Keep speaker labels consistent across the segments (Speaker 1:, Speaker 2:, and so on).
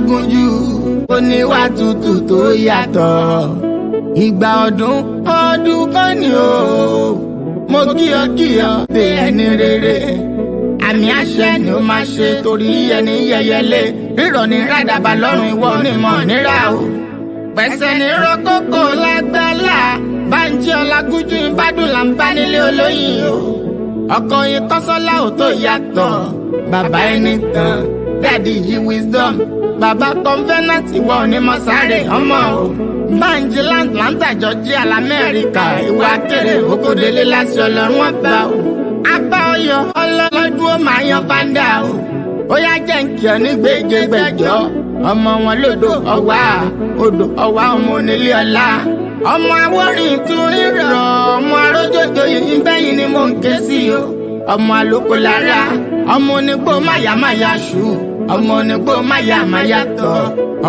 Speaker 1: Ọlágúnjú oníwà tútù tó yàtọ̀. Ìgbà ọdún kan ni o. Mo kí ọ bí ẹni rere. Àmì àṣẹ ni ó máa ṣe torí ẹni yẹyẹlé. Rírọ̀ ní rádàbà lọ́rùn ìwọ onímọ̀ nírà o. Pẹ̀sẹ̀ ní rọ́kókò lágbàlá. Bánjí Ọlágúnjú ìbádùn là ń bá nílé olóyìn o. Ọkọ yín Kọ́sọ́lá ò tó yàtọ̀. Bàbá ẹni tán, Daddy yí wisdom. Bàbá Convenant ìwọ onímọ̀ sáré ọmọ o. Bánjí Atlanta Georgia l'Amẹ́ríkà. Ìwà kéré okòdélé láti Ọlọ́run ọba o. Apá Ọ̀yọ́ ọlọ́lọ́dún ó máa yan fáńdà o. Ó yá jẹ́ ń kí ọ ní gbèjègbèjọ́. Ọmọ wọn lódò ọwá, odò ọwá ọmọ onílé ọlá. Ọmọ awọ́rin tún rírọ̀, ọmọ arójòjò yìí bẹ́yìn ni mò ń ké sí o. Ọmọ àlòkò lára, ọmọ onígbò máyàmáyà ṣù. Ọmọ onígbò máyàmáyà tọ̀.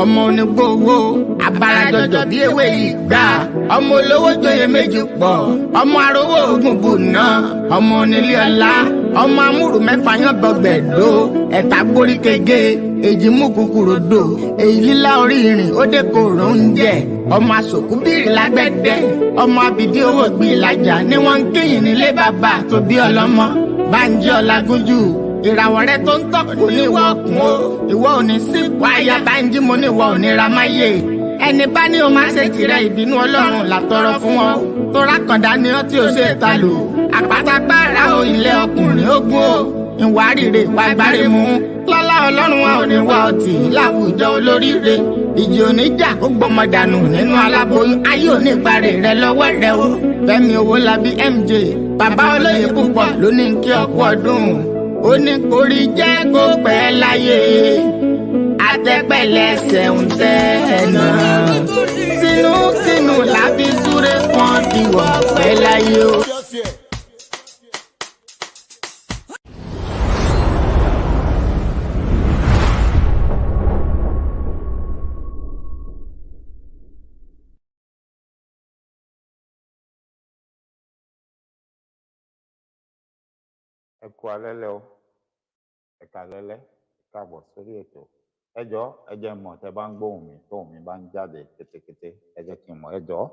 Speaker 1: Ọmọ onígbò owó, abarajọjọ bí ewé ìgbà. Ọmọ olówó joyè méjì pọ̀. Ọmọ arówó ogun bùnà. Ọmọ onílé ọlá. Ọmọ amúrù mẹ́fà yán gbọgbẹ̀dó. Ẹ̀ta gbórí kege, èjì mú kúkúrò dò. Èyí lílá orí ìrìn ó dé kòrò oúnjẹ. Ọmọ asòkú bìrì lágbẹ̀dẹ. Ọmọ abìdí owó gbì ìlàjà ni wọ́n ń kéyìn nílé bàbá tó bí ọlọ́mọ. Bánjí Ọlágúnjú ìràwọ̀ rẹ tó ń tọ́ kò ní ìwọ ọkùn o. Ìwọ ò ní sí ipò aya Bánjí mo ní ìwọ ò ní ra máyé. Ẹni bá ní o máa ṣe tìrẹ ìbínú Ọlọ́run látọrọ fún wọn. Tóra kàndá ni ó tí o ṣe ta lò. Àpátápárá o ilé ọkùnrin ogun o. Ìwà rírè wà gbáre mú. Lọ́lá Ọlọ́run wa ò ní wá ọtí láwùjọ olóríire. Ìjì oníjà ó gbọmọ dànù nínú aláboyún. Ayé ò ní ìparè rẹ lọ́wọ́ rẹ o. Fẹ́mi Owólabí MJ bàbá olóyè púpọ̀ ló ní kí ọkú ọdún. Ó ní kórí jẹ́ kó pẹ́ láyé. Àtẹ́pẹ̀lẹ́sẹ̀ ń tẹ́ ẹ̀nà. Tinútinú làbí súré kan ìwọ̀ pẹ́ láyé o.
Speaker 2: Ẹ kú alẹ́lẹ́ o, ẹ kálẹ́lẹ́, káàbọ̀ sórí ètò. Ẹ jọ̀ọ́ ẹ jẹ́ mọ̀ tẹ́ bá ń gbóhùn mi tóhùn mi bá ń jáde kétékété ẹ jẹ́ kí n mọ̀. Ẹ jọ̀ọ́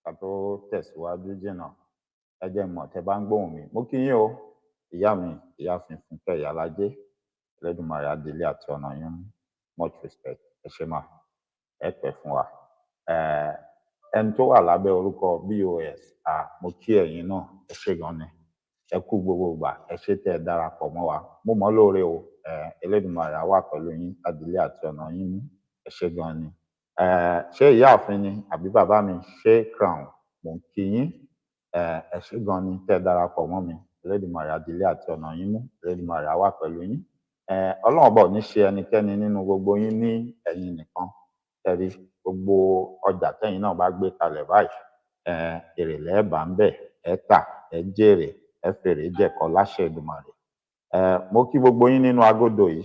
Speaker 2: ká tó tẹ̀síwájú jìnnà ẹ jẹ́ mọ̀ tẹ́ bá ń gbóhùn mi. Mo kí yín o, ìyá mi, ìyáàfin Fúnkẹ́ Ìyálájé, Ẹlẹ́dùmarè adélé àti ọ̀nà yín mú. Much respect, ẹ ṣé mà, ẹ pẹ́ fún wa. Ẹni tó wà lábẹ́ orúkọ BOS, mo kí ẹ̀yin náà, ẹ ṣé gan ni. Ẹ kú gbogbo ìgbà, ẹ ṣé tẹ́ ẹ darapọ̀ mọ́ wa. Mo mọ̀ lóore o, Ẹlẹ́dùmarè á wà pẹ̀lú yín, adélé àti ọ̀nà yín mú. Ẹ ṣé gan ni. Ṣé ìyáàfin ni àbí bàbá mi? Ṣé crown? Mo ń kí yín. Ẹ ṣé gan ni tẹ́ ẹ darapọ̀ mọ́ mi. Ẹlẹ́dùmarè adélé àti ọ̀nà yín mú. Ẹlẹ́dùmarè á wà pẹ̀lú yín. Ọlọ́run ọba ò ní ṣe ẹnikẹ́ni nínú gbogbo yín ní ẹ̀yin nìkan. Tẹ́rí gbogbo ọjà tẹ́yin náà bá gbé kalẹ̀ báyìí, èrè lẹ́ẹ̀bà ń bẹ̀, ẹ tà, ẹ jèrè, ẹ fèrè jẹ̀kọ láṣẹ Èdùmàrè. Mo kí gbogbo yín nínú agodo yìí,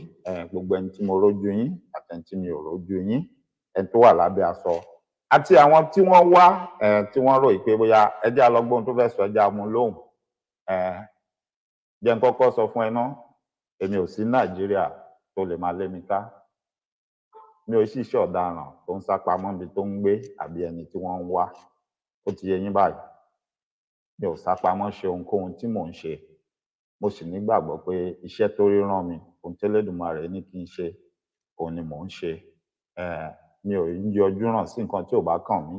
Speaker 2: gbogbo ẹni tí mo rójú yín àti ẹni tí mi ò rójú yín, ẹni tó wà lábẹ́ aṣọ àti àwọn tí wọ́n wá tí wọ́n rò pé bóyá ẹ jẹ́ alọ́gbọ́n tó fẹ́ sọ ẹ jẹ́ amú lóhùn. Jẹ́ n kọ́kọ́ sọ fún ẹ ná, èmi ò sí Nàìjíríà tó lè máa lé mi ká. Mi ò ṣìṣe ọ̀daràn tó ń sá pamọ́ níbi tó ń gbé àbí ẹni tí wọ́n ń wá. Ó ti yé yín báyìí. Mi ò sá pamọ́ ṣe ohunkóhun tí mò ń ṣe. Mo sì nígbàgbọ́ pé iṣẹ́ tó rí rán mi, ohun tí Ẹlẹ́dùmarè ní kí n ṣe, òun ni mò ń ṣe. Mi ò ń yọjú ràn sí nǹkan tí ò bá kàn mí.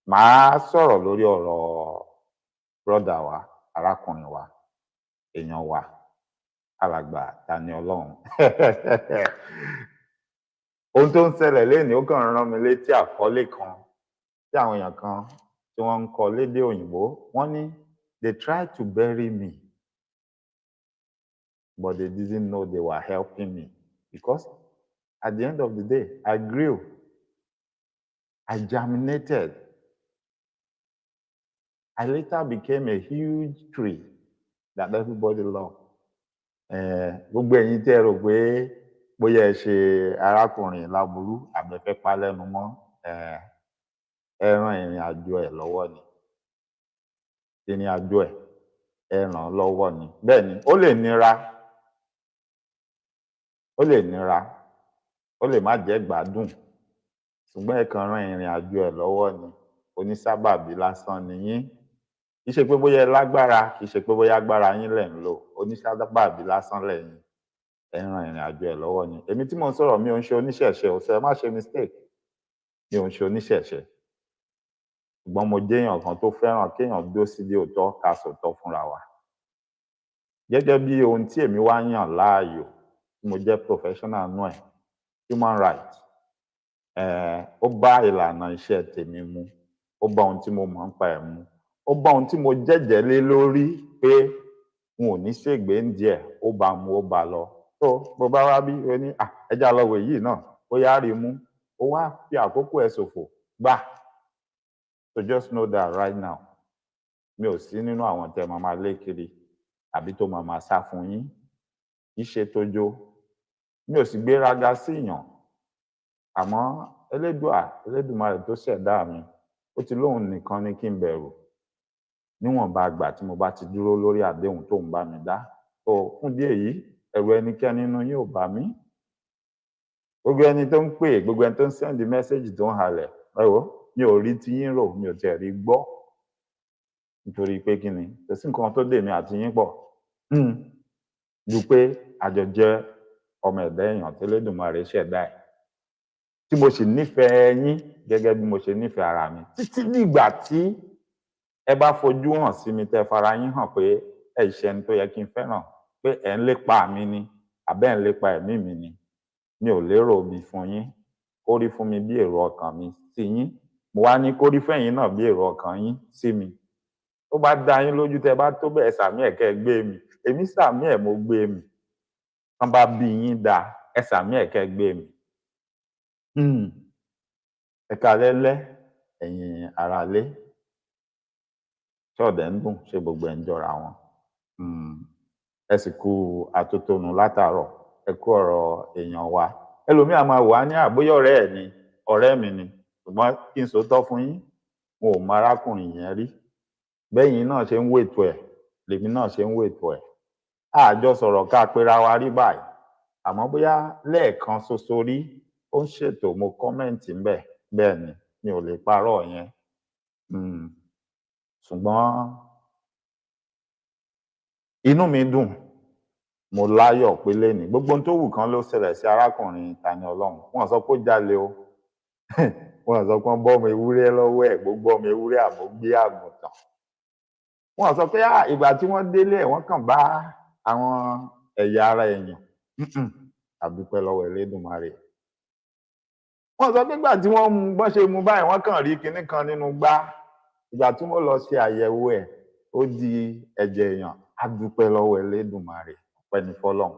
Speaker 2: Màá sọ̀rọ̀ lórí ọ̀rọ̀ brọ́dà wa, arákùnrin wa, èèyàn wa, alàgbà Tani Olohun. Ohun tó ń ṣẹlẹ̀ lénìí ó kàn rán mi létí àkọlé kan tí àwọn èèyàn kan tí wọ́n ń kọ lédè òyìnbó. Wọ́n ní they tried to bury me but they didn't know they were helping me because at the end of the day I grew, I germinated, I later became a huge tree that everybody loved. Gbogbo ẹ̀yin tẹ́ rò pé bóyá ẹ ṣe arákùnrin láburú àbẹ̀fẹ́ pa lẹ́nu mọ́, ẹ ràn ìrìn àjò ẹ̀ lọ́wọ́ ni. Ìrìn àjò ẹ̀ ẹ ràn lọ́wọ́ ni. Bẹ́ẹ̀ ni ó lè nira, ó lè má jẹ́ gbádùn ṣùgbọ́n ẹ kàn ran ìrìn àjò ẹ̀ lọ́wọ́ ni, onísábàbí lásán ni yín. Kì í ṣe pé bóyá ẹ lágbára, kì í ṣe pé bóyá agbára yín lẹ̀ ń lò, onísábàbí lásán lẹ̀yin, ẹ ran ìrìn àjò ẹ̀ lọ́wọ́ ni. Èmi tí mo ń sọ̀rọ̀ mi ò ń ṣe oníṣẹ̀ṣe o, ẹ má ṣe mistake, mi ò ń ṣe oníṣẹ̀ṣe. Ṣùgbọ́n mo jẹ́ èèyàn kan tó fẹ́ràn kéèyàn dúró síbi òótọ́ ká sòótọ́ fúnra wa. Gẹ́gẹ́ bí ohun tí èmi wá yàn láàyò, tí mo jẹ́ professional nú ẹ̀, human rights, ó bá ìlànà iṣẹ́ tèmi mu, ó bá ohun tí mo mọ̀ nípa ẹ̀ mu, ó bá ohun tí mo jẹ́jẹ̀ẹ́ lé lórí pé n ò ní ṣègbé ń díẹ̀, ó bá mu ó bá lọ. So bó bá wá bí o ní ẹja lọ wò yìí náà, ó yá rí mú, ó wá fi àkókò ẹ̀ ṣòfò gbà. So just know that right now, mi ò sí nínú àwọn tẹ́ máa lé kiri àbí tó máa sá fún yín, kì í ṣe tójó. Mi ò sì gbéraga sí èèyàn, àmọ́ Elédùmarè tó ṣẹ̀dá mi, ó ti lóhun nìkan ni kí n bẹ̀rù níwọ̀nba ìgbà tí mo bá ti dúró lórí àdéhùn tóun bá mi dá. So fún ìdí èyí, ẹ̀rù ẹnikẹ́ni nínú yín ò bà mí. Gbogbo ẹni tó ń pè, gbogbo ẹni tó ń sẹ́ndì mẹ́sẹ́jì tó ń halẹ̀, mi ò rí ti yín rò, mi ò tiẹ̀ rí gbọ́. Nítorí pé kí ni, kò sí nǹkan tó dè mí àti yín pọ̀ ju pé àjọ jẹ́ ọmọ ẹ̀dá èèyàn tí Elédùmarè ṣẹ̀dá ẹ̀, tí mo sì nífẹ̀ẹ́ yín gẹ́gẹ́ bí mo ṣe nífẹ̀ẹ́ ara mi, títí dìgbà tí ẹ bá fojú hàn sí mi tẹ́ fara yín hàn pé ẹ ṣe ẹni tó yẹ kí n fẹ́ràn, pé ẹ ń lépa mi ni àbẹ́ ẹ̀ ń lépa ẹ̀mí mi ni. Mi ò lérò bí fún yín, kó rí fún mi bí èrò ọkàn mi sí yín, mo wá ní kó rí fẹ́yìn náà bí èrò ọkàn yín sí mi. Tó bá dá yín lójú tẹ́ bá tó bẹ́ẹ̀ sàmí ẹ̀kẹ́ gbé mi, èmi sàmí ẹ̀ mo gbé mi. Tán bá bí yín dá ẹ sàmí ẹ̀kẹ́ gbé mi. Ẹ káalẹ́lẹ́ ẹ̀yin aráalé, ṣọ́ọ̀dẹ̀ ń dùn, ṣé gbogbo ẹ̀ ń jọra wọn. Ẹ sì kú atótónu látàárọ̀, ẹ kú ọ̀rọ̀ èèyàn wa. Ẹlòmíì á máa wò á ní àbóyá ọ̀rẹ́ ẹ̀ ni, ọ̀rẹ́ mi ni, ṣùgbọ́n kí n sòótọ́ fún yín, n ò mọ arákùnrin yẹn rí. Bẹ́yìn náà ṣe ń wètò ẹ̀ lèmi náà ṣe ń wètò ẹ̀. Àjọ sọ̀rọ̀ ká pera wa rí báyìí, àmọ́ bóyá lẹ́ẹ̀kan ṣoṣo rí ó ń ṣètò mo kọ́mẹ̀ǹtì ńbẹ̀, bẹ́ẹ̀ ni, mi ò lè parọ́ yẹn. Ṣùgbọ́n inú mi dùn, mo láyọ̀ pé lénìí gbogbo ohun tó wù kán ló ṣẹlẹ̀ sí arákùnrin Tani Olohun. Wọ́n sọ pé ó jalè o, wọ́n sọ pé wọ́n bọ́ ọmọ ewúrẹ́ lọ́wọ́ ẹ̀, gbogbo ọmọ ewúrẹ́ àmọ́ gbé àgùntàn. Wọ́n sọ pé ìgbà tí wọ́n délé ẹ̀ wọ́n kàn bá àwọn ẹ̀yà ara èèyàn. A dúpẹ́ lọ́wọ́ Elédùmarè. Wọ́n sọ pé ìgbà tí wọ́n mú bọ́n ṣe mú báyìí wọ́n kàn rí kinní kan nínú gbá. Ìgbà tí wọ́n lọ ṣe àyẹ̀wò ẹ̀ ó di ẹ̀jẹ̀ èèyàn. A dúpẹ́ lọ́wọ́ Elédùmarè, ọpẹ́ ni fọ́lọ́run.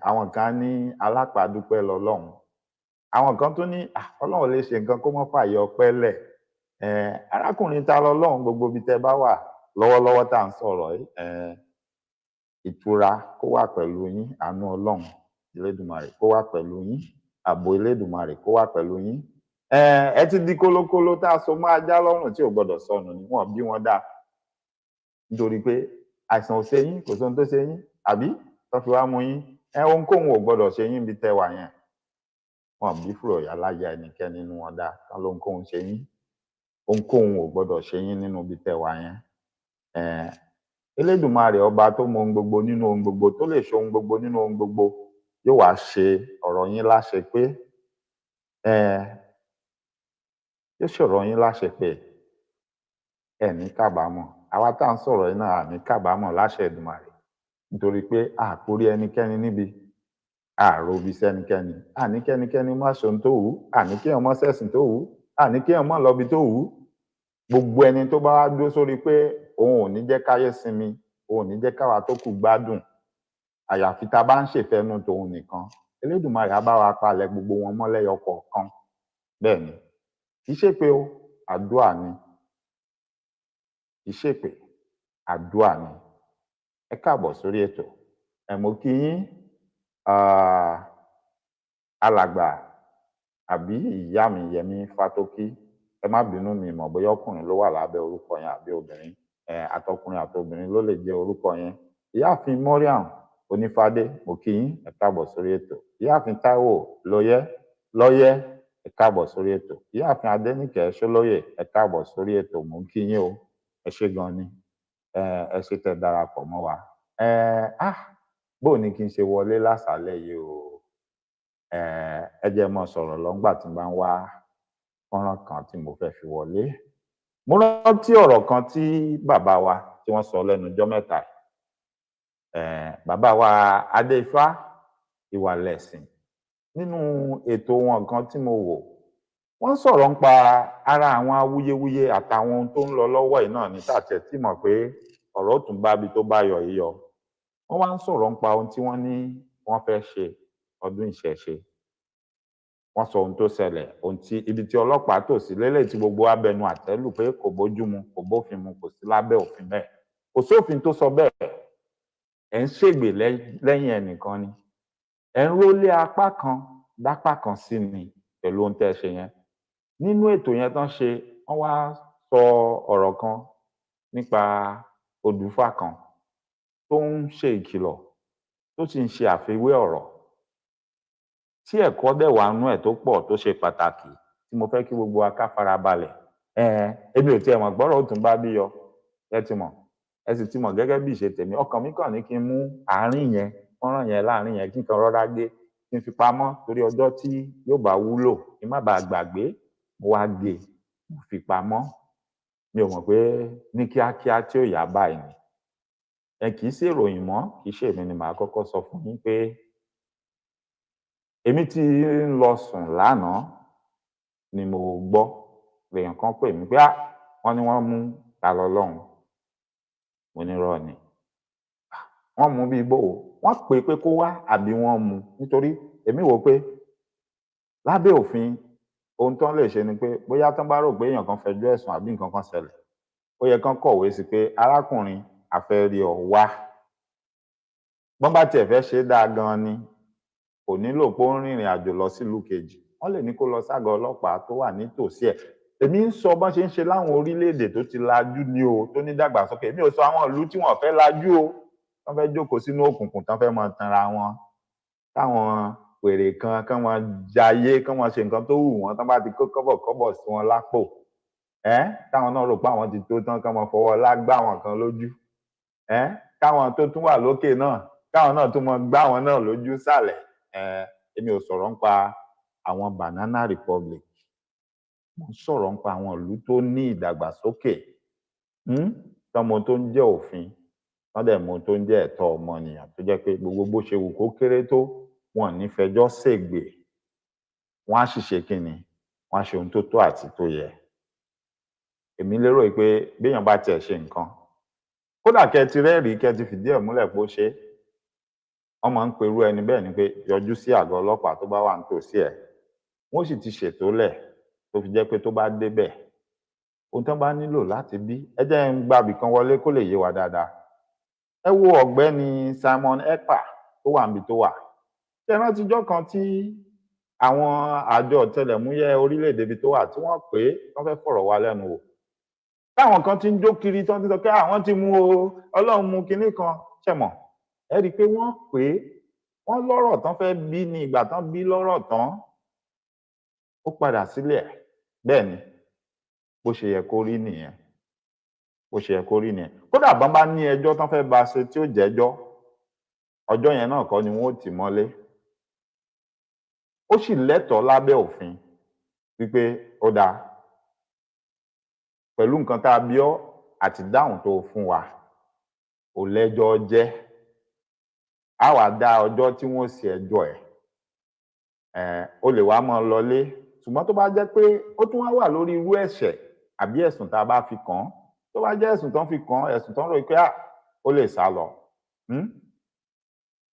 Speaker 2: Àwọn kan ní alápàdúpẹ́ lọ́lọ́run. Àwọn kan tó ní Ọlọ́run lè ṣe nǹkan kó mọ́ fààyè ọpẹ́ lẹ̀. Arákùnrin Tani Olohun gbogbo ibi tẹ́ bá wà lọ́wọ́lọ́wọ́ tá à ń sọ̀rọ̀ yìí, ìtura kó wà pẹ̀lú yín, àánú Ọlọ́run Elédùmarè kó wà pẹ̀lú yín, ààbò Elédùmarè kó wà pẹ̀lú yín. Ẹ ti di kólókóló tá a so mọ́ ajá lọ́rùn tí ò gbọdọ̀ sọnù ni wọ́n bí wọ́n dá. Nítorí pé àìsàn ò ṣe yín, kò sóhun tó ṣe yín, àbí tó fi wá mú yín. Ohunkóhun ò gbọdọ̀ ṣe yín bí tẹ́ wà yẹn. Wọ́n bí fúrò yà láyà ẹnikẹ́ni nínú wọn dá, tán lóhunkóhun ṣe yín. Ohunkóhun ò gbọdọ̀ ṣe yín nínú ibi tẹ́ wà yẹn. Elédùmarè ọba tó mọ ohun gbogbo nínú ohun gbogbo, tó lè ṣe ohun gbogbo nínú ohun gbogbo, yóò wá ṣe ọ̀rọ̀ yín láṣẹ pé yóò ṣọ̀rọ̀ yín láṣẹ pé ẹ ní kábàámọ̀. Àwa tá à ń sọ̀rọ̀ yìí náà à ní kábàámọ̀ láṣẹ Èdùmàrè, nítorí pé àkórí ẹnikẹ́ni níbi, àròbí sẹ́nikẹ́ni, àní kẹ́nikẹ́ni má ṣe ohun tó wù ú, àní kéèyàn má ṣẹ̀sìn tó wù ú, àní kéèyàn má lọ́bi tó wù ú. Gbogbo ẹni tó bá wá dúró sórí pé òun ò ní jẹ́ káyé sinmi, òun ò ní jẹ́ káwa tó kù gbádùn, àyàfi tá a bá ń ṣèfẹ́nu tòun nìkan, Elédùmarè á bá wa palẹ̀ gbogbo wọn mọ́ lẹ́yọ kọ̀ọ̀kan. Bẹ́ẹ̀ ni, kì í ṣèpè o, àdúà ni. Kì í ṣèpè, àdúà ni. Ẹ káàbọ̀ sórí ètò. Mo kí yín, alàgbà àbí ìyá mi Yẹmí Fátókí. Ẹ má bínú, mi mọ̀ bóyá ọkùnrin ló wà lábẹ́ orúkọ yẹn àbí obìnrin. Àtọkùnrin àtobìnrin ló lè jẹ́ orúkọ yẹn. Ìyáàfin Mariam Onífádé mo kí yín, ẹ káàbọ̀ sórí ètò. Ìyáàfin Táíwò lọ́yẹ́, ẹ káàbọ̀ sórí ètò. Ìyáàfin Adéníkẹ́ Ṣólóyè, ẹ káàbọ̀ sórí ètò. Mo kí yín o, ẹ ṣé gan ni, ẹ ṣé tẹ́ darapọ̀ mọ́ wa. Bó ni kí n ṣe wọlé lásàálẹ̀ yìí o? Ẹ jẹ́ mọ́ sọ̀rọ̀ lọ́ngbà tí n bá ń wá fọ́nrán kan tí mo fẹ́ fi wọlé. Mo rántí ọ̀rọ̀ kan tí bàbá wa tí wọ́n sọ lẹ́nu ọjọ́ mẹ́ta yìí. Bàbá wa Adéifá Ìwàlẹ̀sìn, nínú ètò wọn kan tí mo wò, wọ́n sọ̀rọ̀ nípa ara àwọn awuyewuye àtàwọn ohun tó ń lọ lọ́wọ́ yìí náà ní tàtẹ̀ tí mọ̀ pé ọ̀rọ̀ ó tún bá bi tó bá yọ yíyọ. Wọ́n wá ń sọ̀rọ̀ nípa ohun tí wọ́n ní wọ́n fẹ́ ṣe ọdún ìṣẹ̀ṣe. Wọ́n sọ ohun tó ṣẹlẹ̀, ohun tí ibi tí ọlọ́pàá tò sí lélẹ̀ tí gbogbo abẹnu àtẹ́lù pé kò bójú mu, kò bófin mu, kò sí lábẹ́ òfin bẹ́ẹ̀. Kò sófin tó sọ bẹ́ẹ̀. Ẹ̀ ń ṣègbè lẹ́yìn ẹnìkan ni. Ẹ̀ ń rólé apá kan dápá kan sí ni pẹ̀lú ohun tẹ́ ẹ ṣe yẹn. Nínú ètò yẹn tán ṣe, wọ́n wá sọ ọ̀rọ̀ kan nípa odùfá kan tó ń ṣe ìkìlọ̀, tó sì ń ṣe àfiwé ọ̀rọ̀ tí ẹ̀kọ́ dẹ̀ wà nú ẹ̀ tó pọ̀ tó ṣe pàtàkì tí mo fẹ́ kí gbogbo wa ká farabalẹ̀. Èmi ò tiẹ̀ mọ̀ gbọ́rọ̀ ó tún bá bí yọ, ẹ ti mọ̀, ẹ sì ti mọ̀ gẹ́gẹ́ bí ìṣe tèmi. Ọkàn mi kàn ní kí n mú àárín yẹn, fọ́nrán yẹn láàárín yẹn kí n kan rọra gé, kí n fi pamọ́ torí ọjọ́ tí yóò bá wúlò kí n má bàa gbàgbé, mo wá gé, mo fi pamọ́. Mi ò mọ̀ pé ní kíákíá tí ó yá báyìí ni. Kì í ṣe ìròyìn mọ́, kì í ṣe èmi ni màá kọ́kọ́ sọ fún yín pé èmi tí ń lọ sùn lánàá ni mo gbọ́ lèèyàn kan pè mí pé wọ́n ní wọ́n mú Tani Olohun. Mo ní irọ́ ni. Wọ́n mú bí bó o? Wọ́n pè pé kó wá àbí wọ́n mú? Nítorí èmi wò pé lábẹ́ òfin ohun tán lè ṣe ni pé bóyá tán bá rò pé èèyàn kan fẹjọ́ ẹ̀sùn àbí nǹkan kan ṣẹlẹ̀, ó yẹ kán kọ̀wé sí pé arákùnrin a fẹ́ rí ọ wá. Bọ́n bá tiẹ̀ fẹ́ ṣe dáa gan ni, kò nílò pé ó ń rìnrìn àjò lọ sílùú kejì. Wọ́n lè ní kó lọ ságọ́ ọlọ́pàá tó wà nítòsí ẹ̀. Èmi ń sọ bọ́n ṣe ń ṣe láwọn orílẹ̀-èdè tó ti lajú ni o, tó ní dàgbàsókè. Èmi ò sọ àwọn ìlú tí wọ́n fẹ́ lajú o, tán fẹ́ jókòó sínú òkùnkùn, tán fẹ́ máa tanra wọn. Táwọn wèrè kan kán máa jayé, kán máa ṣe nǹkan tó wù wọ́n, tán bá ti kó kọ́bọ̀kọ́bọ̀ sí wọn lápò. Táwọn náà rò pé àwọn ti tó tán, kán máa fọwọ́ ọlá gbá àwọn kan lójú. Káwọn tó tún wà lókè náà, káwọn náà tún máa gbá àwọn náà lójú sàlẹ̀. Èmi ò sọ̀rọ̀ nípa àwọn Banana Republic. Mo ń sọ̀rọ̀ nípa àwọn ìlú tó ní ìdàgbàsókè, tọ́mọ tó ń jẹ́ òfin, wọ́n dẹ̀ mọ tó ń jẹ́ ẹ̀tọ́ ọmọnìyàn tó jẹ́ pé gbogbo bó ṣe wù kó kéré tó, wọn ò ní fẹjọ́ ṣègbè. Wọ́n á sì ṣe kí ni? Wọ́n á ṣe ohun tó tó àti tó yẹ. Èmi lérò pé béèyàn bá tiẹ̀ ṣe nǹkan, kódà kẹ́ ti rẹ́rìí, kẹ́ ti fìdí ẹ̀ múlẹ̀ pé ó ṣe é, wọ́n máa ń pe irú ẹni bẹ́ẹ̀ ni pé yọjú sí àgọ́ ọlọ́pàá tó bá wà nítòsí ẹ̀. Wọ́n sì ti ṣètò lẹ̀ tó fi jẹ́ pé tó bá débẹ̀, ohun tán bá nílò láti bí, ẹ jẹ́ n gbabì kan wọlé kó lè yé wa dáadáa. Ẹ wo ọ̀gbẹ́ni Simon Ekpa tó wà níbi tó wà. Ṣé ẹ rántí ijọ́ kan tí àwọn àjọ ọ̀tẹlẹ̀múyẹ́ orílẹ̀-èdè ibi tó wà tí wọ́n pè é, wọ́n fẹ́ fọ̀rọ̀ wá lẹ́nu wò. Táwọn kan ti ń jó kiri tán ti sọ pé àwọn ti mú o, Ọlọ́run mú kinní kan, ṣẹ mọ̀. Ẹ rí i pé wọ́n pè é, wọ́n lọ́rọ̀ tán fẹ́ bí ní ìgbà tán bí lọ́rọ̀ tán, ó padà sílé ẹ̀. Bẹ́ẹ̀ ni, bó ṣe yẹ kó rí nìyẹn. Bó ṣe yẹ kó rí nìyẹn. Kódà bọ́n bá ní ẹjọ́ tán fẹ́ bá ṣe tí ó jẹ́jọ́, ọjọ́ yẹn náà kọ́ ni wọ́n ó tì mọ́lé. Ó sì lẹ́tọ̀ọ́ lábẹ́ òfin wípé ó dáa, pẹ̀lú nǹkan tá a bí ọ́ àti dáhùn tó fún wa, ò lẹ́jọ́ jẹ́. Á wá dá ọjọ́ tí wọ́n ṣe ẹjọ́ ẹ̀. Ó lè wá máa lọlé, ṣùgbọ́n tó bá jẹ́ pé ó tún wá wà lórí irú ẹ̀ṣẹ̀ àbí ẹ̀sùn tá a bá fi kàn án, tó bá jẹ́ ẹ̀sùn tán fi kàn án, ẹ̀sùn tán rò pé ó lè sá lọ.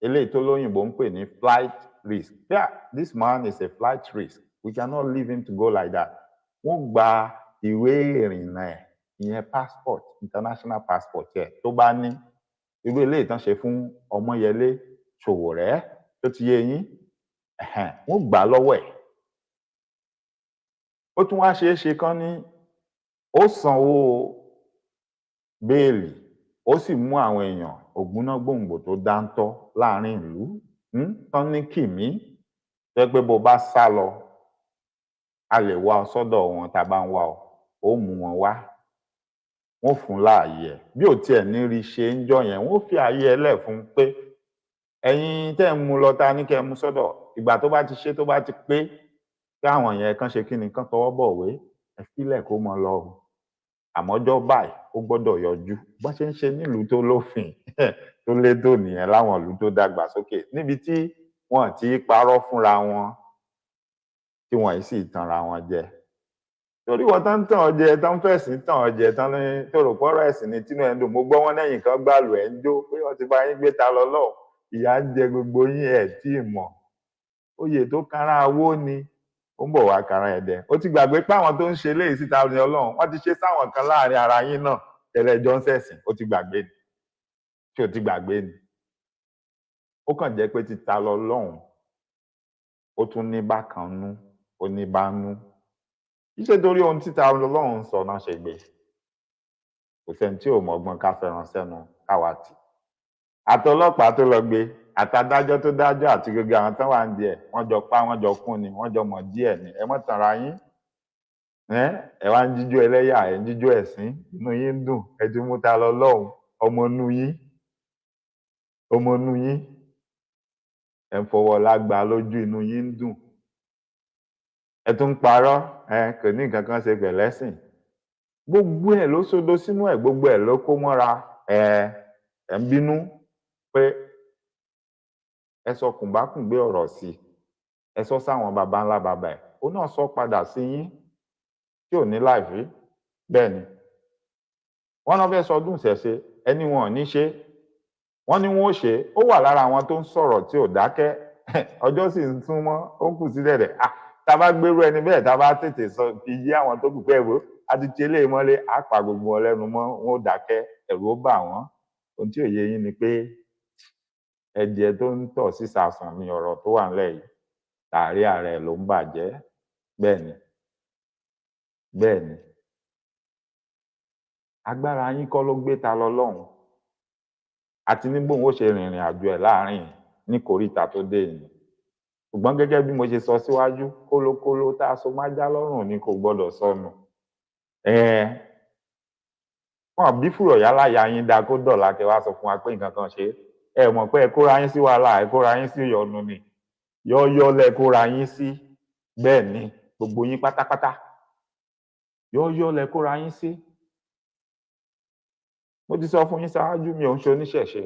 Speaker 2: Eléyìí tó lóyìnbó ń pè ní flight risk. This man is a flight risk. We cannot leave him to go like that. Wọ́n gba ìwé ìrìnnà ẹ̀, ìyẹn passport, international passport ẹ̀ tó bá ní. Irú eléyìí tán ṣe fún Ọmọyẹlé Sowore tó ti yé yín, wọ́n gbà á lọ́wọ́ ẹ̀. Ó tún wá ṣeé ṣe kán ní ó sanwó béèlì, ó sì mú àwọn èèyàn ògúnná gbòǹgbò tó dáńtọ́ láàrin ìlú tán ní kìmí tó jẹ́ pé bó bá sá lọ a lè wá ọ sọ́dọ̀ wọn tá a bá ń wá ọ ó mú wọn wá wọ́n fún láàyè ẹ̀ bí ò tiẹ̀ ní rí ṣe ń jọ yẹn wọ́n fi ààyè ẹ̀ lẹ̀ fún un pé ẹ̀yin tẹ́ ń mú lọ ta ní kẹ́ ẹ mú sọ́dọ̀ ìgbà tó bá ti ṣe tó bá ti pé kí àwọn yẹn kàn ṣe kí ni kàn tọwọ́ bọ̀wé ẹ fílẹ̀ kó mọ lọ àmọ́jọ́ báyìí ó gbọ́dọ̀ yọjú bó ṣe ń ṣe nílùú tó lófin tó létò nìyẹn láwọn ìlú tó dàgbà sókè níbi tí wọ́n ti parọ́ fúnra wọn tí wọ́n sì tanra wọn jẹ torí wọn tán tàn ọ jẹ tán fẹ̀sìn tàn ọ jẹ tán ní tó rò pọ́rọ̀ ẹ̀sìn ní tínú ẹ̀ ń dùn mo gbọ́ wọn lẹ́yìn kan gbàlù ẹ̀ ń jó pé wọ́n ti bá yín gbé ta lọ lọ́ọ̀ ìyà ń jẹ gbogbo yín ẹ̀ tí ì mọ̀ oyè tó kára awó ni ó ń bọ̀ wá kára ẹ̀dẹ̀ ó ti gbàgbé pé àwọn tó ń ṣe léyìí síta ní ọlọ́run wọ́n ti ṣe sáwọn kan láàrin ara yín náà tẹ́lẹ̀ jọ ń ṣẹ̀sìn ó ti gbàgbé ni tí ó ti gbàgbé ni ó kàn jẹ́ pé títa lọ lọ́hùn ó tún ní bákan nú ó ní bá nú iṣẹ́ torí ohun títa ọlọ́run sọ náà ṣe gbé kò sẹ́ni tí ò mọ̀gbọ́n ká fẹ́ràn sẹ́nu káwa tì àtọlọ́pàá tó lọ gbé àtàdájọ́ tó dájọ́ àti gbogbo àwọn tán wà ń di ẹ̀ wọ́n jọ pa wọ́n jọ kún ni wọ́n jọ mọ̀ díẹ̀ ni ẹ mọ́ tanra yín ẹ wá ń jíjó ẹlẹ́yà ẹ ń jíjó ẹ̀sín inú yín ń dùn ẹ ti mú ta lọ lọ́hùn ọmọ inú yín ẹ ń fọwọ́ lágbá lójú inú yín ń dùn ẹ tún ń parọ́ kò ní nǹkan kan ṣe pẹ̀lẹ́sìn gbogbo ẹ̀ ló sodo sínú ẹ̀ gbogbo ẹ̀ ló kó mọ́ra ẹ ń bínú pé ẹ sọ kùnbákùngbé ọ̀rọ̀ sí ẹ sọ sáwọn baba ńlá baba ẹ̀ ó náà sọ padà sí yín tí ò ní láìfí bẹ́ẹ̀ ni wọ́n náà fẹ́ sọdún ìṣẹ̀ṣe ẹni wọn ò ní ṣe wọ́n ní wọn ò ṣe ó wà lára àwọn tó ń sọ̀rọ̀ tí ò dákẹ́ ọjọ́ sì ń sún mọ́ ó ń kù sí dẹ̀dẹ̀ tá a bá gbérú ẹni bẹ́ẹ̀ tá a bá tètè sọ fi yí àwọn tó kù pé ẹ̀rọ àti tẹ́lẹ̀ mọ́lé á pa gbogbo wọn lẹ́nu mọ́ wọn ò dákẹ́ ẹ̀rù ó bà wọ́n ohun tí ò yé yín ni pé ẹ̀jẹ̀ tó ń tọ̀ sísàsùn ni ọ̀rọ̀ tó wà nílẹ̀ yìí tààrí ààrẹ ló ń bàjẹ́ bẹ́ẹ̀ ni agbára yín kọ́ ló gbé ta lọ lọ́hùn àti nígbòhun ó ṣe rìnrìn àjò ẹ̀ láàrin ní kòríta tó dé yìí ṣùgbọ́n gẹ́gẹ́ bí mo ṣe sọ síwájú kólókóló tá a so májá lọ́rùn ni kò gbọ́dọ̀ sọnù wọn bí fúrọ̀ yálà ya yín dáa kó dọ̀la kẹ wá sọ fún wa pé nǹkan kan ṣe ẹ mọ̀ pé ẹ kóra yín sí wàhálà ẹ kóra yín sí ìyọnu ni yọ́ọ́yọ́ lẹ kóra yín sí bẹ́ẹ̀ ni gbogbo yín pátápátá yọ́ọ́yọ́ lẹ kóra yín sí mo ti sọ fún yín ṣáájú mi ò ń ṣe oníṣẹ̀ṣe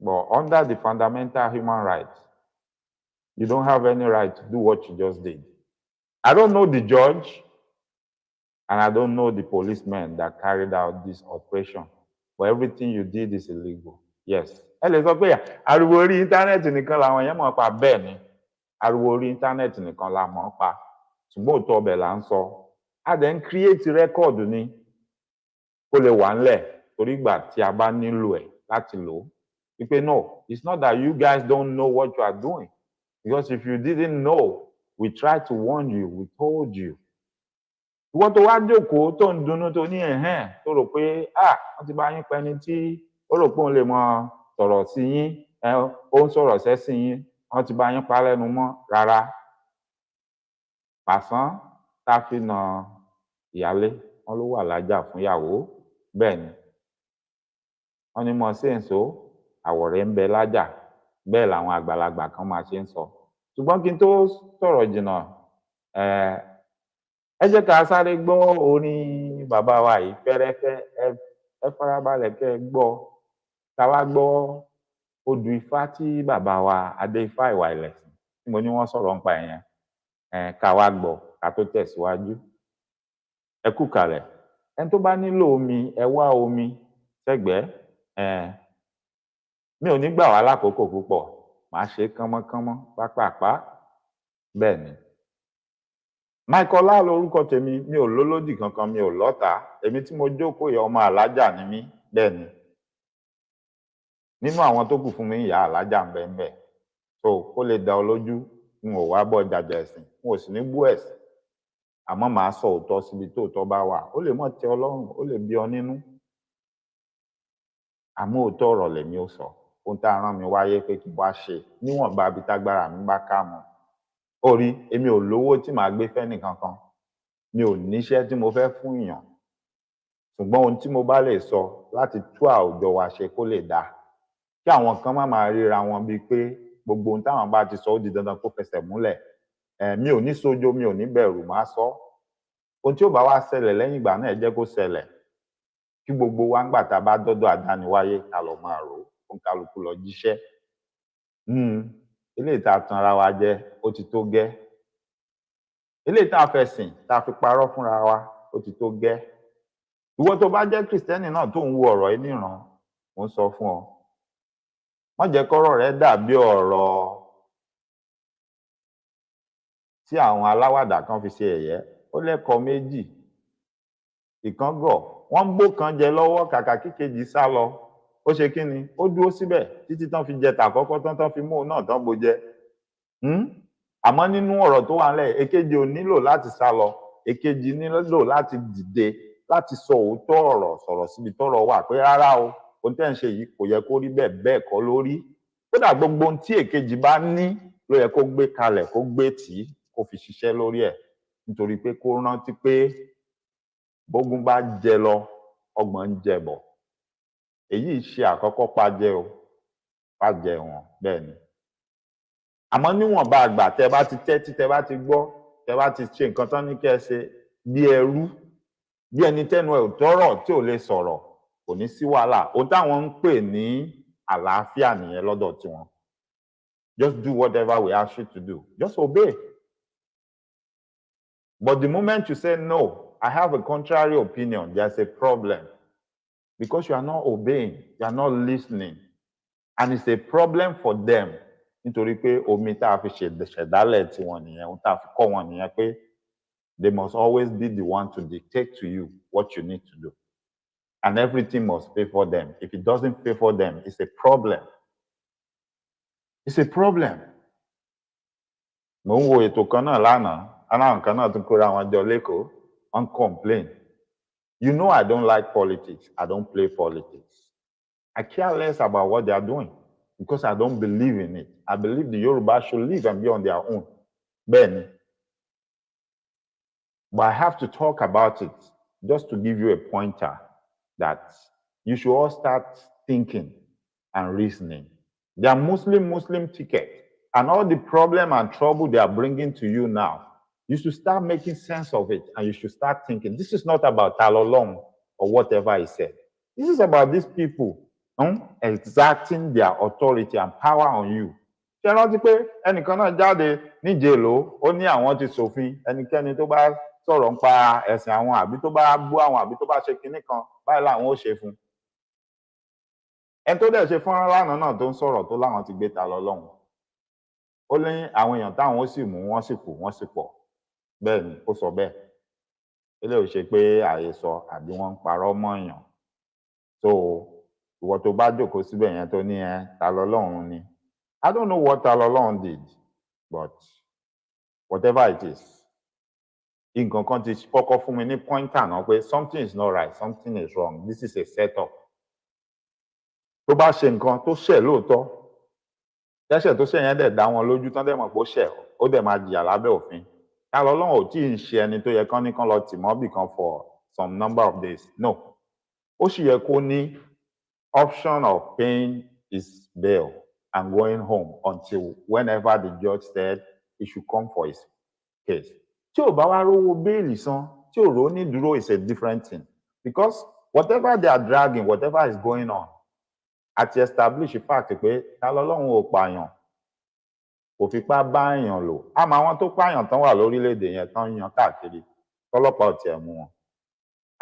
Speaker 2: but under the fundamental human rights you don't have any right to do what you just did. I don't know the judge and I don't know the policemen that carried out this operation, but everything you did is illegal. Yes. Ẹ lè sọ pé ariwo orí íńtánẹ́ẹ̀tì nìkan làwọn èèyàn mọ̀ pa bẹ́ẹ̀ ni ariwo orí íńtánẹ́ẹ̀tì nìkan la mọ̀ pa ṣùgbọ́n òótọ́ ọbẹ̀ là ń sọ a dẹ̀ ń create record ni kó lè wà ńlẹ̀ torí ìgbà tí a bá nílò ẹ̀ láti lò ó wípé no it's not that you guys don't know what you are doing. Because if you didn't know, we tried to warn you, we told you. Ìwọ tó wá jókòó tó ń dunnú tó ní tó rò pé wọ́n ti bá yín pẹni tí ó rò pé òun lè mọ sọ̀rọ̀ sí yín ó ń sọ̀rọ̀ sẹ́sìn yín wọ́n ti bá yín pa lẹ́nu mọ́ rárá. Pàṣán tá a fi nà ìyálé wọn ló wà lájà fún ìyàwó bẹ́ẹ̀ ni. Wọ́n ní mọ̀ sí èso àwọ̀rẹ́ ń bẹ lájà. Bẹ́ẹ̀ làwọn àgbàlagbà kan máa ṣe ń sọ ṣùgbọ́n kí n tó sọ̀rọ̀ jìnnà ẹ jẹ́ ká sáré gbọ́ orin bàbá wa yìí fẹ́rẹ́fẹ́ ẹ farabalẹ̀ kẹ́ ẹ gbọ́ ká wá gbọ́ odù ifá tí bàbá wa adé ifá ìwà ìlẹ̀sìn tí mo ní wọ́n sọ̀rọ̀ nípa ẹ̀yẹn ká wá gbọ́ ká tó tẹ̀síwájú ẹ kú kalẹ̀ ẹni tó bá nílò omi ẹ wá omi sẹ́gbẹ̀ẹ́ mi ò ní gbà wá lákòókò púpọ̀ màá ṣe kánmọ́kánmọ́ pápápá bẹ́ẹ̀ ni. Michael Lá lórúkọ tèmi mi ò lólódì kankan mi ò lọ́tàá èmi tí mo jókòó yẹ ọmọ alájà ni mí bẹ́ẹ̀ ni. Nínú àwọn tó kù fún mi ìyá alájà ń bẹ ń bẹ so kó lè dá ọ lójú n ò wá bọ́ jàjà ẹ̀sìn n ò sì ní bú ẹ̀sìn àmọ́ màá sọ òótọ́ síbi tó òótọ́ bá wà ó lè mọ̀ tẹ́ ọ lọ́rùn ó lè bí ọ nínú. àmọ́ òótọ́ ọ̀rọ̀ lèmi ò sọ ohun tá a rán mi wáyé pé kí n wá ṣe níwọ̀nba ibi tágbára mi bá ká mọ́ orí èmi ò lówó tí màá gbé fẹ́ nìkankan mi ò níṣẹ́ tí mo fẹ́ fún èèyàn ṣùgbọ́n ohun tí mo bá lè sọ láti tú àwùjọ wa ṣe kó lè dáa kí àwọn kan má máa ríra wọn bíi pé gbogbo ohun táwọn bá ti sọ ó di dandan kó fẹsẹ̀ múlẹ̀ mi ò ní sójó mi ò ní bẹ̀rù máa sọ ohun tí ó bá wá ṣẹlẹ̀ lẹ́yìn ìgbà náà ẹ jẹ́ kó ṣẹlẹ̀ kí gbogbo wa ń gbà tá a bá dọ́dọ̀ àdániwáyé ká lọ máa rò ó fún kálukú lọ jíṣẹ́ eléyìí tá a tan ara wa jẹ ó ti tó gẹ́ eléyìí tá a fẹ̀sìn tá a fi parọ́ fúnra wa ó ti tó gẹ́ ìwọ tó bá jẹ́ kìrìsìtẹ́nì náà tó ń wo ọ̀rọ̀ yìí níran mo ń sọ fún ọ má jẹ́ kọ́rọ̀ rẹ dàbí ọ̀rọ̀ tí àwọn aláwàdà kan fi ṣe ẹ̀yẹ́ ó lẹ́kọ̀ọ́ méjì ìkan gọ̀ wọ́n ń gbó kan jẹ lọ́wọ́ kàkà kíkejì sá lọ ó ṣe kí ni ó dúró síbẹ̀ títí tán fi jẹ tàkọ́kọ́ tán fi mú òun náà tán bó jẹ àmọ́ nínú ọ̀rọ̀ tó wà nílẹ̀ èkejì ò nílò láti sá lọ èkejì nílò láti dìde láti sọ òótọ́ ọ̀rọ̀ sọ̀rọ̀ síbi tọ́rọ̀ wà pé rárá o ohun tẹ́ ń ṣe yìí kò yẹ kó rí bẹ́ẹ̀ bẹ́ẹ̀ kọ́ ló rí kódà gbogbo ohun tí èkejì bá ní ló yẹ kó gbé kalẹ̀ kó gbé tì í kó fi ṣiṣẹ́ lórí ẹ̀ nítorí pé kó rántí pé bógun bá jẹ lọ ọgbọ̀n ń jẹ bọ̀ èyí ṣe àkọ́kọ́ pàjẹ́ o pàjẹ́ wọn bẹ́ẹ̀ ni àmọ́ níwọ̀nba àgbà tẹ bá ti tẹ́tí tẹ bá ti gbọ́ tẹ bá ti ṣe nǹkan tán ní kẹ́ ẹ ṣe bí ẹrú bí ẹni tẹ́nu ẹ̀ ò tọ́rọ̀ tí ò lè sọ̀rọ̀ kò ní sí wàhálà ohun táwọn ń pè ní àlàáfíà nìyẹn lọ́dọ̀ tiwọn just do whatever we ask you to do just obey but the moment you say no I have a contrary opinion there's a problem because you are not obeying you are not listening and it's a problem for them nítorí pé omi tá a fi ṣẹ̀dálẹ̀ tiwọn nìyẹn ohun tá a fi kọ́ wọn nìyẹn pé they must always be the one to dictate to you what you need to do and everything must favor them if it doesn't favor them it's a problem it's a problem. mo ń wo ètò kan náà lánàá aláwọn kan náà tún kóra wọn jọ lẹ́kọ̀ọ́ wọ́n complain you know I don't like politics I don't play politics I care less about what they are doing because I don't believe in it. I believe the Yoruba should live and be on their own. Bẹ́ẹ̀ni. But I have to talk about it just to give you a pointer that you should all start thinking and reasoning. They are Muslim ticket and all the problem and trouble they are bringing to you now, you should start making sense of it and you should start thinking. This is not about Tani Olohun or whatever he said. This is about these people exacting their authority and power on you. Ṣé rántí pé ẹnìkan náà jáde níjèló ó ní àwọn ti ṣòfin ẹnikẹ́ni tó bá sọ̀rọ̀ nípa ẹ̀sìn àwọn àbí tó bá bú àwọn àbí tó bá ṣe kinní kan báyìí làwọn ó ṣe fún. Ẹni tó dẹ̀ ṣe fọ́nrán lánàá náà tó ń sọ̀rọ̀ tó láwọn ti gbé Tani Olohun. Ó ní àwọn èèyàn táwọn ó sì mú wọ́n sì kù wọ́n sì pọ̀. Bẹ́ẹ̀ ni ó sọ bẹ́ẹ̀. Eléyìí ò ṣe pé àhesọ àbí wọ́n ń parọ́ mọ́ èèyàn. So ìwọ tó bá jókòó síbẹ̀ yẹn tó ní Tani Olohun ni. I don't know what Tani Olohun did, but whatever it is, nǹkan kan ti kọ́kọ́ fún mi ní pointer náà pé something is not right, something is wrong, this is a set-up. Tó bá ṣe nǹkan tó ṣẹ̀ lóòótọ́, tẹ́ṣẹ̀ tó ṣẹ̀ yẹn dẹ̀ dá wọn lójú tán dẹ̀ mọ̀ pé ó ṣẹ̀, ó dẹ̀ máa jìyà lábẹ́ òfin. Tani Olohun ò tí ì ṣe ẹni tó yẹ kán ní kán lọ tì mọ́bì kan for some number of days. No. Ó sì yẹ kó ní option of paying his bail and going home until whenever the judge said he should come for his case. Tí ò bá wá rówó béèlì san, tí ò rò ní dúró is a different thing. Because whatever they are dragging, whatever is going on, àti establish fact pé Tani Olohun ò pààyàn, kò fipá bá èèyàn lò. Àmọ́ àwọn tó pààyàn tán wà lórílẹ̀‐èdè yẹn tán yan káàkiri, tọ́lọ́pàá ò tiẹ̀ mú wọn.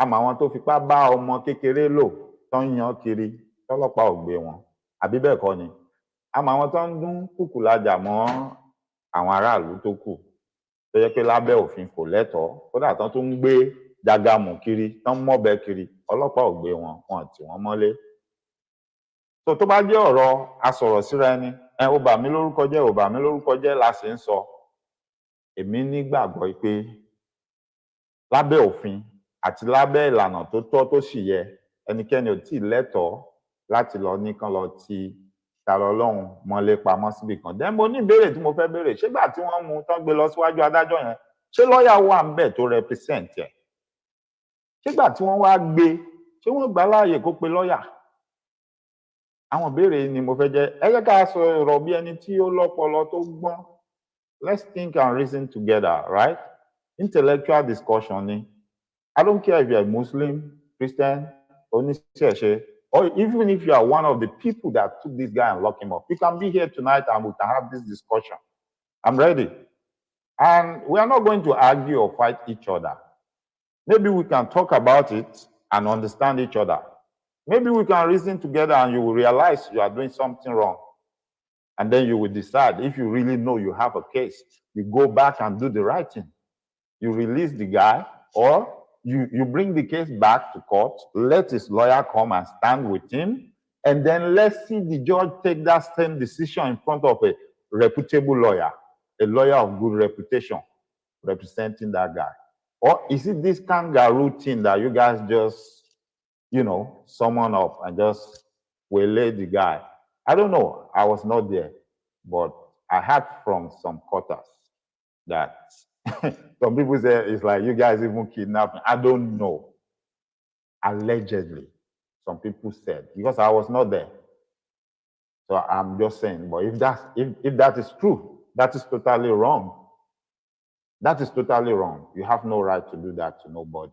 Speaker 2: Àmọ́ àwọn tó fipá bá ọmọ kékeré lò tán yan kiri, tọ́lọ́pàá ò gbé wọn. Àbí bẹ́ẹ̀ kọ́ ni? Àmọ́ àwọn tó ń dún kùkù lájà mọ́ àwọn aráàlú tó kù tó yẹ pé lábẹ́ òfin kò lẹ́tọ̀ọ́ kódà tán tó ń gbé jágàmù kiri tán ń mọ́bẹ kiri ọlọ́pàá ò gbé wọn wọn tì wọ́n mọ́lé. tó bá jẹ́ ọ̀rọ̀ asọ̀rọ̀ síra ẹni ó bà mí lórúkọ jẹ́ ò bà mí lórúkọ jẹ́ la sì ń sọ èmi nígbàgbọ́ pé lábẹ́ òfin àti lábẹ́ ìlànà tó tọ́ tó sì yẹ ẹnikẹ́ni ò tí ì lẹ́tọ̀ọ́ láti lọ ní kán lọ ti Tani Olohun mọ́lé pamọ́ síbì kan. Then mo ní ìbéèrè tí mo fẹ́ béèrè, ṣégbà tí wọ́n mú tán gbé lọ síwájú adájọ́ yẹn, ṣé lọ́ọ̀yà wà ń bẹ̀ tó represent ẹ̀? Ṣégbà tí wọ́n wá gbé, ṣé wọ́n gbà láàyè kó pe lọ́ọ̀yà? Àwọn ìbéèrè ni mo fẹ́ jẹ́. Ẹ jẹ́ ká sọ̀rọ̀ bí ẹni tí ó lọ́pọlọ tó gbọ́n. Let's think and reason together, right? Intellectual discussion ni. I don't care if you're a Muslim, Christian, oníṣẹ̀ṣe, or even if you are one of the people that took this guy and locked him up. You can be here tonight and we can have this discussion. I'm ready. And we are not going to argue or fight each other. Maybe we can talk about it and understand each other. Maybe we can reason together and you will realize you are doing something wrong. And then you will decide, if you really know you have a case, you go back and do the right thing. You release the guy, or you bring the case back to court, let his lawyer come and stand with him, and then let's see the judge take that same decision in front of a reputable lawyer, a lawyer of good reputation, representing that guy. Or is it this kangaroo thing that you guys just, summon up and just waylay the guy? I don't know. I was not there. But I heard from some quarters that some people say it's like you guys even kidnapped me. I don't know. Allegedly, some people said, because I was not there. So I'm just saying, but if that is true, that is totally wrong. That is totally wrong. You have no right to do that to nobody.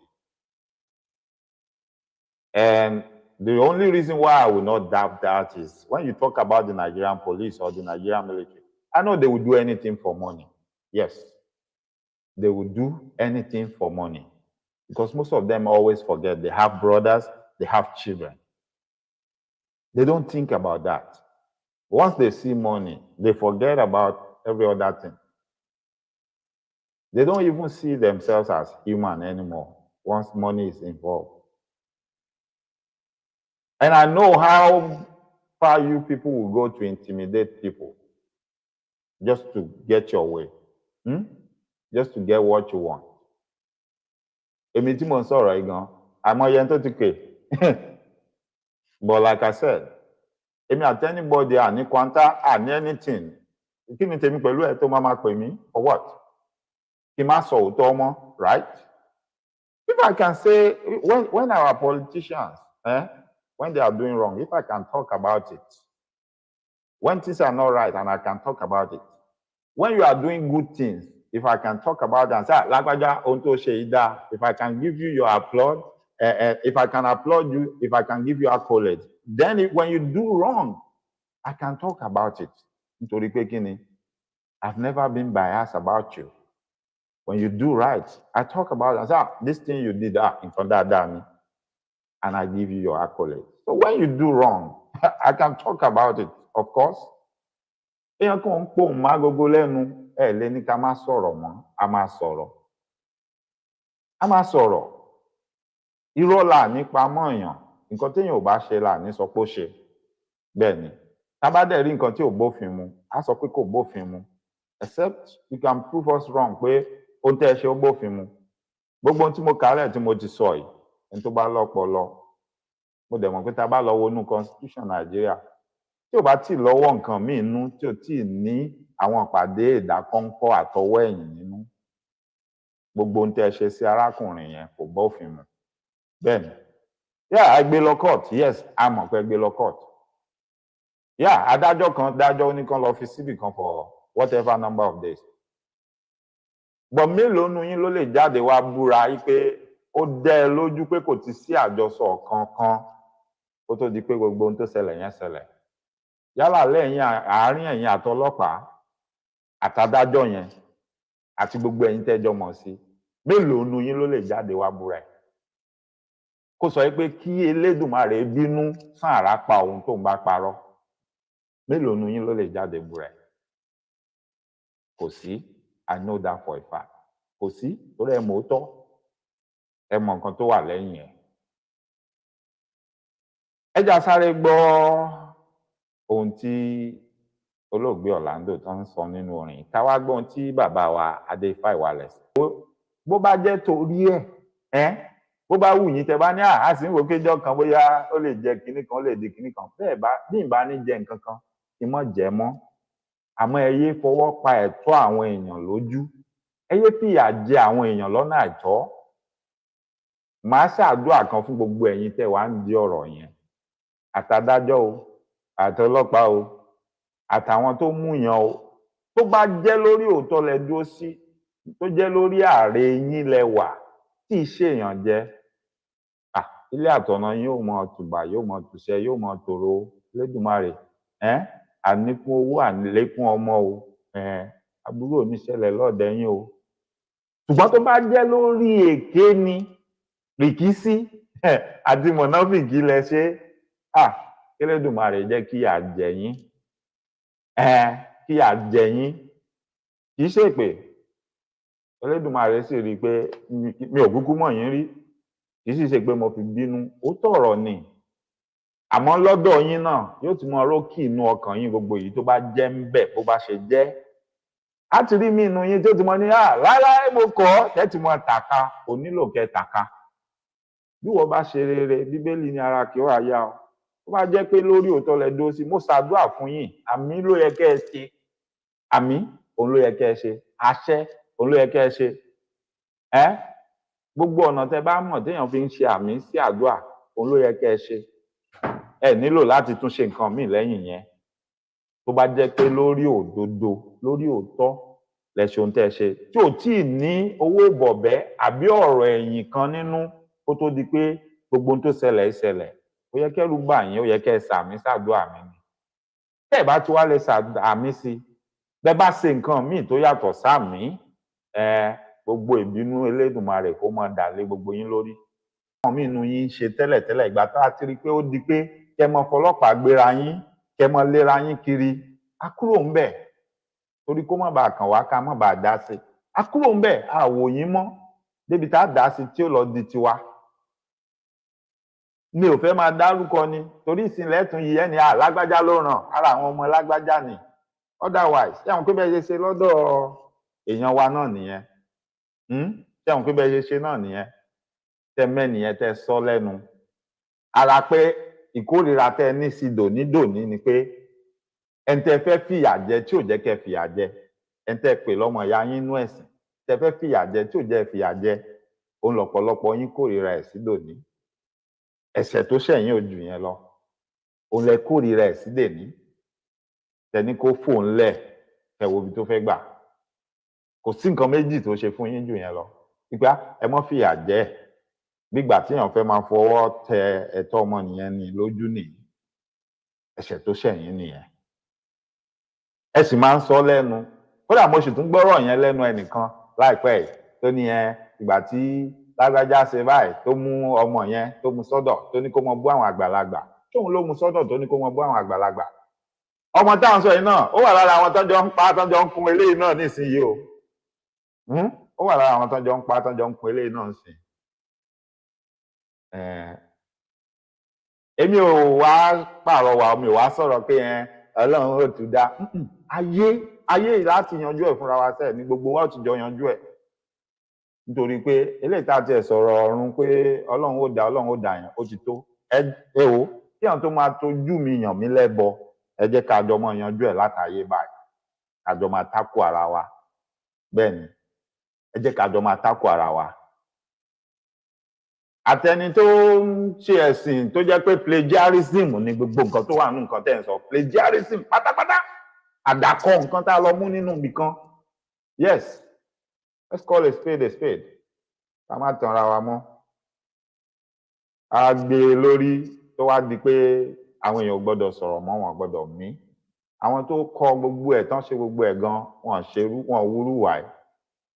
Speaker 2: And the only reason why I will not doubt that is when you talk about the Nigerian police or the Nigerian military, I know they will do anything for money. Yes, they will do anything for money. Because most of them always forget they have brothers, they have children. They don't think about that. Once they see money, they forget about every other thing. They don't even see themselves as human anymore once money is involved. And I know how far you people will go to intimidate people just to get your way, just to get what you want. Èmi tí mo ń sọ̀rọ̀ yìí gan, àìmọye ẹni tó ti pè. But like I said, èmi àti anybody àní kwanta àní anything. Kí ni tèmi pẹ̀lú ẹ̀ tó máa pè mí for what? Kí n má sọ òótọ́ mọ́, right? If I can say, when our politicians, when they are doing wrong, if I can talk about it, when things are not right and I can talk about it, when you are doing good things, if I can talk about it and say, Lagbaja, ohun tó ṣe yìí dá, if I can give you your applaud, if I can applaud you, if I can give you accolades, then when you do wrong, I can talk about it. Nítorí pé kí ni? I've never been biased about you. When you do right, I talk about it and say, this thing you did, in front of that, and I give you your accolade. So when you do wrong, I can talk about it, of course. Èèyàn kan ń pòun má gogo lẹ́nu, ẹ lè ní ká má sọ̀rọ̀ mọ́, a máa sọ̀rọ̀. A máa sọ̀rọ̀. Irọ́ là nípa mọ́ èèyàn, nǹkan téèyàn ò bá ṣe là ní sọ pé ó ṣe. Bẹ́ẹ̀ ni, tá bá dẹ̀ rí nǹkan tí ò bófin mu, á sọ pé kò bófin mu. Except you can prove us wrong pé ohun tẹ́ ẹ ṣe ó bófin mu. Gbogbo ohun tí mo kálẹ̀ tí mo ti sọ yìí, ẹni tó bá lọ́pọlọ, mo dẹ̀ mọ̀ pé tá a bá lọ wo inú constitution Nàìjíríà, tí ò bá tí ì lọ́wọ́ nǹkan míì nú, tí ò tí ì ní àwọn ìpàdé ìdákọ́ńkọ́ àtọwọ́ ẹ̀yìn nínú, gbogbo ohun tẹ́ ẹ ṣe sí arákùnrin yẹn kò bófin mu. Bẹ́ẹ̀ni, a gbé lọ court, yes, a mọ̀ pé gbé lọ court. Adájọ́ kan dájọ́ ní kan lọ fi síbì kan for whatever number of days. But mélòó nu yín ló lè jáde wá búra yí pé ó dẹ́ ẹ lójú pé kò ti sí àjọsọ kankan kó tó di pé gbogbo ohun tó ṣẹlẹ̀ yẹn ṣẹlẹ̀? Yálà lẹ́yìn àárín ẹ̀yin àtọlọ́pàá àtàdájọ́ yẹn àti gbogbo ẹ̀yin tẹ́jọ́ mọ̀ sí, mélòó nu yín ló lè jáde wá búra ẹ̀? Kó sọ pé kí Elédùmarè bínú sán àrá pa òun tó ń bá parọ́. Mélòó nu yín ló lè jáde búra ẹ̀? Kò sí. I know that for a fact. Kò sí, torí ẹ mọ̀ òótọ́, ẹ mọ̀ nǹkan tó wà lẹ́yìn ẹ̀. Ẹ jà sáré gbọ́ ohun tí olóògbé Orlando tó ń sọ nínú orin. Ká wá gbọ́ ohun tí bàbá wa Adéfáìwálẹ̀ sọ. Bó bá jẹ́ torí ẹ̀, bó bá wù yín tẹ́ bá ní a sì ń wò kéjọ kan bóyá ó lè jẹ kinní kan ó lè di kinní kan bẹ́ẹ̀ bá bí ìbá ní jẹ nǹkan kan kí mọ̀ jẹ mọ́ àmọ́ ẹ yé fọwọ́ pa ẹ̀tọ́ àwọn èèyàn lójú ẹ yé fìyà jẹ àwọn èèyàn lọ́nà àìtọ́ màá ṣàdúrà kan fún gbogbo ẹ̀yin tẹ́ wàá ń di ọ̀rọ̀ yẹn àtàdájọ́ o àtọlọ́pàá o àtàwọn tó mú yàn o tó bá jẹ́ lórí òótọ́ lẹ dúró sí tó jẹ́ lórí ààrẹ yín lẹ wà tí ì ṣèyàn jẹ ilé àtọ̀nà yóò mọ tùbà yóò mọ tùṣẹ yóò mọ tòrò Elédùmarè àníkún owó àlékún ọmọ o àbúrò oníṣẹ̀lẹ̀ lọ́ọ̀dẹ yín o ṣùgbọ́n tó bá jẹ́ lórí èké ni rìkísí àti mọ̀nàfìkì lẹ ṣe Elédùmarè jẹ́ kí ìyà jẹ yín kí ìyà jẹ yín kì í ṣèpè Elédùmarè sì rí i pé mi ò kúkú mọ̀ yín rí kì í sì ṣe pé mo fi bínú ó tọ̀rọ̀ ni àmọ́ lọ́dọ̀ yín náà yóò ti mọ rókì inú ọkàn yín gbogbo èyí tó bá jẹ́ ń bẹ̀ bó bá ṣe jẹ́ á ti rí mi inú yín tó ti mọ ní láíláí mo kọ́ tẹ́tí mọ tàka kò nílò kẹ́ tàka bí wọ́n bá ṣe rere bíbélì ní ara kí ó wà yá o tó bá jẹ́ pé lórí òótọ́ lẹ dó sí mo ṣàdúrà fún yín àmì ló yẹ kẹ́ ẹ ṣe àmì òun ló yẹ kẹ́ ẹ ṣe àṣẹ òun ló yẹ kẹ́ ẹ ṣe gbogbo ọ̀nà tẹ́ bá mọ̀ téèyàn fi ń ṣe àmì sí àdúrà òun ló yẹ kẹ́ ẹ ṣe ẹ nílò láti tún ṣe nǹkan míì lẹ́yìn yẹn tó bá jẹ́ pé lórí òdodo lórí òótọ́ lẹ ṣe ohun tẹ́ ẹ ṣe tí ò tíì ní owó bọ̀bẹ́ àbí ọ̀rọ̀ ẹ̀yìn kan nínú kó tó di pé gbogbo ohun tó ṣẹlẹ̀ ṣẹlẹ̀ ó yẹ kẹ́rù bà yín ó yẹ kẹ́ ẹ sàmì sàdúrà mi ni tẹ́ ẹ bá ti wá lè sàmì sí bẹ́ẹ̀ bá ṣe nǹkan míì tó yàtọ̀ sàmì gbogbo ìbínú Elédùmarè kó máa dà lé gbogbo yín lórí àwọn míì nínú yín ṣe tẹ́lẹ̀tẹ́lẹ̀ ìgbà tá a ti rí i pé ó di pé kẹ́ mọ fọlọ́pàá gbéra yín kẹ́ mọ léra yín kiri á kúrò ń bẹ̀ torí kó má bàa kàn wá ká má bàa dá sí á kúrò ń bẹ̀ á wò yín mọ́ débi tá a dá sí tí ó lọ di tiwa mi ò fẹ́ máa dárúkọ ni torí ìsìnlẹ̀ tún yìí ẹni lágbájá ló ràn ara àwọn ọmọ lágbájá ni otherwise ṣé àwọn pé bẹ́ẹ̀ ṣe lọ́dọ̀ èèyàn wa náà nìyẹn ṣé àwọn pé bẹ́ẹ̀ ṣe náà nìyẹn tẹ́ mẹ́nìyẹn tẹ́ sọ lẹ́nu ara pé ìkórìíra tẹ́ ní sí dòní ni pé ẹni tẹ́ fẹ́ fìyà jẹ tí ò jẹ́ kẹ́ fìyà jẹ ẹni tẹ́ pè lọ́mọ ìyá yín nú ẹ̀sìn tẹ́ fẹ́ fìyà jẹ tí ò jẹ́ fìyà jẹ òun lọ́pọ̀lọpọ̀ yín kórìíra ẹ̀ sí dòní ẹ̀ṣẹ̀ tó ṣẹ̀yìn ò jù yẹn lọ òun lẹ kórìíra ẹ̀ sí dèní tẹni kó fòun lẹ̀ kẹ́ wo ibi tó fẹ́ gbà kò sí nǹkan méjì tó ṣe fún yín jù yẹn lọ pípa ẹ mọ́ fìyà jẹ gbígbà téèyàn fẹ́ máa fọwọ́ tẹ ẹ̀tọ́ ọmọnìyàn ní lójú nìyí ẹ̀ṣẹ̀ tó ṣẹ̀yìn nìyẹn ẹ sì máa ń sọ lẹ́nu kódà mo sì tún gbọ́rọ̀ yẹn lẹ́nu ẹnìkan láìpẹ́ yìí tó ní ìgbà tí lágbájá ṣe báyìí tó mú ọmọ yẹn tó mú sọ́dọ̀ tó ní kó mọ bú àwọn àgbàlagbà tóun ló mú sọ́dọ̀ tó ní kó mọ bú àwọn àgbàlagbà ọmọ táwọn sọ yìí náà ó wà lára àwọn tọ́jọ́ ń pa tọ́jọ́ ń kun eléyìí náà nísìnyí o ó wà lára àwọn tọ́jọ́ ń pa tọ́jọ́ ń kun eléyìí náà nísìnyí èmi ò wá pàrọwà mi ò wá sọ̀rọ̀ pé Ọlọ́run ó tún dá ayé láti yanjú ẹ̀ fúnra wa sẹ́ẹ̀ ní gbogbo wa ó ti jọ yanjú ẹ̀ nítorí pé eléyìí tá a tiẹ̀ sọ̀rọ̀ ọ̀run pé Ọlọ́run ó dá yẹn ó ti tó ẹ o kí àwọn tó máa tójú mi yàn mí lẹ́bọ ẹ jẹ́ ká jọ mọ́ yanjú ẹ̀ látàyè báyìí ká jọ máa tákù ara wa bẹ́ẹ̀ ni ẹ jẹ́ ká jọ máa tákù ara wa àtẹni tó ń ṣe ẹ̀sìn tó jẹ́ pé plagiarism ni gbogbo nǹkan tó wà nínú nǹkan tẹ́ ẹ̀ ń sọ plagiarism pátápátá àdàkọ nǹkan tá a lọ mú nínú ibì kan yes let's call a spade ká má tan ara wa mọ́ a gbé e lórí tó wá di pé àwọn èèyàn ò gbọ́dọ̀ sọ̀rọ̀ mọ́ wọn gbọ́dọ̀ mí àwọn tó kọ gbogbo ẹ̀ tán ṣe gbogbo ẹ̀ gan wọn wúrú wàí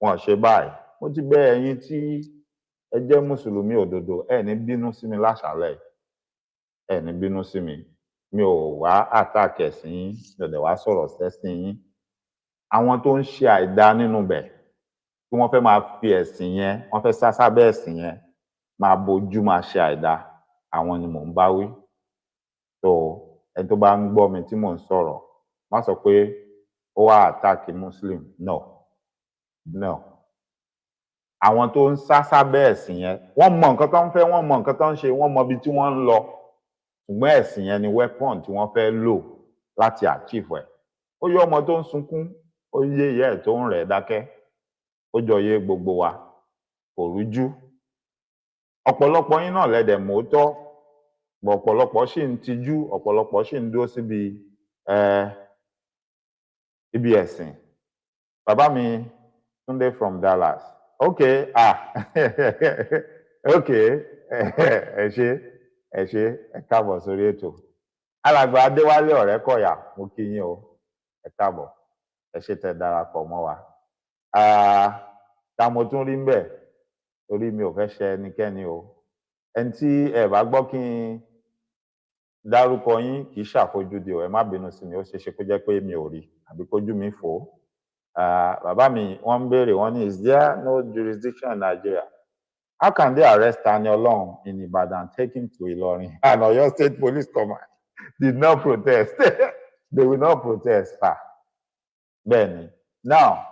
Speaker 2: wọn ṣe báyìí mo ti bẹ̀ ẹ̀yin tí ẹ jẹ́ mùsùlùmí òdodo ẹ ní bínú sí mi láṣàlẹ̀ ẹ ní bínú sí mi ò wá àtàkì ẹ̀sìn yín mi ò dẹ̀ wá sọ̀rọ̀ sẹ́sìn yín àwọn tó ń ṣe àìdá nínú bẹ̀ tí wọ́n fẹ́ máa fi ẹ̀sìn yẹn wọ́n fẹ́ sá sábẹ́ ẹ̀sìn yẹn máa bojú máa ṣe àìdá àwọn ni mò ń bá wí tó ẹni tó bá ń gbọ́ mi tí mò ń sọ̀rọ̀ má sọ pé ó wá àtàkì muslim no àwọn tó ń sá sábẹ́ ẹ̀sìn yẹn wọ́n mọ nǹkan tó ń fẹ́, wọ́n mọ nǹkan tó ń ṣe, wọ́n mọ ibi tí wọ́n ń lọ, ṣùgbọ́n ẹ̀sìn yẹn ni weapon tí wọ́n fẹ́ lò láti achieve ẹ̀. Ó yé ọmọ tó ń sunkún, ó yé ìyá ẹ̀ tó ń rẹ̀ dákẹ́, ó jọ yé gbogbo wa, kò rújú. Ọ̀pọ̀lọpọ̀ yín náà lẹ́dẹ̀ mòótọ́, bọ̀ ọ̀pọ̀lọpọ̀ sì ń tijú, ọ̀pọ̀lọpọ̀ sì ń dúró síbi ibi ẹ̀sìn. Bàbá mi Túndé from Dallas. Okay, okay, ẹ ṣé, ẹ káàbọ̀ sórí ètò. Alàgbà Adéwálé Ọ̀rẹ́kọ̀yà, mo kí yín o, ẹ káàbọ̀, ẹ ṣé tẹ́ darapọ̀ mọ́ wa. Ta mo tún rí ń bẹ̀, torí mi ò fẹ́ ṣe ẹnikẹ́ni o. Ẹni tí ẹ bá gbọ́ kí n dárúkọ yín kì í ṣàfojúdi o, ẹ má bínú sí mi, ó ṣeéṣe kó jẹ́ pé mi ò rí àbí kójú mi fò. Bàbá mi wọ́n ń béèrè, wọ́n ní, is there no jurisdiction in Nigeria? How can they arrest Tani Olohun in Ibadan and take him to Ilorin? And Oyo State Police Command did not protest. They will not protest. Bẹ́ẹ̀ni. Now,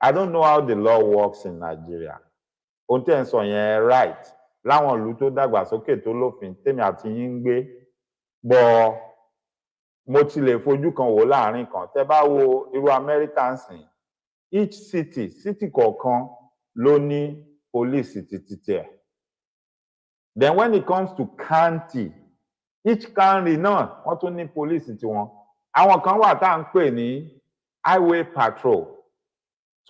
Speaker 2: I don't know how the law works in Nigeria. Ohun tẹ́ ń sọ yẹn right. Láwọn ìlú tó dàgbàsókè tó lófin tèmi àti yín ń gbé. Bọ̀ mo ti lè fojú kan wò láàrin kan. Tẹ́ bá wo irú American sìn, each city kọ̀ọ̀kan ló ní police títí ẹ̀. Then when it comes to county, each county náà wọ́n tún ní police tiwọn. Àwọn kan wà tá à ń pè ní highway patrol.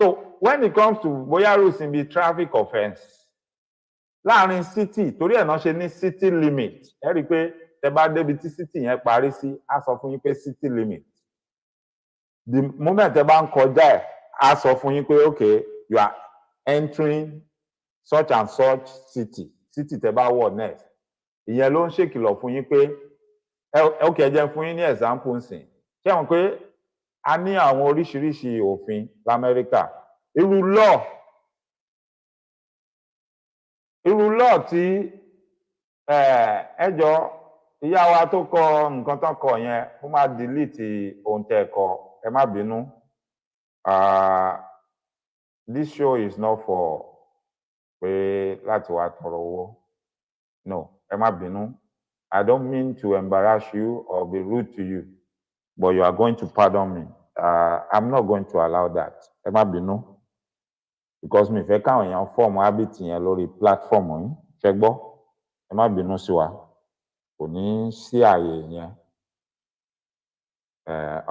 Speaker 2: So when it comes to bóyá rusin bíi traffic offence, láàrin city, torí ẹ̀ náà ṣe ní city limit. Ẹ rí i pé tẹ́ bá débi tí city yẹn parí sí, á sọ fún yín pé city limit. The moment tẹ́ bá ń kọjá ẹ̀, á sọ fún yín pé okay, you are entering such and such city tẹ́ bá wọ̀ next. Ìyẹn ló ń ṣèkìlọ̀ fún yín pé okay, ẹ jẹ́ fún yín ní example nsìn. Ṣé wọn pé a ní àwọn oríṣiríṣi òfin l'Amẹ́ríkà. Irú law tí ẹjọ́ ìyá wa tó kọ nǹkan tán kọ yẹn, ó máa delete ohun tẹ́ kọ, ẹ má bínú. This show is not for pé láti wá tọrọ owó. No, ẹ má bínú. I don't mean to embarrass you or be rude to you, but you are going to pardon me. I'm not going to allow that. Ẹ má bínú. Because mi fẹ́ káwọn èèyàn fọ́ọ̀mù habit yẹn lórí platform yìí. Ṣé gbọ́? Ẹ má bínú sí wa. Kò ní sí ààyè yẹn.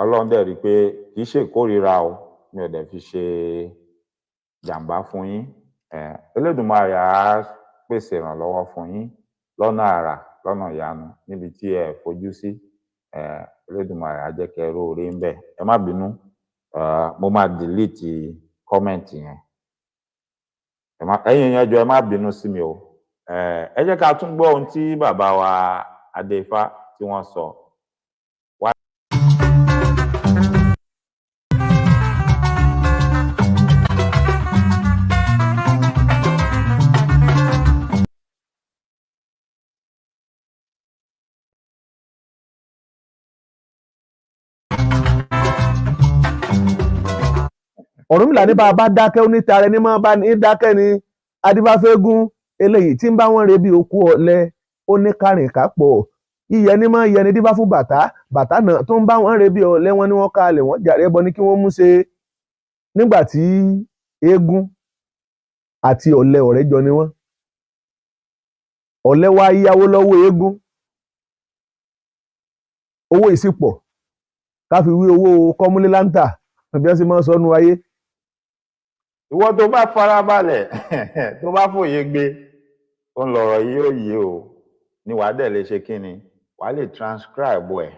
Speaker 2: Ọlọ́run dẹ̀ rí i pé kì í ṣe ìkórìíra o. Mi ò dẹ̀ fi ṣe jàǹbá fún yín. Elédùmarè á pèsè ìrànlọ́wọ́ fún yín lọ́nà àrà, lọ́nà ìyanu, níbi tí ẹ fojú sí. Elédùmarè á jẹ́ kẹ́ róore ń bẹ̀. Ẹ má bínú. Mo máa delete comment yẹn. Ẹ̀yin yẹn jọ̀ọ́ ẹ má bínú sí mi o. Ẹ jẹ́ ká tún gbọ́ ohun tí bàbá wa Adéfá tí wọ́n sọ.
Speaker 3: Ọ̀rúnmìlà ní bá a bá dákẹ́ ó ní tara ẹni máa bá ní dákẹ́ ni adíbáfẹ́gún eléyìí tí ń bá wọn rebi òkú ọ̀lẹ ó ní kárìn kápọ̀ iyẹ ní máa yẹni díbá fún bàtà náà tó ń bá wọn rebi ọ̀lẹ wọn ni wọ́n kalẹ̀ wọ́n jàre ẹbọ ní kí wọ́n mú ṣe. Nígbà tí eégún àti ọ̀lẹ ọ̀rẹ́ jọ ni wọ́n, ọ̀lẹ wá yáwó lọ́wọ́ eégún, owó ìsìpọ̀ ká fi wí owó kọ́múlé láńtà bí wọ́n sì máa ń sọnù ayé.
Speaker 2: Ìwọ tó bá farabalẹ̀ tó bá fòye gbé ó ń lọ̀rọ̀ yìí ó yé o, ni wàá dẹ̀ lè ṣe kí ni, wàá lè transcribe ẹ̀,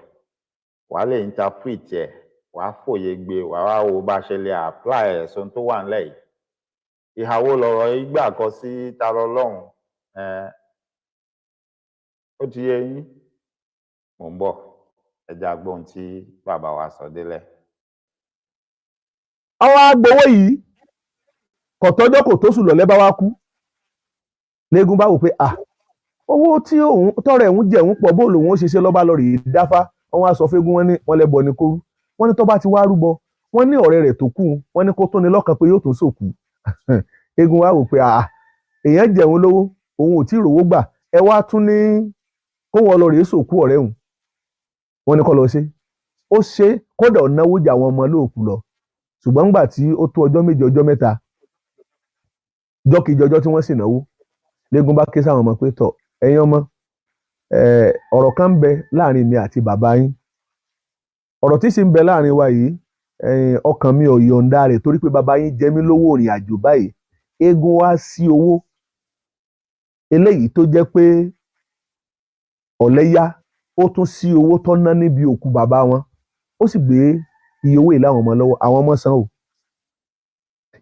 Speaker 2: wàá lè interpret ẹ̀, wàá fòye gbé, wàá wá wo bá ṣe lè apply ẹ̀ sóhun tó wà nílẹ̀ yìí. Ìhàwó lọ̀rọ̀ yìí gbà kọ sí Tani Olohun. Ó ti yé yín? Mò ń bọ̀, ẹ jẹ́ á gbọ́ ohun tí bàbá wa sọ délẹ̀.
Speaker 3: Àwọn agbowó yìí kò tọ́jọ́ kò tó sùn lọ́lẹ́ bá wá kú. Léegun bá wò pé owó tí òun tọrọ ẹ̀hún jẹ òun pọ̀ bó lòun ó ṣiṣẹ́ lọ́ba lọ́rọ̀ yìí dáfá. Wọ́n á sọ fégún wọn ní wọ́n lẹ́bọ ní kóru. Wọ́n ní tó bá ti wá rúbọ, wọ́n ní ọ̀rẹ́ rẹ̀ tó kú, wọ́n ní kó tó ní lọ́kàn pé yóò tó sòkú. eégún wá wò pé èèyàn jẹun lówó òun ò tí ì rówó gbà ẹ wá tún ní kó wọn lọ rèé sòkú ọ̀rẹ́ òun wọn ní kó lọ ṣe ó ṣe kódà ó náwó jà àwọn ọmọ lóòkù lọ ṣùgbọ́n nígbà tí ó tó ọjọ́ méje ọjọ́ mẹ́ta ọjọ́ kejì ọjọ́ tí wọ́n sì náwó léegun bá ké sáwọn ọmọ pé tọ̀ ẹ̀yin ọmọ ọ̀rọ̀ kan ń bẹ láàrin mi àti bàbá yín ọ̀rọ̀ tí sì ń bẹ láàrin wa yìí ọkàn mi ò yọ̀ǹda rẹ̀ torí pé bàbá yín jẹ mí lówó ìrìn àjò báyìí eégún wá sí owó eléyìí tó jẹ́ pé ọ̀lẹ́yà ó tún sí owó tó ná níbi òkú bàbá wọn ó sì gbé iye owó ìlà àwọn ọmọ lọ́wọ́ àwọn ọmọ san o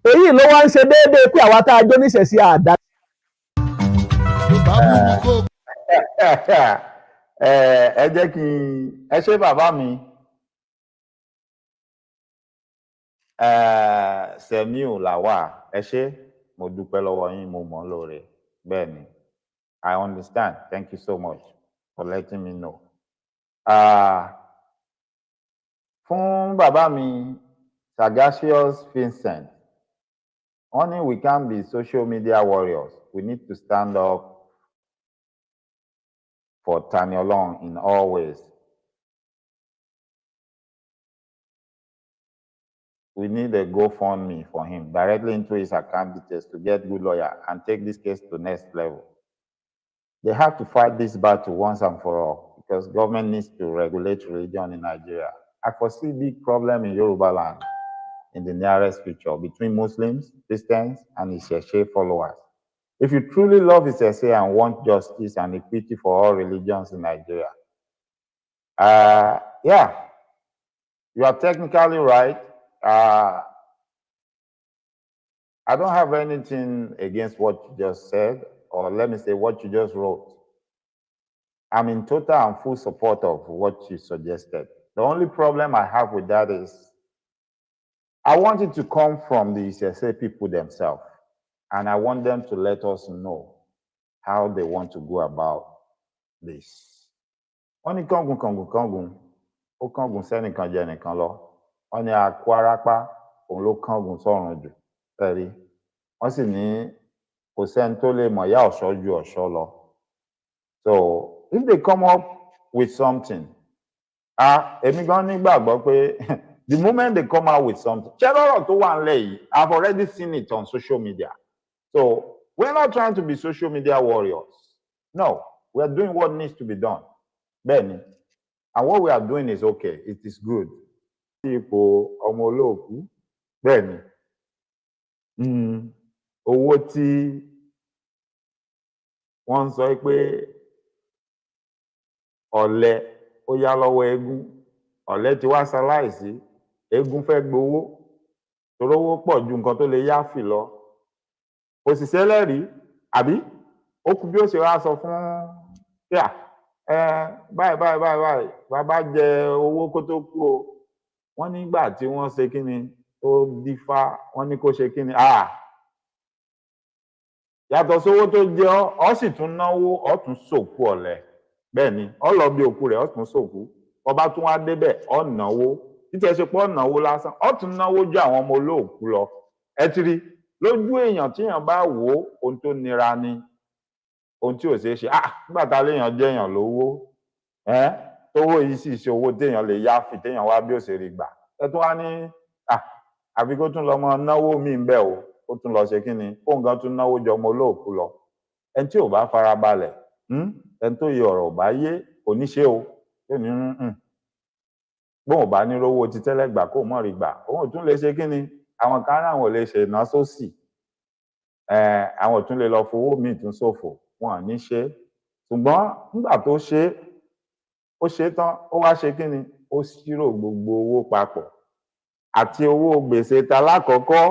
Speaker 3: èyí ló wá ń ṣe déédéé pé àwa tá a jó níṣẹ́ sí àdá.
Speaker 2: ẹ jẹ́ kí ẹ ṣe bàbá mi Sẹ̀míù làwà ẹ ṣe mo dúpẹ́ lọ́wọ́ yín mo mọ̀ ọ́ lóore bẹ́ẹ̀ ni I understand thank you so much for letting me know. Fún bàbá mi Sagacious Vincent wọ́n ní we can't be social media warriors we need to stand up for Tani Olohun in all ways. We need a GoFundMe for him directly into his account details to get good lawyer and take this case to next level. They have to fight this battle once and for all because government needs to regulate religion in Nigeria. I foresee big problem in Yoruba land in the nearest future between Muslims, Christians, and Isheshe followers. If you truly love Isheshe and want justice and equity for all religions in Nigeria, yeah, you are technically right. I don't have anything against what you just said, or let me say what you just wrote. I'm in total and full support of what you suggested. The only problem I have with that is I want it to come from the Isheshe people themselves, and I want them to let us know how they want to go about this. Wọ́n ní kángun, ó kángun sẹ́nìkan jẹ nìkan lọ. Wọ́n ní akwarapa òun ló kángun sọ́run jù ẹ̀rí. Wọ́n sì ní kò sẹ́ni tó lè mọ̀ yá ọ̀ṣọ́ ju ọ̀ṣọ́ lọ. So if they come up with something, èmi gan nígbàgbọ́ pé the moment they come out with something, ṣé lọ́rọ̀ tó wà nílẹ̀ yìí, I've already seen it on social media. So we're not trying to be social media warriors. No, we are doing what needs to be done. Bẹ́ẹ̀ni, and what we are doing is okay, it is good. Ipò ọmọ olóòkú, bẹ́ẹ̀ni, owó tí wọ́n ń sọ pé ọ̀lẹ ó yá lọ́wọ́ eégún, ọ̀lẹ ti wá ṣaláìsí, eégún fẹ́ gbowó, torówó pọ̀ ju nǹkan tó lè yáfì lọ. Òṣìṣẹ́ lẹ́rìí, àbí? Ó kù bí ó ṣe wá sọ fún kíá, báyìí, bàbá jẹ owó kó tó kú o. Wọ́n nígbà tí wọ́n ṣe kí ni tó dífá, wọ́n ní kó ṣe kí ni, yàtọ̀ sówó tó jẹ ọ́ sì tún náwó, ọ́ tún sòkú ọ̀lẹ. Bẹ́ẹ̀ni, ọ́ lọ bí òkú rẹ̀, ọ́ tún sòkú. Ọba tún wá débẹ̀, ọ́ náwó. Títí ẹ ṣe pé ọ́ náwó lásán, ọ́ tún náwó ju àwọn ọmọ olóòkú lọ. Ẹ ti rí, lójú èèyàn tíyàn bá wò ó, ohun tó nira ni, ohun tí ò ṣeé ṣe. Nígbà tá léèyàn jẹ́yàn lówó, tówó yìí sì ṣe owó téèyàn lè yáfì téèyàn wá bí ó ṣe rí gbà. Ẹ tún wá ní, àfi kó tún lọ mọ náwó míì ń bẹ̀ o, ó tún lọ ṣe kí ni, kóun gan tún náwó jọ ọmọ olóòkú lọ. Ẹni tí ò bá farabalẹ̀, ẹni tó yẹ ọ̀rọ̀ ò bá yé kò ní ṣe o, yóò ní bóun ò bá ní rówó ti tẹ́lẹ̀ gbà kó mọ̀ rí gbà, òun ò tún lè ṣe kí ni, àwọn kan ráwọn ò lè ṣe ìná sósì, àwọn ò tún lè lọ fowó míì tún ṣòfò, wọn ò ní ṣe. Ṣùgbọ́n nígbà tó ṣe, ó ṣe tán, ó wá ṣe kí ni, ó ṣírò gbogbo owó papọ̀ àti owó gbèsè talákọ̀ọ́kọ́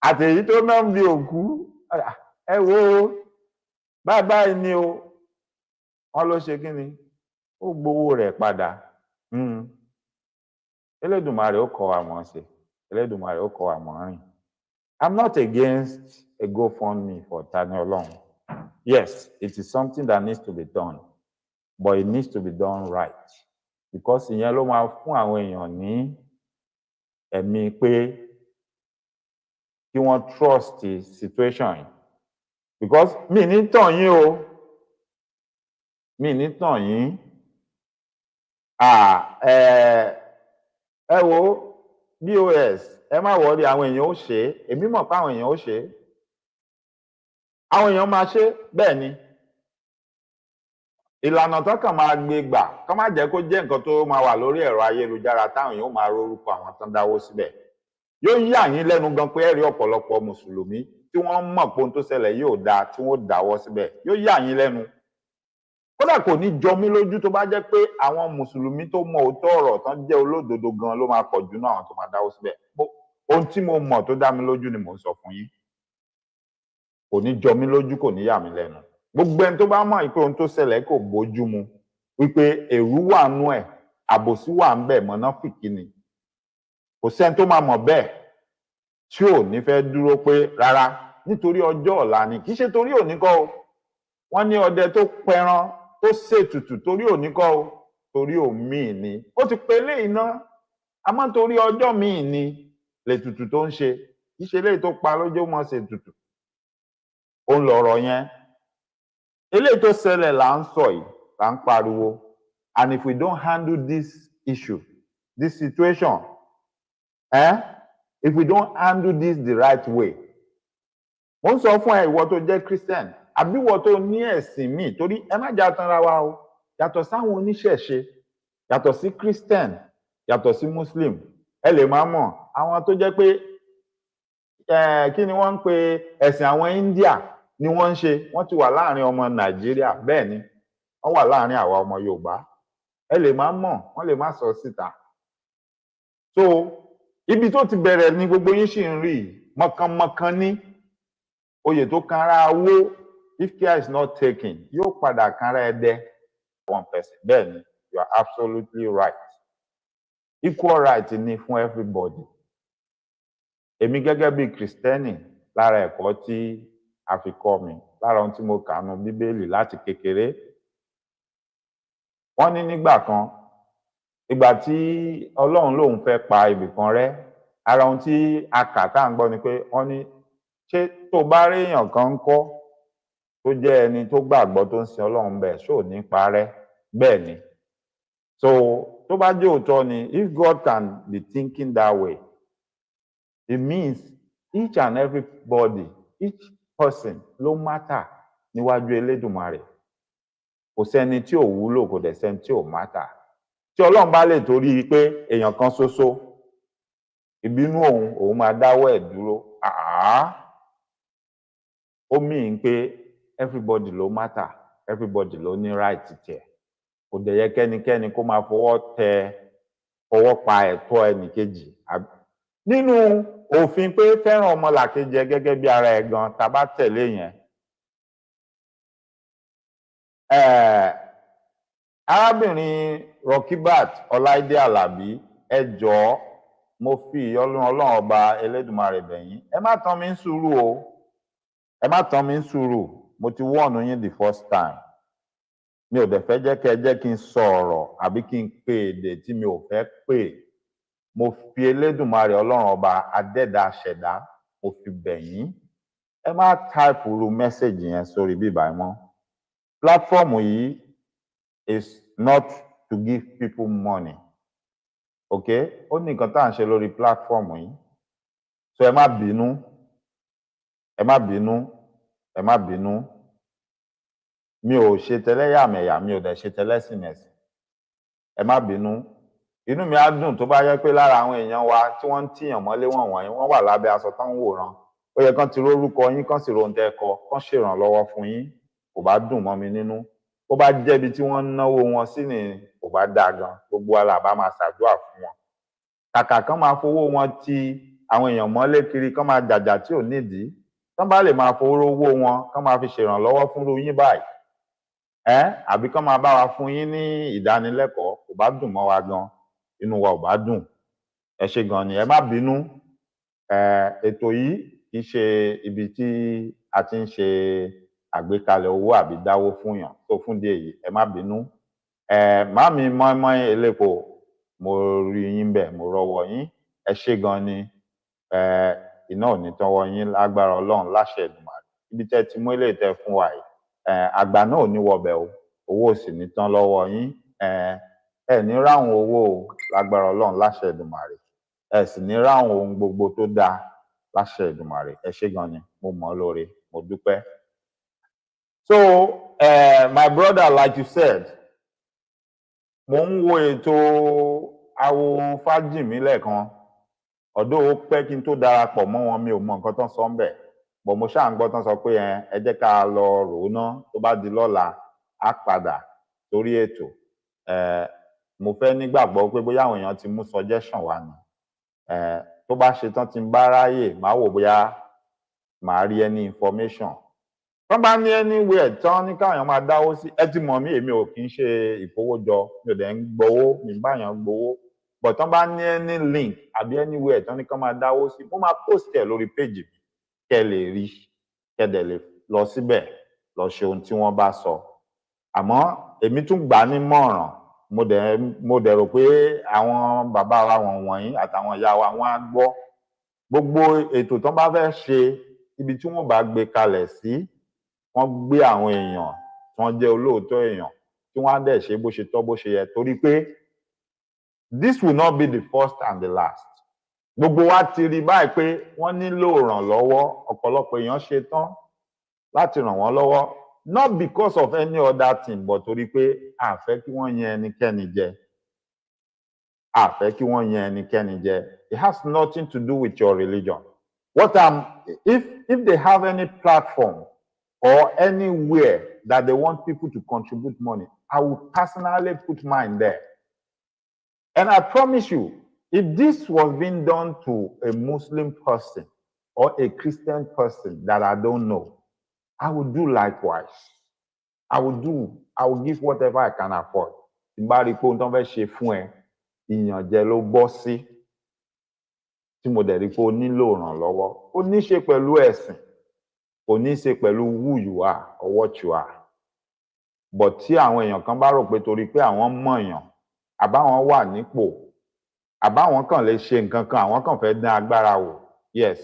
Speaker 2: àti èyí tó ná ń bí òkú. Ẹ wo báyìí ni o, wọ́n ló ṣe kí ni, ó gbowó rẹ̀ padà. Elédùmarè ó kọ́ wa mọ̀ ṣe, Elédùmarè ó kọ́ wa mọ̀ rìn. I'm not against a GoFundMe for Tani Olohun. Yes, it is something that needs to be done, but it needs to be done right. Because ìyẹn ló máa fún àwọn èèyàn ní ẹ̀mí pé kí wọ́n trust situation yìí because mi ní tàn yín o mi ní tàn yín ẹ wo BOS ẹ má wọrí àwọn èèyàn ó ṣe é èmi mọ̀ pé àwọn èèyàn ó ṣe é àwọn èèyàn máa ṣe bẹ́ẹ̀ ni ìlànà tó kàn máa gbé gbà kó má jẹ́ kó jẹ́ nǹkan tó máa wà lórí ẹ̀rọ ayélujára táwọn èèyàn ó máa rorúkọ àwọn tó ń dáwó síbẹ̀ yóò yà yín lẹ́nu gan pé ẹ rí ọ̀pọ̀lọpọ̀ mùsùlùmí tí wọ́n mọ̀ pé ohun tó ṣẹlẹ̀ yóò dáa tí wọ́n dáwọ́ síbẹ̀ yóò yà yín lẹ́nu kódà kò ní jọ mí lójú tó bá jẹ́ pé àwọn mùsùlùmí tó mọ òótọ́ ọ̀rọ̀ tán jẹ́ olódodo gan ló máa pọ̀ jù náà àwọn tó máa dáwọ́ síbẹ̀ ohun tí mo mọ̀ tó dá mi lójú ni mò ń sọ fún yín kò ní jọ mí lójú kò ní yà mí lẹ́nu gbogbo ẹni tó bá mọ̀ pé ohun tó ṣẹlẹ̀ kò bójú mu wípé èrú wà nú ẹ̀ àbòsí wà ń bẹ̀ mọ̀nàfìkì ni kò sẹ́ni tó máa mọ̀ bẹ́ẹ̀ tí ò ní fẹ́ dúró pé rárá nítorí ọjọ́ ọ̀la ni kì í ṣe torí òní kọ́ o wọ́n ní ọdẹ tó pẹran tó ṣètùtù torí òní kọ́ o torí òmíì ni ó ti pe eléyìí ná àmọ́ torí ọjọ́ míì ni lètùtù tó ń ṣe kì í ṣe eléyìí tó pa lójó mọ́ ṣètùtù ó ń lọ̀rọ̀ yẹn eléyìí tó ṣẹlẹ̀ là ń sọ yìí là ń pariwo and if we don't handle this issue this situation if we don't handle this the right way mo ń sọ fún ẹ ìwọ tó jẹ́ Christian àbí ìwọ tó ní ẹ̀sìn míì torí ẹ má jà tanra wa o yàtọ̀ sáwọn oníṣẹ̀ṣe yàtọ̀ sí Christian yàtọ̀ sí Muslim ẹ lè má mọ̀ àwọn tó jẹ́ pé kí ni wọ́n ń pe ẹ̀sìn àwọn India ni wọ́n ń ṣe wọ́n ti wà láàrin ọmọ Nàìjíríà bẹ́ẹ̀ ni wọ́n wà láàrin àwa ọmọ Yorùbá ẹ lè má mọ̀ wọ́n lè má sọ síta so ibi tó ti bẹ̀rẹ̀ ni gbogbo yín sì ń rí mọ̀kànmọ̀kàn ní oyè tó kanra wó if care is not taken yóò padà kanra ẹdẹ one person bẹ́ẹ̀ ni you are absolutely right equal right ni fún everybody èmi gẹ́gẹ́ bí Kristẹni lára ẹ̀kọ́ tí a fi kọ́ mi lára ohun tí mo kà nínú Bíbélì láti kékeré wọ́n ní nígbà kan ìgbà tí Ọlọ́run lòun fẹ́ pa ibìkan rẹ́ ara ohun tí a kà tá à ń gbọ́ ni pé wọ́n ní ṣé tó bá rí èèyàn kan ń kọ́ tó jẹ́ ẹni tó gbàgbọ́ tó ń sin Ọlọ́run bẹ́ẹ̀ ṣó ní parẹ́ bẹ́ẹ̀ ni so tó bá jẹ́ òótọ́ ni if God can be thinking that way it means each and everybody each person ló matter níwájú Elédùmarè kò sẹ́ni tí ò wúlò kò dẹ̀ sẹ́ni tí ò matter tí Ọlọ́run bá lè torí pé èèyàn kan ṣoṣo ìbínú òun máa dáwọ́ ẹ̀ dúró ó mean pé everybody ló matter everybody ló ní right tiẹ̀ kò dẹ̀ yẹ kẹ́nikẹ́ni kó máa fọwọ́ pa ẹ̀tọ́ ẹnìkejì nínú òfin pé fẹ́ràn ọmọlàkejì ẹ gẹ́gẹ́ bí ara ẹ̀ gan tá a bá tẹ̀lé yẹn arábìnrin Rokibat Ọláìdé Àlàbí ẹ jọ̀ọ́ mo fi ìyọ́nú Ọlọ́run ọba Elédùmarè bẹ̀ yín ẹ má tán mi ń sùúrù o ẹ má tán mi ń sùúrù mo ti wọ́ọ̀nù yín the first time mi ò dẹ̀ fẹ́ jẹ́ kí n sọ ọ̀rọ̀ àbí kí n pè èdè tí mi ò fẹ́ pè mo fi Elédùmarè Ọlọ́run ọba adẹ́dà ṣẹ̀dá mo fi bẹ̀ yín ẹ má táìpù ru mẹ́sẹ̀gì yẹn sórí bíbá ẹ mọ́ platform yìí is not to give people money okay ó ní nǹkan tá à ń ṣe lórí platform yìí so ẹ má bínú ẹ má bínú ẹ má bínú mi ò ṣe tẹlẹ́yàmẹ̀yà mi ò dẹ̀ ṣe tẹlẹ́sìnẹ̀sìn ẹ má bínú inú mi á dùn tó bá yẹ pé lára àwọn èèyàn wa tí wọ́n ń tìyàn mọ́lé wọ̀nyí wọ́n wà lábẹ́ aṣọ tán ń wòran ó yẹ kán ti rórúkọ yín kán sì rohun tẹ́ kọ kán ṣèrànlọ́wọ́ fún yín kò bá dùn mọ́ mi nínú ó bá jẹ́bi tí wọ́n ń náwó wọn sí ni kò bá dáa gan gbogbo wa là bá máa ṣàdúrà fún wọn kàkà kán máa fowó wọn ti àwọn èèyàn mọ́lé kiri kán máa jàjà tí ò nídìí kán bá lè máa fowó wọn kán máa fi ṣèrànlọ́wọ́ fún yín báyìí àbí kán máa bá wa fún yín ní ìdánilẹ́kọ̀ọ́ kò bá dùn mọ́ wa gan inú wa ò bá dùn ẹ ṣe gan ni ẹ má bínú ètò yìí kì í ṣe ibi tí a ti ń ṣe àgbékalẹ̀ owó àbí dáwó fún yàn tó fún díẹ̀ yìí ẹ má bínú màámi mọ́ínmọ́ín elépo mo rí yín bẹ́ẹ̀ mo rọ́wọ́ yín ẹ ṣé gan ni iná ò ní tọ́wọ́ yín lágbára Ọlọ́run láṣẹ Èdùmàrè ibi tẹ́ ti mú ilé tẹ́ fún wa yìí àgbà náà ò ní wọbẹ̀ o owó ò sì ní tán lọ́wọ́ yín ẹ ní ráhùn owó o lágbára Ọlọ́run láṣẹ Èdùmàrè ẹ sì ní ráhùn ohun gbogbo tó dáa láṣẹ Èdùmàrè ẹ ṣé gan ni mo mọ̀ ọ́ lóore mo dúpẹ́. So my brother, like you said, mo ń wo ètò awo fájìmí lẹ́ẹ̀kan ọ̀dọ́ ó pẹ́ kí n tó darapọ̀ mọ́ wọn mi ò mọ nǹkan tán sọ ń bẹ̀ bọ̀ mo ṣáà ń gbọ́ tán sọ pé ẹ jẹ́ ká lọ rò ó ná tó bá di lọ́la á padà sórí ètò mo fẹ́ nígbàgbọ́ pé bóyá àwọn èèyàn ti mú suggestion wá ni tó bá ṣe tán tí ń bá ráyè máa wò bóyá màá rí any information tán bá ní anywhere tán ní káwọn èèyàn máa dáwó sí ẹ ti mọ̀ mí èmi ò kì í ṣe ìkówójọ mi ò dẹ̀ ń gbowó mi ń báyàn gbowó but tán bá ní any link àbí anywhere tán ní kán máa dáwó sí mo máa post ẹ̀ lórí page mi kẹ́ lè rí kẹ́ dẹ̀ lè lọ síbẹ̀ lọ ṣe ohun tí wọ́n bá sọ àmọ́ èmi tún gbà á nímọ̀ràn mo dẹ̀ rò pé àwọn bàbá wa wọ̀nyí àtàwọn ìyá wa wọ́n á gbọ́ gbogbo ètò tán bá fẹ́ ṣe ibi tí wọ́n bá gbé kalẹ̀ sí wọ́n gbé àwọn èèyàn tí wọ́n jẹ́ olóòótọ́ èèyàn tí wọ́n á dẹ̀ ṣe bó ṣe tọ́ bó ṣe yẹ torí pé this will not be the first and the last gbogbo wa ti rí báyìí pé wọ́n nílò ìrànlọ́wọ́ ọ̀pọ̀lọpọ̀ èèyàn ṣe tán láti ràn wọ́n lọ́wọ́ not because of any other thing but torí pé a fẹ́ kí wọ́n yan ẹnikẹ́ni jẹ a fẹ́ kí wọ́n yan ẹnikẹ́ni jẹ it has nothing to do with your religion if they have any platform or anywhere that they want people to contribute money, I will personally put mine there. And I promise you, if this was being done to a Muslim person or a Christian person that I don't know, I would do likewise. I will give whatever I can afford. Tí bá rí pé ohun tó ń fẹ́ ṣe fún ẹ, ìyànjẹ ló bọ́ sí. Tí mo dẹ̀ rí pé o nílò ìrànlọ́wọ́, ó ní ṣe pẹ̀lú ẹ̀sìn. Kò ní ṣe pẹ̀lú who you are or what you are. But tí àwọn èèyàn kan bá rò pé torí pé àwọn mọ̀yàn, àbáwọn wà nípò, àbáwọn kàn lè ṣe nǹkan kan, àwọn kàn fẹ́ dán agbára wò. Yes.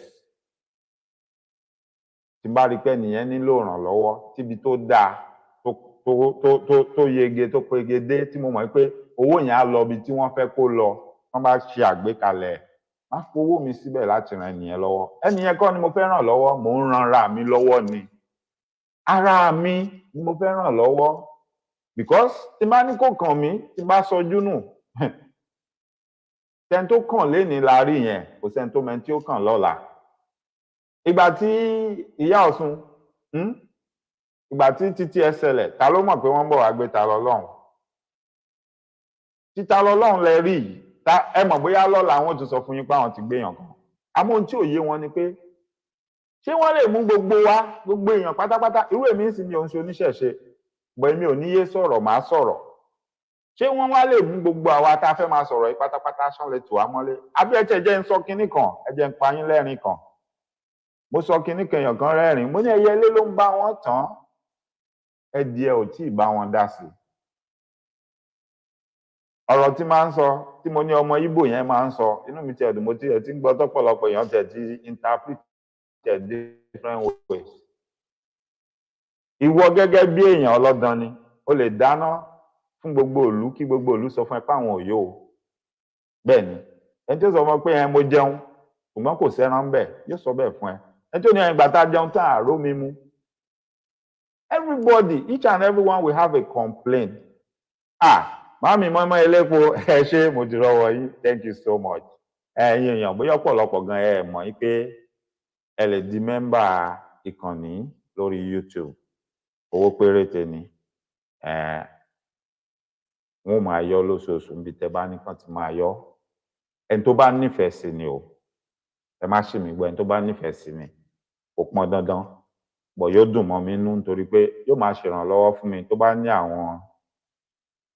Speaker 2: Tí bá rí pé nìyẹn nílò ìrànlọ́wọ́, tíbi tó dáa, tó yege, tó pegedé, tí mo mọ̀ pé owó yẹn á lọ ibi tí wọ́n fẹ́ kó lọ, wọ́n bá ṣe àgbékalẹ̀ má fowó mi síbẹ̀ láti ran ẹnìyẹn lọ́wọ́ ẹnìyẹn kọ́ ni mo fẹ́ ràn lọ́wọ́ mò ń ran ara mi lọ́wọ́ ni ara mi ni mo fẹ́ ràn lọ́wọ́ because tí bá ní kò kàn mí tí bá sọjú nù tẹni tó kàn lénìí la rí yẹn kò sẹ́ni tó mẹ́ni tí ó kàn lọ́la ìgbà tí ìyá Ọ̀ṣun ìgbà tí títí ẹ ṣẹlẹ̀ ta ló mọ̀ pé wọ́n ń bọ̀ wá gbé ta lọ́lọ́run títa lọ́lọ́run lẹ rí yìí ẹ mọ̀ bóyá lọ́la àwọn tún sọ fún yín pé àwọn ti gbéyàn kan àmọ́ ohun tí ò yé wọn ni pé ṣé wọ́n lè mú gbogbo wa gbogbo èèyàn pátápátá irú èmi sì ni òun ṣe oníṣẹ̀ṣe bọ̀ èmi ò ní yé sọ̀rọ̀ máa sọ̀rọ̀ ṣé wọ́n wá lè mú gbogbo àwa tá a fẹ́ máa sọ̀rọ̀ yìí pátápátá ṣán lè tù wá mọ́lé àbí ẹ jẹ́ ń sọ kinní kan ẹ jẹ́ ń pa yín lẹ́rìn kan mo sọ kinní kan èèyàn kan rẹ́rìn mo ní ẹyẹlé ló ń bá wọn tán ẹdìẹ ò tí ì bá wọn dá sí ọ̀rọ̀ tí máa ń sọ tí mo ní ọmọ Ìgbò yẹn máa ń sọ inú mi ti ẹ̀dùn mo ti ẹ̀ tí ń gbọ́ tọ́pọ̀lọpọ̀ èèyàn tẹ̀ ti interpret different ways. Ìwọ gẹ́gẹ́ bí èèyàn ọlọ́dàn ni o lè dáná fún gbogbo ìlú kí gbogbo ìlú sọ fún ẹ pé àwọn ò yó o bẹ́ẹ̀ ni ẹni tí ó sọ fún ẹ pé mo jẹun ṣùgbọ́n kò sẹ́ran bẹ́ẹ̀ yóò sọ bẹ́ẹ̀ fún ẹ ẹni tí ó ní ẹ̀yìn gbàtà jẹun tán àró mi mu. Everybody each and everyone will have a complaint. Màámi mọ́mọ́ elépo ẹ ṣé mo ti rọwọ́ yín thank you so much. Ẹ̀yin èèyàn bóyá ọ̀pọ̀lọpọ̀ gan ẹ mọ̀ yín pé ẹ lè di mẹ́mbà ìkànnì lórí YouTube owó péréte ni wọn máa yọ lóṣooṣù níbi tẹ́ bá nìkan ti máa yọ ẹni tó bá nífẹ̀ẹ́ sí ni o ẹ má ṣì mí gbọ́ ẹni tó bá nífẹ̀ẹ́ sí ni kò pọn dandan bọ̀ yóò dùn mọ́ mi nú nítorí pé yóò máa ṣèrànlọ́wọ́ fún mi tó bá ní àwọn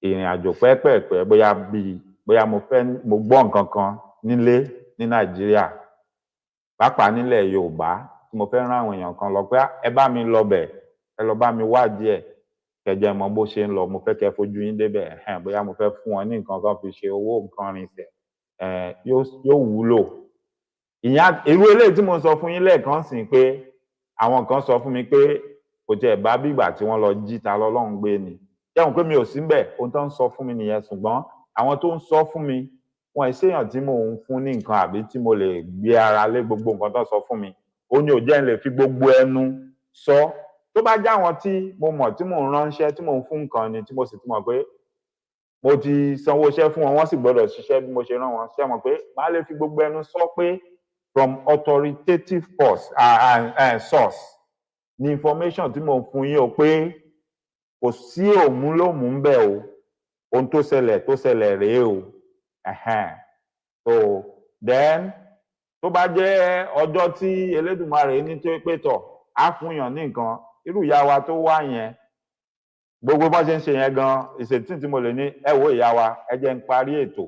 Speaker 2: ìrìn àjò pẹ́ẹ́pẹ́ẹ̀pẹ́ bóyá mo gbọ́ nǹkan kan nílé ní Nàìjíríà pàápàá nílẹ̀ Yorùbá tí mo fẹ́ rán àwọn èèyàn kan lọ pé ẹ bá mi lọ bẹ̀ ẹ lọ bá mi wádìí ẹ̀ kẹjẹ mọ bó ṣe ń lọ mo fẹ́ kẹ́ fojú yín débẹ̀ bóyá mo fẹ́ fún wọn ní nǹkan kan fi ṣe owó nǹkan rinṣẹ́ yóò wúlò. Irú eléyìí tí mo sọ fún yín lẹ́ẹ̀kan sí pé àwọn kan sọ fún mi pé kò tiẹ̀ bá bígbà tí wọ́n lọ jí Ta lọ́lọ́run gbé ni. Jẹ́wọ̀n pé mi ò sí ńbẹ̀, ohun tó ń sọ fún mi nìyẹn, ṣùgbọ́n àwọn tó ń sọ fún mi wọn ì ṣèyàn tí mò ń fún ní nǹkan àbí tí mo lè gbé ara lé gbogbo nǹkan tó sọ fún mi. Ó ní ò jẹ́ n lè fi gbogbo ẹnu sọ. Tó bá jẹ́ àwọn tí mo mọ̀ tí mò ń ránṣẹ́ tí mò ń fún nǹkan ni tí mo sì ti mọ̀ pé mo ti sanwó iṣẹ́ fún wọn, wọ́n sì gbọ́dọ̀ ṣiṣẹ́ bí mo ṣe rán wọn, ṣé mọ̀ pé màá lè fi gbogbo ẹnu sọ pé from authoritative source ni information tí mo ń fún yín o, pé kò sí òmúlòmú ń bẹ̀ o, ohun tó ṣẹlẹ̀ rèé o. So then tó bá jẹ́ ọjọ́ tí Elédùmarè ní tó pé tọ̀ á fún yàn ní nǹkan, irú ìyá wa tó wá yẹn gbogbo bá ṣe ń ṣe yẹn gan ìṣètì tí mo lè ní ẹ wo ìyá wa ẹ jẹ́ ń parí ètò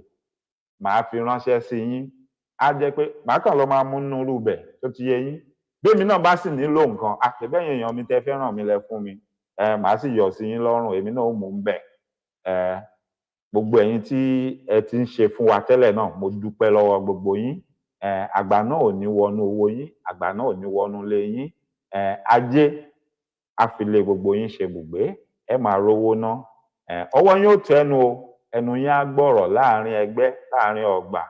Speaker 2: màá fi ránṣẹ́ sí yín, á jẹ́ pé màá kàn lọ máa mú nínú irú bẹ̀ tó ti yé yín. Bí èmi náà bá sì nílò nǹkan àtẹ̀bẹ́yìn èèyàn mi tẹ́ fẹ́ràn mi lẹ fún mi, màá sì yọ̀ sí yín lọ́rùn, èmi náà ó mú un bẹ̀. Gbogbo ẹ̀yin tí ẹ ti ń ṣe fún wa tẹ́lẹ̀ náà mo dúpẹ́ lọ́wọ́ gbogbo yín. Àgbà náà ò ní wọnú owó yín, àgbà náà ò ní wọnú ilé yín. Ajé á fi lé gbogbo yín ṣe bùgbé, ẹ máa rówó ná. Ọwọ́ yín ó tẹnu o, ẹnu yín á gbọ́rọ̀ láàrin ẹgbẹ́, láàrin ọgbà.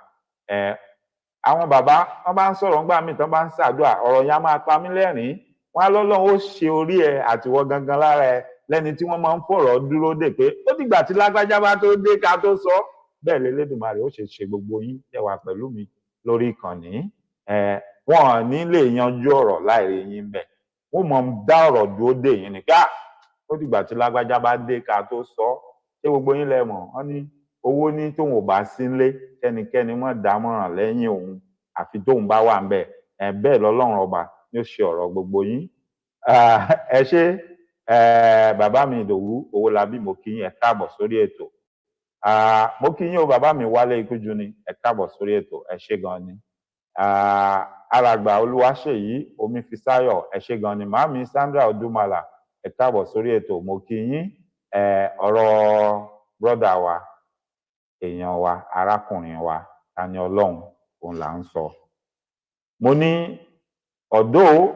Speaker 2: Àwọn bàbá wọn bá ń sọ̀rọ̀ ńgbà míì tán bá ń ṣàdúrà, ọ̀rọ̀ yẹn á máa pa mí lẹ́rìn-ín. Wọ́n á lọ́lọ́run ó ṣe orí ẹ àtiwọ́ gangan lára ẹ lẹ́ni tí wọ́n máa ń fọ̀rọ̀ dúró dè pé ó dìgbà tí lágbájá bá tó dé ká tó sọ. Bẹ́ẹ̀ l'Elédùmarè ó ṣe gbogbo yín tẹ́ wà pẹ̀lú mi lórí ìkànnì. Wọn ò ní lè yanjú ọ̀rọ̀ láì rí yín bẹ̀. Wọ́n mọ̀ ń dá ọ̀rọ̀ dúró dè yín ní ká ó dìgbà tí lágbájá bá dé ká tó sọ. Ṣé gbogbo yín lẹ mọ̀? Wọ́n ní owó ní tóun ò bá sí ńlé kẹ́nikẹ́ni mọ́ dámọ̀ràn lẹ́yìn òun àfi tóun bá wà ńbẹ̀. Bẹ́ẹ̀ lọ́lọ́run ọba ni ó ṣe ọ̀rọ̀ gbogbo yín. Ẹ ṣé bàbá mi Ìdòwú Owólabí, mo kí yín, ẹ káàbọ̀ sórí ètò. Mo kí yín o bàbá mi Wálé Ikújú ni, ẹ káàbọ̀ sórí ètò, ẹ ṣé gan ni. Alàgbà Olúwaṣèyí Omífisáyọ̀, ẹ ṣé gan ni. Màámi Sandra Odúmalà, ẹ káàbọ̀ sórí ètò, mo kí yín. Ọ̀rọ̀ brọ́dà wa, èèyàn wa, arákùnrin wa Tani Olohun òun là ń sọ. Mo ní ọ̀dọ́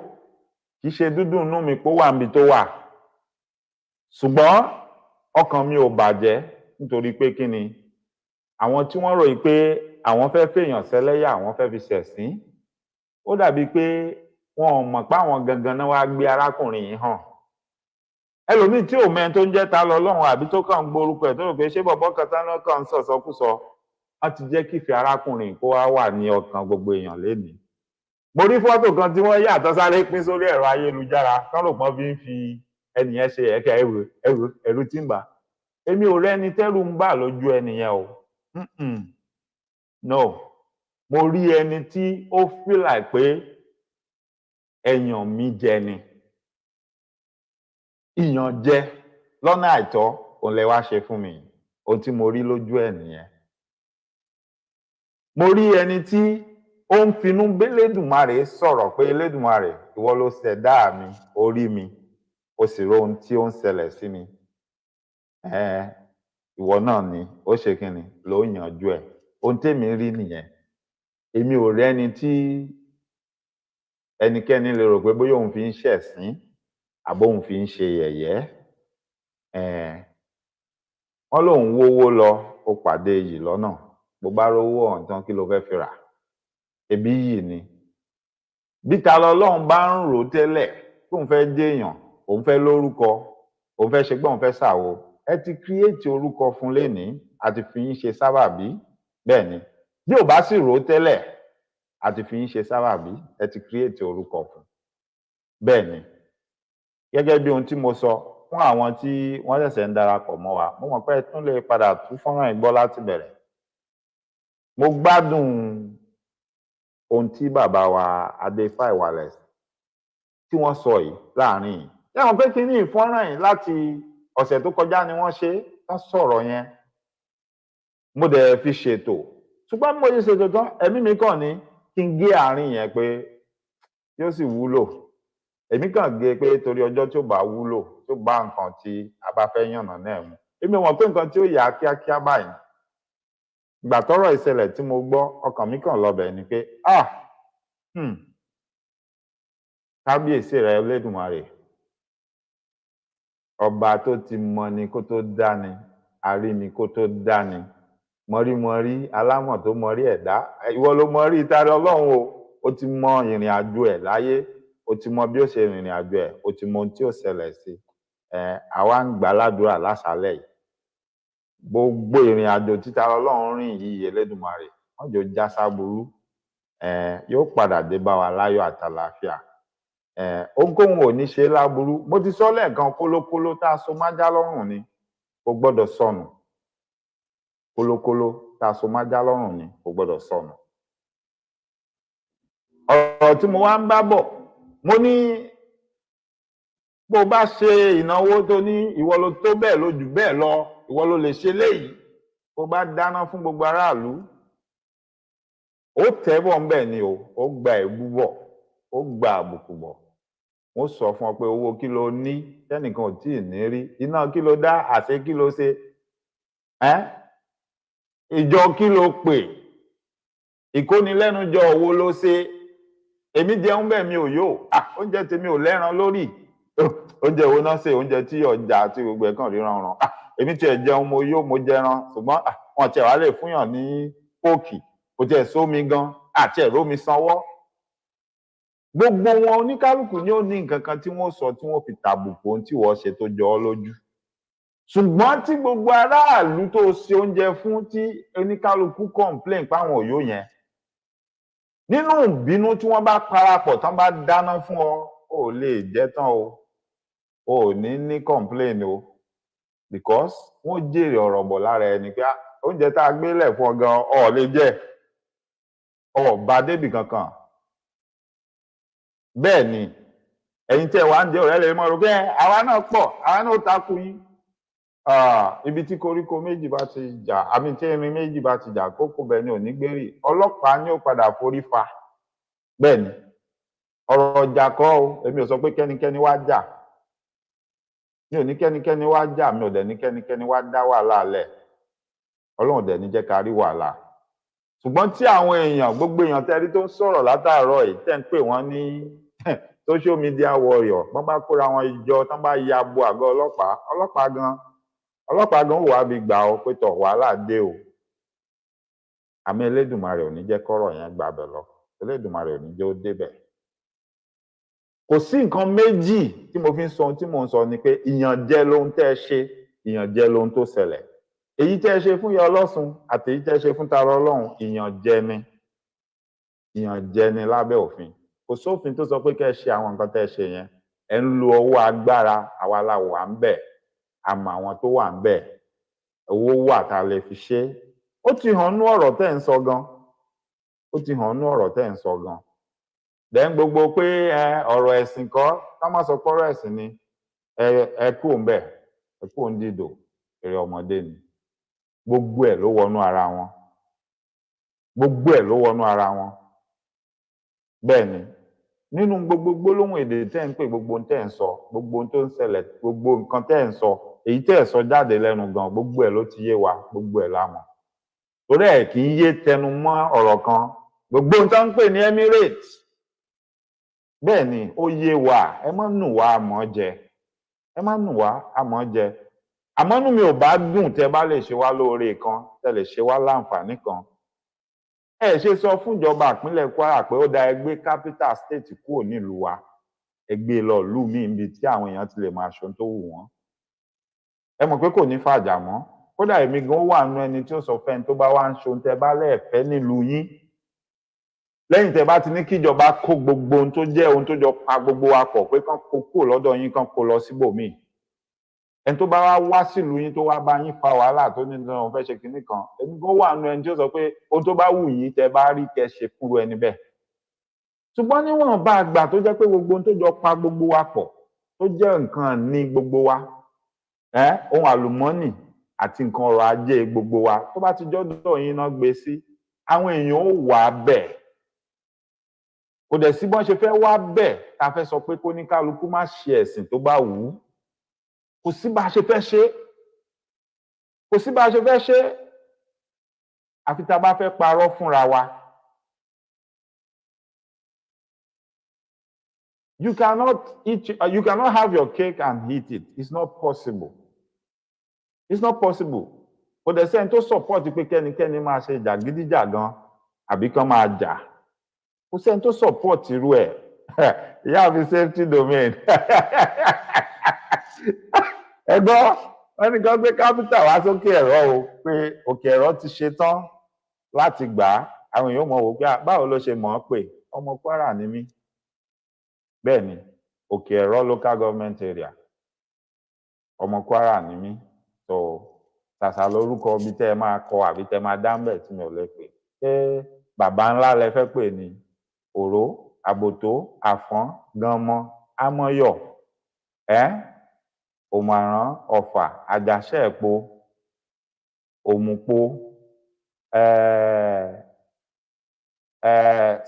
Speaker 2: kì í ṣe dúdú inú mi pó wà níbi tó wà, ṣùgbọ́n ọkàn mi ò bàjẹ́ nítorí pé kí ni àwọn tí wọ́n ròyìn pé àwọn fẹ́ fèèyàn ṣẹlẹ́yà, àwọn fẹ́ fi ṣẹ̀sín, ó dàbí pé wọn ò mọ̀ pé àwọn gangan náà wá gbé arákùnrin yìí hàn. Ẹlòmíì tí ò mẹ́ni tó ń jẹ́ Ta lọ́lọ́run àbí tó kàn ń gborúkọ ẹ̀ tó rò pé ṣé bọ̀bọ́ kan tán náà kàn ń sọ̀sọkúsọ, wọ́n ti jẹ́ kífẹ̀ẹ́ arákùnrin kó wá wà ní ọkàn gbogbo èèyàn lénìí. Mo rí fọ́tò kan tí wọ́n yà tó sáré pín sórí ẹ̀rọ ayélujára tán rò pọ́n fi ń fi ẹnìyẹn ṣe ẹ̀kẹ́ ẹ̀rù tí ń bà. Èmi ò rẹ́ni tẹ́rù ń bà lójú ẹnìyẹn o. No, mo rí ẹni tí ó feel like pé ẹ̀yàn mi jẹ ni. Ìyànjẹ lọ́nà àìtọ́ òun lẹ wá ṣe fún mi, ohun tí mo rí lójú ẹ̀ nìyẹn. Mo rí ẹni tí ó ń finú b'Elédùmarè sọ̀rọ̀ pé Elédùmarè ìwọ ló ṣẹ̀dá mi, orí mi, o sì ro ohun tí ó ń ṣẹlẹ̀ sí mi. Ìwọ náà ni ó ṣe kí ni ló yanjú ẹ̀. Ohun tèmi rí nìyẹn. Èmi ò rẹ́ni tí ẹnikẹ́ni lè rò pé bóyá òun fi ń ṣẹ̀sín àbó òun fi ń ṣe yẹ̀yẹ́. Wọ́n lòun wówó lọ ó pàdé iyì lọ́nà, bó bá rówó ọ̀hún tán kí ló fẹ́ fi rà? Ẹbí yìí ni. Bí Ta lọ́lọ́run bá ń rò tẹ́lẹ̀ tóun fẹ́ jẹ́èyàn, òun fẹ́ lórúkọ, òun fẹ́ ṣe pé òun fẹ́ ṣàwo, ẹ ti create orúkọ fún lénìí, àti fi yín ṣe sábàbí. Bẹ́ẹ̀ ni. Bí ò bá sì rò tẹ́lẹ̀, àti fi yín ṣe sábàbí, ẹ ti create orúkọ fún. Bẹ́ẹ̀ ni. Gẹ́gẹ́ bí ohun tí mo sọ fún àwọn tí wọ́n ṣẹ̀ṣẹ̀ ń darapọ̀ mọ́ wa, mo mọ̀ pé ẹ tún lè padà tú fọ́nrán yìí gbọ́ láti bẹ̀rẹ̀. Mo gbádùn ohun tí bàbá wa Adéfáìwálẹ̀ tí wọ́n sọ yìí láàrin yìí. Ẹ̀wọ̀n pé kí ní ìfọ́nrán yìí láti ọ̀sẹ̀ tó kọjá ni wọ́n ṣe tán sọ̀rọ̀ yẹn. Mo dẹ̀ fi ṣètò. Ṣùgbọ́n mo ṣe ṣètò tán, ẹ̀mí mi kàn ní kí n gé àárín yẹn pé yóò sì wúlò. Èmi kàn gé pé torí ọjọ́ tí ó bá wúlò, tí ó bá nǹkan tí a bá fẹ́ yànnà náà mu. Èmi mọ̀ pé nǹkan tí ó yà kíákíá báyìí ìgbà tọ́rọ̀ ìṣẹ̀lẹ̀ tí mo gbọ́ ọkàn mi kàn lọbẹ̀ ni pé kábíyèsí rẹ Elédùmarè, ọba tó ti mọ ni kó tó dá ni, arí ni kó tó dá ni, mọ̀rímọ̀rí alámọ̀ tó mọrí ẹ̀dá, ìwọ ló mọrí ìtàrí Ọlọ́run o ti mọ ìrìn àjò ẹ̀ láyé, o ti mọ bí ó ṣe rìnrìn àjò ẹ̀, o ti mọ ohun tí ó ṣẹlẹ̀ sí àwa ń gbà ládùúrà láṣálẹ́ yìí gbogbo ìrìn àjò títàrí Ọlọ́run rìn yìí Elédùmarè wọ́n jò já sáburú yóò padà dé bá wa láyọ̀ àtàlàáfíà ohunkóhun ò ní ṣe láburú. Mo ti sọ lẹ́ẹ̀kan, kólókóló tá a so májá lọ́rùn ni kò gbọ́dọ̀ sọnù, kólókóló tá a so májá lọ́rùn ni kò gbọ́dọ̀ sọnù. Ọ̀rọ̀ tí mo wá ń bá bọ̀, mo ní bó bá ṣe ìnáwó tó ní ìwọ ló tó bẹ́ẹ̀ ló jù bẹ́ẹ̀ lọ, ìwọ ló lè ṣe léyìí, bó bá dáná fún gbogbo aráàlú ó tẹ́bọ̀ ń bẹ̀ ni ó gba èébú bọ̀, ó gba àbùkù bọ̀. Wọ́n sọ fún ọ pé owó kí ló ní tẹ́nìkan ò tí ì ní rí, iná kí ló dá, àṣẹ kí ló ṣe, ìjọ kí ló pè, ìkónilẹ́nujọ owó ló ṣe. Èmi jẹun bẹ́ẹ̀ mi ò yó, oúnjẹ tèmi ò lẹ́ran lórí, oúnjẹ wo náà ṣe, oúnjẹ tí ọjà àti gbogbo ẹ̀kan ríran ràn. Èmi tiẹ̀ jẹun mo yó mo jẹran, ṣùgbọ́n wọn tiẹ̀ wá lè fúnyàn ní kóòkì, kò tiẹ̀ sómi gan, àti ẹ̀rọ mi sanwó. Gbogbo wọn oníkálùkù ni ó ní nǹkan kan tí wọ́n sọ tí wọ́n fi tàbùkù ohun tí wọ́n ṣe tó jọ ọ́ lójú. Ṣùgbọ́n tí gbogbo aráàlú tó ṣe oúnjẹ fún tí oníkálùkù complain páwọn òyò yẹn, nínú ìbínú tí wọ́n bá parapọ̀ tán bá dáná fún ọ, ò lè jẹ tán ò ní complain because wọ́n jèrè ọ̀rọ̀ bọ̀ lára ẹni pé oúnjẹ tá a gbé lẹ̀ fún ọ gan ò lè jẹ, ò bá débì kankan. Bẹ́ẹ̀ ni ẹ̀yin tẹ́ wá ń jẹ ọ̀rẹ́ lè mọ̀ rò pé àwa náà pọ̀, àwa náà takú yín. Ibi tí koríko méjì bá ti jà, àmì tí irin méjì bá ti jà, kókó bẹ́ẹ̀ ni ò ní gbérí, ọlọ́pàá ni ó padà forí fa. Bẹ́ẹ̀ ni ọ̀rọ̀ ọjà kọ́ èmi ò sọ pé kẹ́nikẹ́ni wá jà, mi ò ní kẹ́nikẹ́ni wá jà, mi ò dẹ̀ ní kẹ́nikẹ́ni wá dá wàhálà lẹ̀, Ọlọ́run dẹ̀ ní jẹ́ ká rí wàhálà. Ṣùgbọ́n tí àwọn èèyàn, gbogbo èèyàn tẹ́rí tó ń sọ̀rọ̀ látàárọ̀ yìí tẹ́ ń pè wọ́n ní social media warrior, wọ́n bá kóra wọn ìjọ tán bá ya bo àgọ́ ọlọ́pàá gan wà bí gbà ọ pé tọ̀ wàhálà dé àmì Elédùmarè ò ní jẹ́ kọ́rọ̀ yẹn gbàbẹ̀ lọ, Elédùmarè ò ní jẹ́ ó débẹ̀. Kò sí nǹkan méjì tí mo fi ń sọ ohun tí mò ń sọ ni pé ìyànjẹ lohun tẹ́ ẹ ṣe, ìyànjẹ lohun tó ṣẹlẹ̀. Èyí tẹ́ ẹ ṣe fún Ìyá Ọlọ́sùn àti èyí tẹ́ ẹ ṣe fún Tara Ọlọ́run, ìyànjẹ ni lábẹ́ òfin. Kò sófin tó sọ pé kẹ́ ẹ ṣe àwọn nǹkan tẹ́ ẹ ṣe yẹn, ẹ ń lo ọwọ́ agbára, àwa la wà ń bẹ̀, àmọ́ àwọn tó wà ń bẹ̀, owó wà tá a lè fi ṣe. Ó ti hàn nú ọ̀rọ̀ tẹ́ ẹ̀ ń sọ gan, ó ti hàn nú ọ̀rọ̀ tẹ́ ẹ̀ ń sọ gan. Then gbogbo pé ọ̀rọ̀ ẹ̀sìn kọ́, ká má sọ pọ́rọ̀ ẹ̀sìn ni, ẹ kú òun bẹ̀, ẹ kú òun dìdò, èrè ọmọdé ni. Gbogbo ẹ̀ ló wọnú ara wọn, gbogbo ẹ̀ ló wọnú ara wọn. Bẹ́ẹ̀ ni nínú gbogbo gbólóhùn èdè tẹ́ ń pè, gbogbo ohun tẹ́ ń sọ, gbogbo ohun tó ń ṣẹlẹ̀, gbogbo nǹkan tẹ́ ń sọ, èyí tẹ́ ẹ̀ sọ jáde lẹ́nu gan, gbogbo ẹ̀ ló ti yé wa, gbogbo ẹ̀ la mọ̀. Torí ẹ̀ kì í yé tẹnu mọ́ ọ̀rọ̀ kan, gbogbo ohun tó ń pè ní Emirates. Bẹ́ẹ̀ ni ó yé wa, ẹ má nù wá àmọ́ jẹ, ẹ má nù wá àmọ́ jẹ. Àmọ́ inú mi ò bá dùn tẹ́ bá lè ṣe wá lóore kan, tẹ́ lè ṣe wá láǹfààní kan. Ẹ ṣe sọ fún ìjọba ìpínlẹ̀ Kwara pé ó dá ẹgbẹ́ capital state kúrò nílùú wa, ẹgbẹ́ lọ ìlú míì níbi tí àwọn èèyàn ti lè máa ṣe ohun tó wù wọ́n. Ẹ mọ̀ pé kò ní fàjà mọ́, kódà èmi gan wà nínú ẹni tí ó sọ fẹ́ni tó bá wá ń ṣe ohun tẹ́ bá lẹ́ẹ̀fẹ́ nílùú yín, lẹ́yìn tẹ́ bá ti ní kíjọba kó gbogbo ohun tó jẹ́ ohun tó jọ pa gbogbo wa pọ̀ pé kán kó kúrò lọ́dọ̀ yín, kán kó lọ síbòmíì. Ẹni tó bá wá sílùú yín tó wá bá yín fa wàhálà tó ní dandan fẹ́ ṣe kinní kan, èmi gan wà nínú ẹni tí ó sọ pé ohun tó bá wù yín tẹ́ bá rí kẹ́ ṣe fúru ẹni bẹ́ẹ̀. Ṣùgbọ́n níwọ̀n bá gbà tó jẹ́ pé gbogbo ohun tó jọ pa gbogbo wa pọ̀, tó jẹ́ nǹkan ní gbogbo wa, ohun àlùmọ́nì àti nǹkan ọrọ̀ ajé gbogbo wa, tó bá ti jọ́dọ̀ yín náà gbé sí, àwọn èèyàn ó wà bẹ́ẹ̀. Kò dẹ̀ sí bọ́n ṣe fẹ́ wá bẹ́ẹ̀ ta fẹ́ sọ pé kó ní kálukú má ṣe ẹ̀sìn tó bá wù ú. Kò sí bá a ṣe fẹ́ ṣe, kò sí bá a ṣe fẹ́ ṣe. àfi tá a bá fẹ́ parọ́ fúnra wa. You cannot have your cake and eat it. It's not possible. It's not possible. Kò dẹ̀ sẹ́ni tó support pé kẹ́nikẹ́ni máa ṣe jàgídíjàgan àbí kán máa jà. Kò sẹ́ni tó support irú ẹ̀. Ìyá mi safety domain. Ẹ gbọ́, wọ́n ní kán gbé kápítà wá sókè ẹ̀rọ o pé òkè ẹ̀rọ ti ṣe tán láti gbà á. Àwọn èèyàn mọ̀ wò pé báwo ló ṣe mọ̀ ọ́ pé ọmọ Kwara ni mí. Bẹ́ẹ̀ ni, òkè ẹ̀rọ local government area. Ọmọ Kwara ni mí. So ṣàṣà lórúkọ bí tẹ́ ẹ máa kọ àbí tẹ́ ẹ máa dá ń bẹ̀ tí mi ò lè pè. Ṣé bàbá ńlá lẹ fẹ́ pè ní Òró, Àbòtó, Àfọ́n, Ganmọ, Ámọ́yọ̀, Òmàrán, Ọ̀fà, Àjàṣẹ́ Èpo, Òmùpo,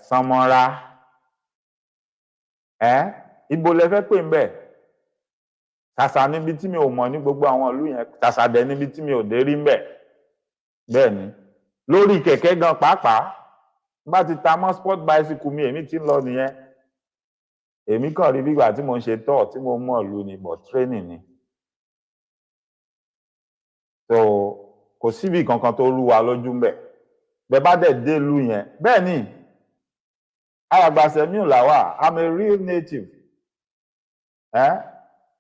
Speaker 2: Sanmọ́ra, ibo lẹ fẹ́ pè ń bẹ̀? Ṣàṣà níbi tí mi ò mọ̀ ní gbogbo àwọn ìlú yẹn, ṣàṣà dẹ̀ níbi tí mi ò dé rí ń bẹ̀. Bẹ́ẹ̀ ni, lórí kẹ̀kẹ́ gan pàápàá, bá ti ta mọ́ sport bicycle mi, èmi ti ń lọ nìyẹn. Èmi kàn rí bígbà tí mo ń ṣe tọ́ tí mo mọ̀ ìlú ni, but training ni. So kò síbi kankan tó rú wa lójú ń bẹ̀. Bẹ́ẹ̀ bá dẹ̀ dé ìlú yẹn, bẹ́ẹ̀ ni, Alàgbà Sẹ̀míù Làwà, I'm a real native.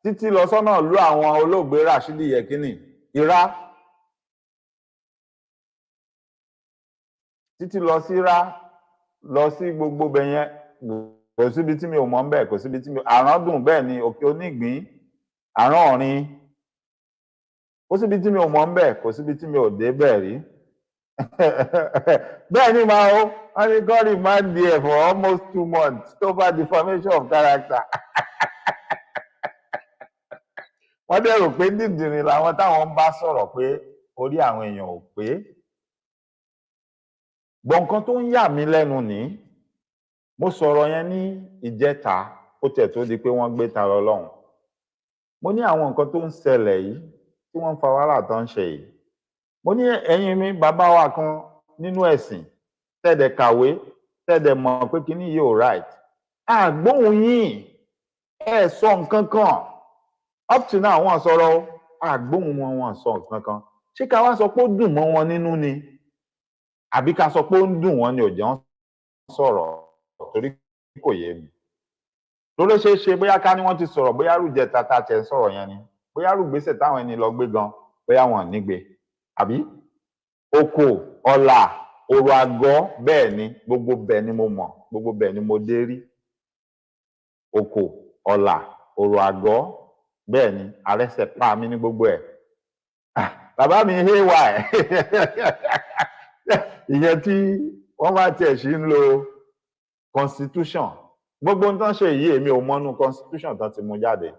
Speaker 2: Títí lọ sọ́nà ìlú àwọn olóògbé Rashidi Yekini, Ìrá. Títí lọ sí Ìrá, lọ sí gbogbo bẹ̀yẹn, kò síbi tí mi ò mọ̀ ń bẹ̀, kò síbi tí mi ò. Àràndùn bẹ́ẹ̀ ni, Òkè Onígbín, Àrán Ọ̀rin. Kò síbi tí mi ò mọ̀ ń bẹ̀, kò síbi tí mi ò dé bẹ̀ rí. Bẹ́ẹ̀ ni máa ó, wọ́n ní God remain there for almost 2 months over defamation of character. Wọ́n dẹ̀ rò pé dídìrín làwọn táwọn ń bá sọ̀rọ̀ pé orí àwọn èèyàn ò pé. Gbọ̀ǹkan tó ń yà mí lẹ́nu ní, mo sọ̀rọ̀ yẹn ní ìjẹta ó tẹ̀ tó di pé wọ́n gbé Tani Olohun. Mo ní àwọn nǹkan tó ń ṣẹlẹ̀ yìí tí wọ́n ń fa wàhálà tó ń ṣe yìí. Mo ní ẹ̀yin mi bàbá wa kan nínú ẹ̀sìn tẹ́ẹ̀dẹ̀ kàwé tẹ́ẹ̀dẹ̀ mọ̀ pé kíní yìí ò right. Àgbóhùn yín ẹ sọ nǹkan kan. Up to now wọ́n sọ̀rọ̀ àgbóhùn wọn sọ nǹkan kan. Ṣé ká wá sọ pé ó dùn mọ́ wọn nínú ni? Àbí ká sọ pé ó ń dùn wọ́n ni ò jẹ́ wọ́n sọ̀rọ̀ torí kò yé mi. Lórí ṣe é ṣe bóyá ká ní wọ́n ti sọ̀rọ̀ bóyá rújẹ tata tẹ̀ ń sọ̀rọ̀ yẹn ni. Bóyá rúgbésẹ̀ táwọn ẹni lọ gbé gan bóyá wọn ò ní gbé. Àbí? Oko, Ọ̀là, Òrò Àgọ́, bẹ́ẹ̀ ni, gbogbo bẹ̀ ni mo mọ̀, gbogbo bẹ̀ ni mo dé rí. Oko, Ọ̀là, Òrò Àgọ́, bẹ́ẹ̀ ni, àrẹsẹ̀ pa mi ní gbogbo ẹ̀. Bàbá mi haywire. Ìyẹn tí wọ́n bá tiẹ̀ sí ń lo constitution. Gbogbo ń tán ṣe yìí èmi ò mọ́nú constitution tán ti mú jáde.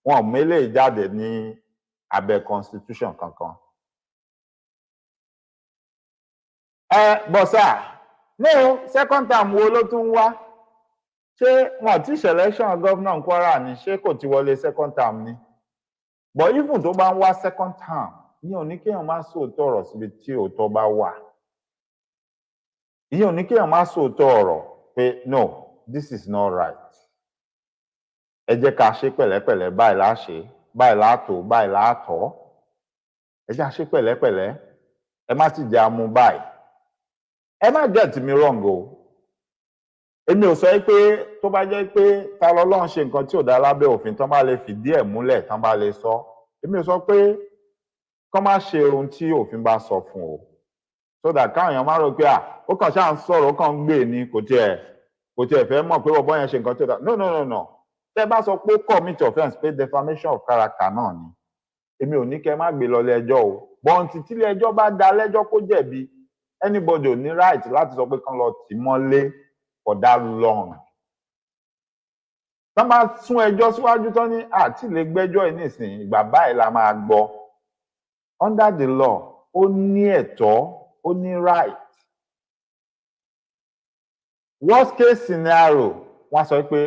Speaker 2: Wọn ò mélé jáde ní abẹ́ constitution kankan. Bọ̀sà, no, second term wo ló tún wá? Ṣé wọn ti ṣe election governor Kwara ni? Ṣé kò ti wọlé second term ni? But even tó bá ń wá second term, ìyẹn ò ní kéèyàn má sòótọ́ ọ̀rọ̀ síbi tí òótọ́ bá wà. Ìyẹn ò ní kéèyàn má sòótọ́ ọ̀rọ̀ pé no, this is not right. Ẹ jẹ́ ká ṣe pẹ̀lẹ́pẹ̀lẹ́, báyìí la ṣe, báyìí la tò, báyìí la tọ́. Ẹ jẹ́ ká ṣe pẹ̀lẹ́pẹ̀lẹ́, ẹ má ti jẹ́ amú báyìí. Ẹ má get me wrong o. Èmi ò sọ pé tó bá jẹ́ pé Tani Olohun ṣe nǹkan tí ò dá lábẹ́ òfin tán bá lè fìdí ẹ̀ múlẹ̀ tán bá lè sọ. Èmi ò sọ pé kán má ṣe ohun tí òfin bá sọ fún o. So that káwọn èèyàn má rò pé ó kàn ṣáà ń sọ̀rọ̀ ó kàn ń gbé ni kò tiẹ̀ fẹ́ mọ̀ pé bọ́bọ́ yẹn ṣe nǹkan tí ò dá. No. Tẹ́ bá sọ pé commit offence pé defamation of character náà ni. Èmi ò ní kẹ́ má gbé lọ ilé ẹjọ́ o. Bọ́ǹtì tí ilé ẹjọ́ bá dá lẹ́jọ́ kó jẹ̀bi, anybody ò ní right láti sọ pé kán lọ tì mọ́lé for that long. Tán bá sún ẹjọ́ síwájú tán ní àti lè gbẹ́jọ́ yìí nísìnyí ìgbà báyìí la máa gbọ́. Under the law, ó ní ẹ̀tọ́, ó ní right. Worst case scenario, wọ́n sọ pé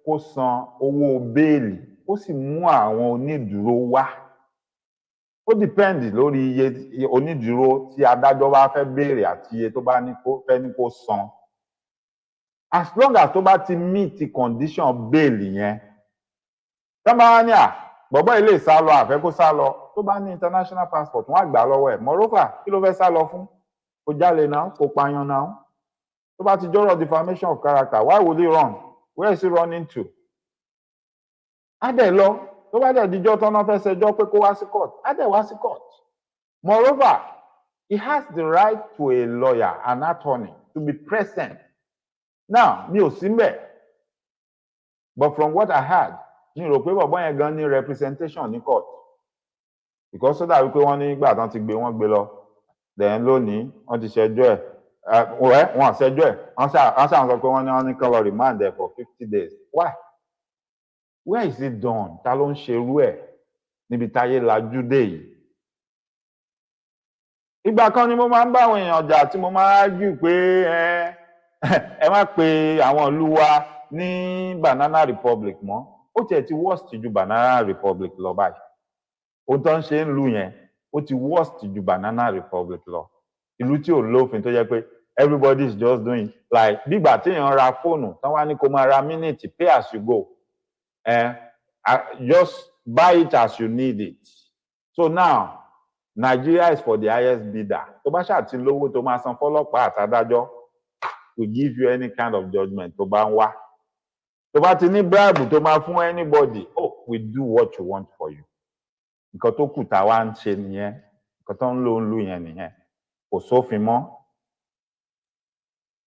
Speaker 2: kó san owó béèlì, ó sì mú àwọn onídùúró wá. ó depend lórí iye onídùúró tí adájọ́ bá fẹ́ béèrè àti iye tó bá ní kó fẹ́ ní kó san. As long as tó bá ti meet the condition bail yẹn, tó bá ní bọ̀bọ́ ilé sá lọ àfẹ́ kó sá lọ, tó bá ní international passport wọ́n á gbà lọ́wọ́ ẹ̀. Moreover, kí ló fẹ́ sá lọ fún? Kò jalè náà, kò pààyàn náà. Tó bá ti jọ́rọ̀ defamation of character, why would he run? Where is he running to? Á dẹ̀ lọ, tó bá dẹ̀ dijọ́ tán náà fẹ́ ṣẹjọ́ pé kó wá sí court, á dẹ̀ wá sí court. Moreover, he has the right to a lawyer, an attorney, to be present. Now, mi ò sí ńbẹ̀, but from what I heard, mi rò pé bọ̀bọ́ yẹn gan ní representation ní court. Because so that wípé wọ́n ní ìgbà tán ti gbé wọ́n gbé lọ, then lónìí wọ́n ti ṣẹjọ́ ẹ̀. Wọ́n ṣẹjọ́ ẹ̀, wọ́n ṣàn sọ pé wọ́n ní kán lọ remand there for 50 days. Why? Where is it done? Ta ló ń ṣerú ẹ̀ níbi táyé lajú dé yìí? Ìgbà kan ni mo máa ń bá àwọn èèyàn jà tí mo máa ń argue pé ẹ má pe àwọn ìlú wa ní Banana Republic mọ́. Ó tiẹ̀ ti worst ju Banana Republic lọ báyìí. Ohun tó ń ṣe ń lù yẹn, ó ti worst ju Banana Republic lọ. Ìlú tí ò lófin tó jẹ́ pé everybody is just doing like bígbà tí èèyàn ra fóònù tán wá ní kó máa ra mínítì pay as you go. Just buy it as you need it. So now, Nigeria is for the highest bidder. Tó bá ṣáà ti lówó tó máa san fọ́lọ́pàá àtàdájọ́, to give you any kind of judgment tó bá ń wá. Tó bá ti ní bribe tó máa fún anybody, we do what you want for you. Nǹkan tó kù tá wá ń ṣe nìyẹn, nǹkan tó ń lò yẹn nìyẹn. Kò sófin mọ́.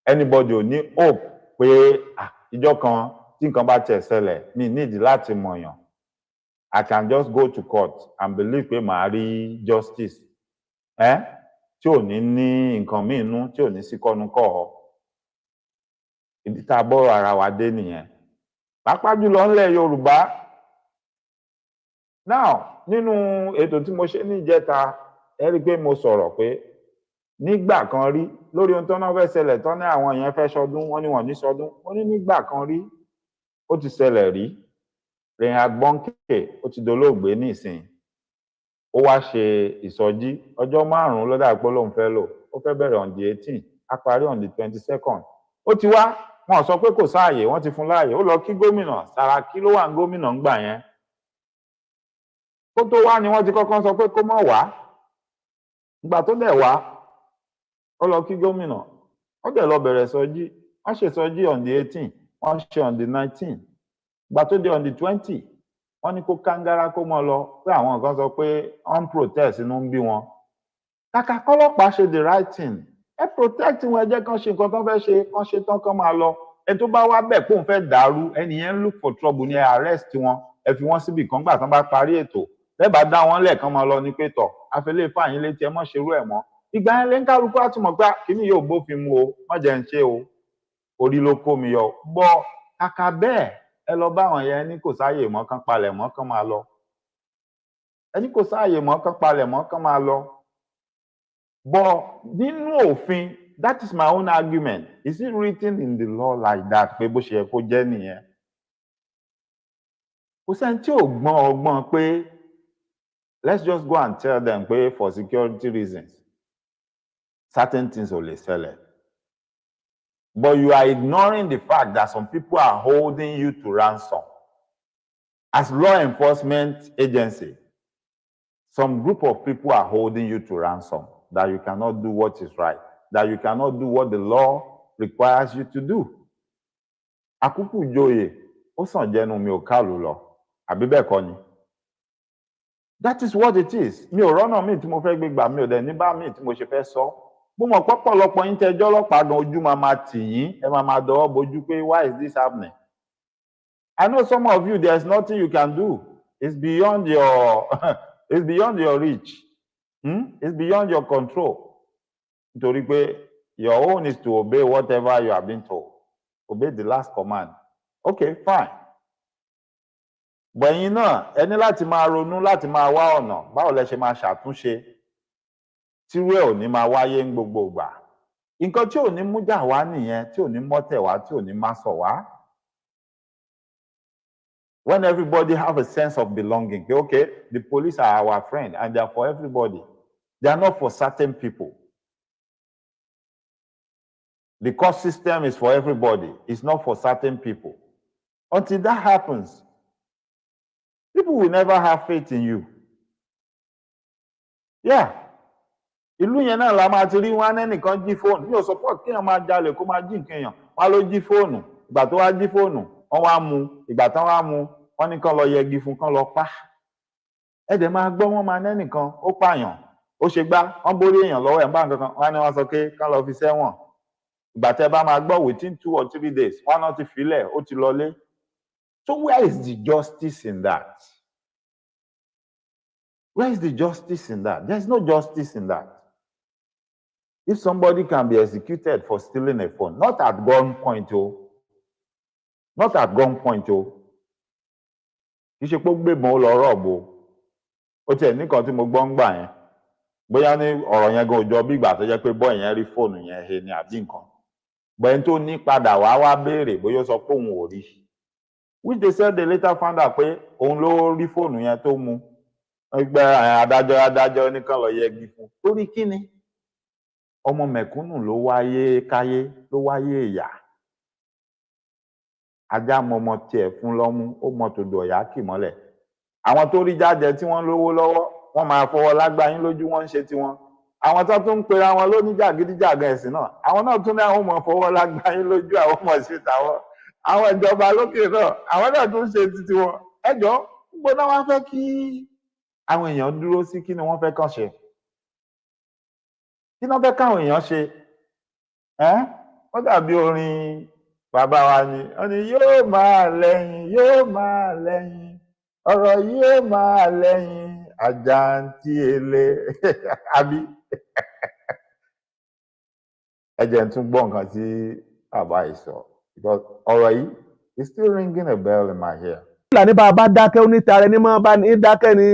Speaker 2: Anybody ò ní hope pé ìjọ́ kan tí nǹkan bá tẹ̀ ṣẹlẹ̀, mi need láti mọ̀yàn. I can just go to court and believe pé màá rí justice. Tí ò ní nǹkan míì nú, tí ò ní sí kọ́nukọ́. Ibi tá a bọ́rọ̀ ara wa dé nìyẹn. Pàápàá jùlọ ńlẹ̀ Yorùbá. Now, nínú ètò tí mo ṣe ní ìjẹta, ẹ rí pé mo sọ̀rọ̀ pé nígbà kan rí lórí ohun tó náà fẹ́ ṣẹlẹ̀ tán ní àwọn èèyàn fẹ́ ṣọdún, wọ́n ní wọ́n ní ṣọdún. Wọ́n ní nígbà kan rí, ó ti ṣẹlẹ̀ rí. Reinhard Bonnke ó ti dolóògbé nísìn. Ó wá ṣe ìsọjí ọjọ́ 5 ló dà pé lóun fẹ́ lò. Ó fẹ́ bẹ̀rẹ̀ on the 18th, á parí on the 22nd. Ó ti wá, wọn sọ pé kò sáàyè, wọ́n ti fún láàyè. Ó lọ kí gómìnà, Sàràkí ló wà ní gómìnà ńgbà yẹn. Kó tó wá ni wọ́n ti kọ́kọ́ sọ pé kó má wá. Ìgbà tó dẹ̀ wá, ó lọ kí gómìnà. Ó dẹ̀ lọ bẹ̀rẹ̀ sọjí. Wọ́n ṣe sọjí on the 18th, wọ́n ṣe on the 19th. Ìgbà tó dé on the 20th, wọ́n ní kó kángára kó mọ́ lọ pé àwọn kan sọ pé on protest inú ń bí wọn. Kàkà kọ́lọ́pàá ṣe the right thing. Ẹ protect wọn, ẹ jẹ́ kán ṣe nǹkan tán fẹ́ ṣe, kán ṣe tán kán máa lọ. Ẹ tó bá wá bẹ̀ pé òun fẹ́ dàrú, ẹni yẹn ń look for trouble ní ẹ arrest wọn. Ẹ fi wọ́n síbì kan gbà tán bá parí ètò. Lẹ́bàá dá wọn lẹ́ẹ̀kan máa lọ ní pé tọ̀, afẹ́lẹ́ fàyín létí ẹ mọ́ ṣerú ẹ̀ mọ́. Ìgbà yẹn lè ń kálukú á ti mọ̀ pé kíní yóò bófin mu o, má jẹ́ ń ṣe o. Orí ló kó mi yọ. Bọ́ kàkà bẹ́ẹ̀, ẹ lọ bá àwọn yẹn ní kò sáàyè mọ́ kán palẹ̀ mọ́ kán máa lọ. Ẹ ní kò sáàyè mọ́ kán palẹ̀ mọ́ kán máa lọ. But nínú òfin, that is my own argument. Is it written in the law like that pé bó ṣe yẹ kó jẹ́ nìyẹn? Kò sẹ́ni tí ò gbọ́n ọgbọ́n pé let's just go and tell them pé for security reasons certain things ò lè ṣẹlẹ̀. But you are ignoring the fact that some people are holding you to ransom. As law enforcement agency, some group of people are holding you to ransom, that you cannot do what is right, that you cannot do what the law requires you to do. Àkúkú ìjòyè, ó sàn jẹnu mi ò kálù lọ, àbí bẹ́ẹ̀ kọ́ ni? That is what it is. Mi ò rọ́nà míì tí mo fẹ́ gbé gbà, mi ò dẹ̀ ní bá míì tí mo ṣe fẹ́ sọ. Mo mọ̀ pọ́pọ̀lọpọ̀ yín tẹjọ́ ọlọ́pàá gan ojú máa tì yín, ẹ máa dọwọ́ bojú pé why is this happening? I know some of you, there's nothing you can do. It's beyond your it's beyond your reach. It's beyond your control. Nítorí pé your own is to obey whatever you have been told. Obey the last command. Okay, fine. But ẹ̀yin náà, ẹ ní láti máa ronú, láti máa wá ọ̀nà báwo lẹ ṣe máa ṣàtúnṣe tírú ẹ̀ ò ní máa wáyé ń gbogbo ìgbà. Nǹkan tí ò ní mú jà wá nìyẹn, tí ò ní mọ́tẹ̀ wá, tí ò ní má sọ̀ wá. When everybody have a sense of belonging, okay, the police are our friend and they are for everybody. They are not for certain people. The court system is for everybody. It's not for certain people. Until that happens, people will never have faith in you. Yeah. Ìlú yẹn náà la máa ti rí wọn ẹnìkan jí fóònù. Mi ò support kéèyàn máa jalè kó máa jí nǹkan èèyàn. Wọ́n ló jí fóònù. Ìgbà tó wá jí fóònù, wọ́n wá mú. Ìgbà tán wá mú, wọ́n ní kán lọ yẹgi fún, kán lọ pa. Ẹ dẹ̀ máa gbọ́ wọ́n máa nẹ́nìkan, ó pààyàn, ó ṣe gbá, wọ́n borí èèyàn lọ́wọ́ ẹ̀ ń bá nǹkan kan, wọ́n á ní wọ́n sọ pé kán lọ fi sẹ́wọ̀n. Ìgbà tẹ́ bá máa gbọ́ within 2 or 3 days, wọ́n náà ti filẹ̀, ó ti lọlé. So where is the justice in that? Where is the justice in that? There's no justice in that. If somebody can be executed for stealing a phone, not at gunpoint, not at gunpoint, kì í ṣe pé ó gbébọn ó lọ rọ̀bù. Ó tiẹ̀ nìkan tí mo gbọ́ ń gbà yẹn. Bóyá ní ọ̀rọ̀ yẹn gan òjò bí ìgbà tó jẹ́ pé bọ́ọ̀ yẹn rí fóònù yẹn he ni àbí nǹkan. Bẹ́ẹ̀ tó ní padà wá béèrè bóyá ó sọ pé òun ò rí. Which they said they later found out pé òun ló rí fóònù yẹn tó mú. Ẹgbẹ́ adájọ́ nìkan lọ yẹgi fún. Torí kí ni? Ọmọ mẹ̀kúnnù ló wáyé káyé, ló wáyé ìyà. Ajá mọmọ tiẹ̀ fún lọ́mú, ó mọ tòdò ọ̀yá kì mọ́lẹ̀. Àwọn tó rí jáde tí wọ́n lówó lọ́wọ́, wọ́n máa fọwọ́ lágbá yín lójú, wọ́n ń ṣe tiwọn. Àwọn tó tún ń pera wọn lóníjàgídíjàgan ẹ̀sìn náà, àwọn náà tún ní àwọn ọmọ fọwọ́ lágbá yín lójú, àwọn ọmọ sí tàwọn. Àwọn ìjọba lókè náà, àwọn náà tún ṣe titi wọn. Ẹ jọ̀ọ́, gbọ́dọ̀ wá fẹ́ kí àwọn èèyàn dúró sí, kí ni wọ́n fẹ́ kàn ṣe? Kí ni wọ́n fẹ́ káwọn èèyàn ṣe? Ó dàbí orin bàbá wa ni, wọ́n ní yóò máa lẹ́yìn, ọ̀rọ̀ yóò máa lẹ́yìn àjàǹtí ele. Àbí? Ẹ jẹ́ n tún gbọ́ nǹkan tí bàbá yìí sọ. Because ọ̀rọ̀ yìí is still ringing a bell in my ear.
Speaker 3: Ní bá a bá dákẹ́ onítàrẹ ní máa bá ní dákẹ́ ni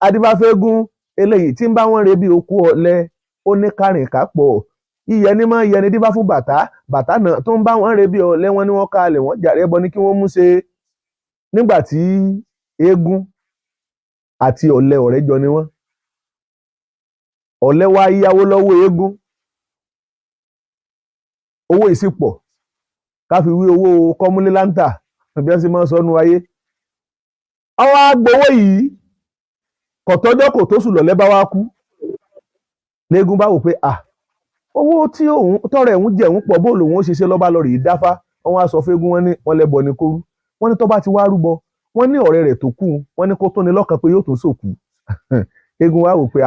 Speaker 3: adíbáfẹ́gún eléyìí tí ń bá wọn re bí okú ọ̀lẹ ó ní kárìnká pọ̀. Iyẹ ní máa yẹni díbá fún bàtà náà tó ń bá wọn re bí ọ̀lẹ wọn ni wọ́n kalẹ̀ wọ́n jàre ẹbọ ní kí wọ́n mú ṣe. Nígbà tí eégún àti ọ̀lẹ ọ̀rẹ́ jọ ni wọ́n. Ọ̀lẹ wá yáwó lọ́wọ́ eégún. Owó ìsìpọ̀ ká fi wí owó kọ́múlé láńtà bí wọ́n sì máa ń sọnù ayé. Àwọn agbowó yìí kọ̀tọ́jọ́ kò tó sùn lọ́lẹ́ bá wá kú. Léegun bá wò pé owó tí òun tọrọ ẹ̀hún jẹ̀hún pọ̀ bó lòun ó ṣe lọ́ba lọ rèé dáfá. Wọ́n wá sọ fẹ́gún wọn ní wọ́n lẹ́bọ ní kóru. Wọ́n ní tó bá ti wá rúbọ wọ́n ní ọ̀rẹ́ rẹ̀ tó kú wọ́n ní kó tó ní lọ́kàn pé yóò tó sòkú. Eégún wá wò pé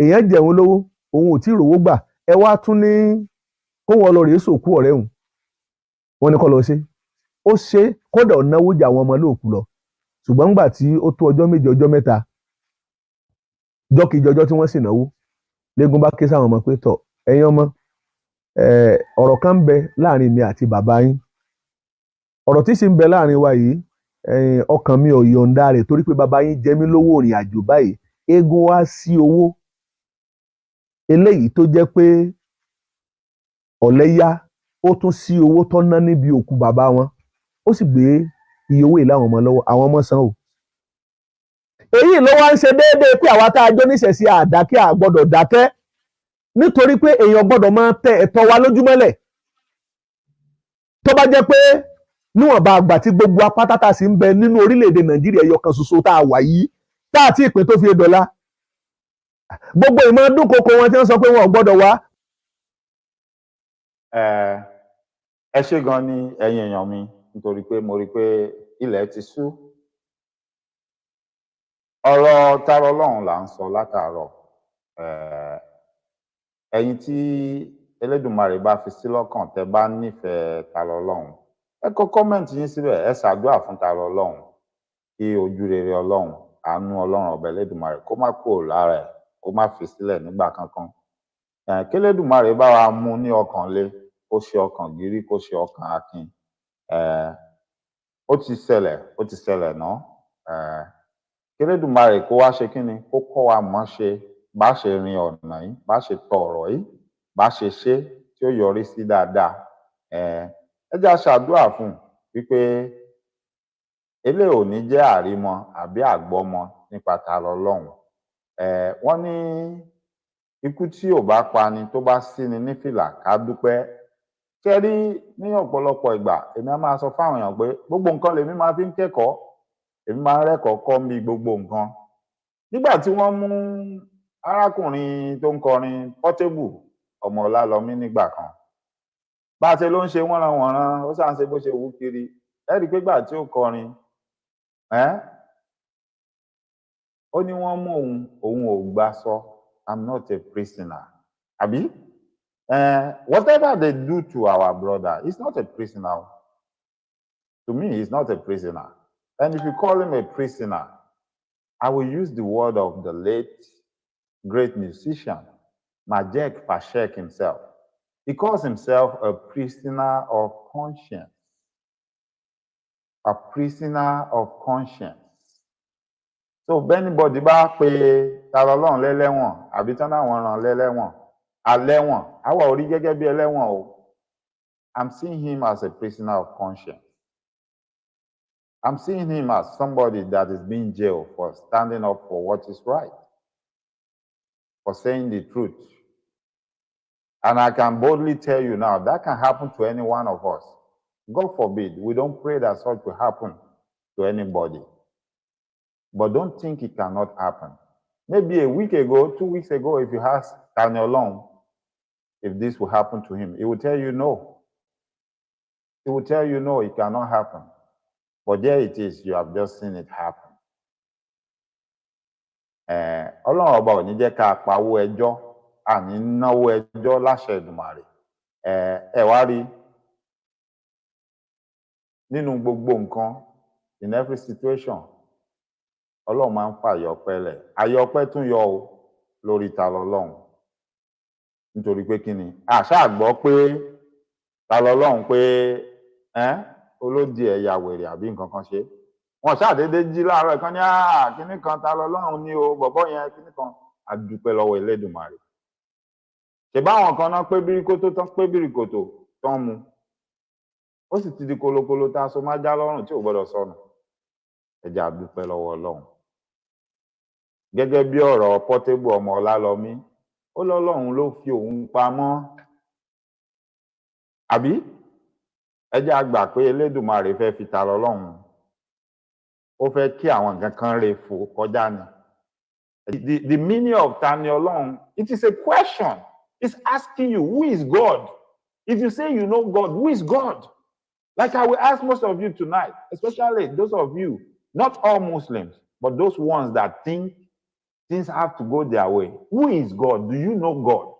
Speaker 3: èèyàn jẹ̀hún lówó òun ò tí ì rówó gbà ẹ wá tún ní kó wọn lọ rèé sòkú ọ̀rẹ́ òun. Wọ́n ní kó lọ ṣe. Ó ṣe kódà ó náwó jà àwọn ọmọ lóòkú lọ. Ṣùgbọ́n nígbà tí ó tó ọjọ́ méje ọjọ́ mẹ́ta ọjọ́ kejì ọjọ́ tí wọ́n sì náwó Léegun bá ké sáwọn ọmọ pé tọ̀ ẹ̀yin ọmọ ọ̀rọ̀ kan ń bẹ láàrin mi àti bàbá yín. Ọ̀rọ̀ tí sì ń bẹ láàrin wa yìí ọkàn mi ò yọ̀ǹda rẹ̀ torí pé bàbá yín jẹ mí lówó ìrìn àjò báyìí. Eégún wá sí owó eléyìí tó jẹ́ pé ọ̀lẹ yá ó tún sí owó tó ná níbi òkú bàbá wọn ó sì gbé iye owó ìlà àwọn ọmọ lọ́wọ́ àwọn ọmọ san o. Èyí ló wá ń ṣe déédéé pé àwa tá a jó níṣẹ̀ṣe àdákẹ́ àgbọ́dọ̀ dákẹ́ nítorí pé èèyàn gbọ́dọ̀ máa tẹ ẹ̀tọ́ wa lójúmọ́lẹ̀. Tó bá jẹ́ pé níwọ̀nba àgbà tí gbogbo apátátá sì ń bẹ nínú orílẹ̀-èdè Nàìjíríà ẹyọ kan ṣoṣo tá a wà yìí tá a ti ìpín tó fi dọ̀la gbogbo ìmọ̀ dúnkokò wọn tí wọ́n sọ pé wọn ò gbọ́dọ̀ wá.
Speaker 2: Ẹ ṣé gan ni ẹ̀yin èèyàn mi nítorí pé mo rí i pé ilẹ̀ ti ṣú. Ọ̀rọ̀ Tani Olohun là ń sọ látàárọ̀. Ẹ̀yin tí Elédùmarè bá fi sí lọ́kàn tẹ́ bá nífẹ̀ẹ́ Tani Olohun ẹ kọ kọ́mẹ̀ntì yín síbẹ̀ ẹ ṣàdúrà fún Tani Olohun kí ojú rere Ọlọ́run àánú Ọlọ́run ọba Elédùmarè kó má kúrò lára ẹ̀ kó má fi sílẹ̀ nígbà kankan. Kí Elédùmarè bá wa mú ní ọkàn le kó ṣe ọkàn gírí kó ṣe ọkàn akin. Ó ti ṣẹlẹ̀ náà. Kí Elédùmarè kó wá ṣe kíni kó kọ́ wa mọ̀ ṣe bá ṣe rin ọ̀nà yìí bá ṣe tọ ọ̀rọ̀ yìí bá ṣe ṣe tí ó yọrí sí dáadáa. Ẹ jẹ́ a ṣàdúrà fún wípé eléyìí ò ní jẹ́ àrímọ àbí àgbọ́mọ nípa ta lọ́lọ́run. Wọ́n ní ikú tí ò bá pani tó bá síni ní fìlà ká dúpẹ́. Ṣé rí ní ọ̀pọ̀lọpọ̀ ìgbà èmi á máa sọ fáwọn èèyàn pé gbogbo nǹkan lèmi máa fi ń kẹ́kọ̀ọ́, èmi máa ń rẹ́kọ̀ọ́ kọ́ mi gbogbo nǹkan. Nígbà tí wọ́n mú arákùnrin tó ń kọrin Portable ọmọ Ọlálọmí nígbà kan, bá a ṣe ló ń ṣe wọ́nranwọ̀nran, ó ṣáà ń ṣe bó ṣe wù ú kiri. Ẹ rí i pé gbà tí ó kọrin, ó ní wọ́n mú òun ò gbasọ, I'm not a prisoner. Àbí? Whatever they do to our brother, he's not a prisoner. To me, he's not a prisoner. And if you call him a prisoner, I will use the word of the late, great musician, Majek Pashek himself. He calls himself a prisoner of conscience. A prisoner of conscience. So, if anybody bá pe ta lọ́lọ́run lẹ́lẹ́wọ̀n, àbí tán láwọn ràn lẹ́lẹ́wọ̀n, alẹ́wọ̀n, àwa ò rí gẹ́gẹ́ bí ẹlẹ́wọ̀n o. I'm seeing him as a prisoner of conscience. I'm seeing him as somebody that is being jailed for standing up for what is right, for saying the truth. And I can boldly tell you now, that can happen to any one of us. God forbid, we don't pray that such will happen to anybody. But don't think it cannot happen. Maybe a week ago, 2 weeks ago, if you ask Tani Olohun if this will happen to him, he will tell you no. He will tell you no, it cannot happen. But there it is, you have just seen it happen. Ọlọ́run ọba ò ní jẹ́ ká pawó ẹjọ́, àní náwó ẹjọ́ láṣẹ Èdùmàrè. Ẹ wá rí nínú gbogbo nǹkan, in every situation, Ọlọ́run máa ń fa àyọpẹ́ lẹ̀. Àyọpẹ́ tún yọ o lórí ta lọ́lọ́run. Nítorí pé kí ni? Àṣà gbọ́ pé ta lọ́lọ́run pé olódì ẹ̀yà wèrè àbí nǹkan kan ṣe. Wọ́n ṣàdédé jí láàárọ̀ kan ní kíní kan ta lọ́lọ́run ní o, bọ̀bọ́ yẹn kíní kan. A dúpẹ́ lọ́wọ́ Elédùmarè. Ṣèbáwọn kan náà pé bíríkótó tán pé bíríkòtò tán mu. Ó sì ti di kolokolo tá a so má já lọ́rùn tí ò gbọ́dọ̀ sọnù. Ẹ jẹ́ a dúpẹ́ lọ́wọ́ Ọlọ́run. Gẹ́gẹ́ bí ọ̀rọ̀ Portable ọmọ Ọlálọmí, ó lọ́lọ́run ló fi òun pamọ́. Àbí? Ẹ jẹ́ a gbà pé Elédùmarè fẹ́ fi ta lọ́lọ́run. Ó fẹ́ kí àwọn nǹkan kan rè fò kọjá ni. The meaning of Tani Olohun, it is a question. It's asking you, who is God? If you say you know God, who is God? Like I will ask most of you tonight, especially those of you, not all Muslims, but those ones that think things have to go their way. Who is God? Do you know God?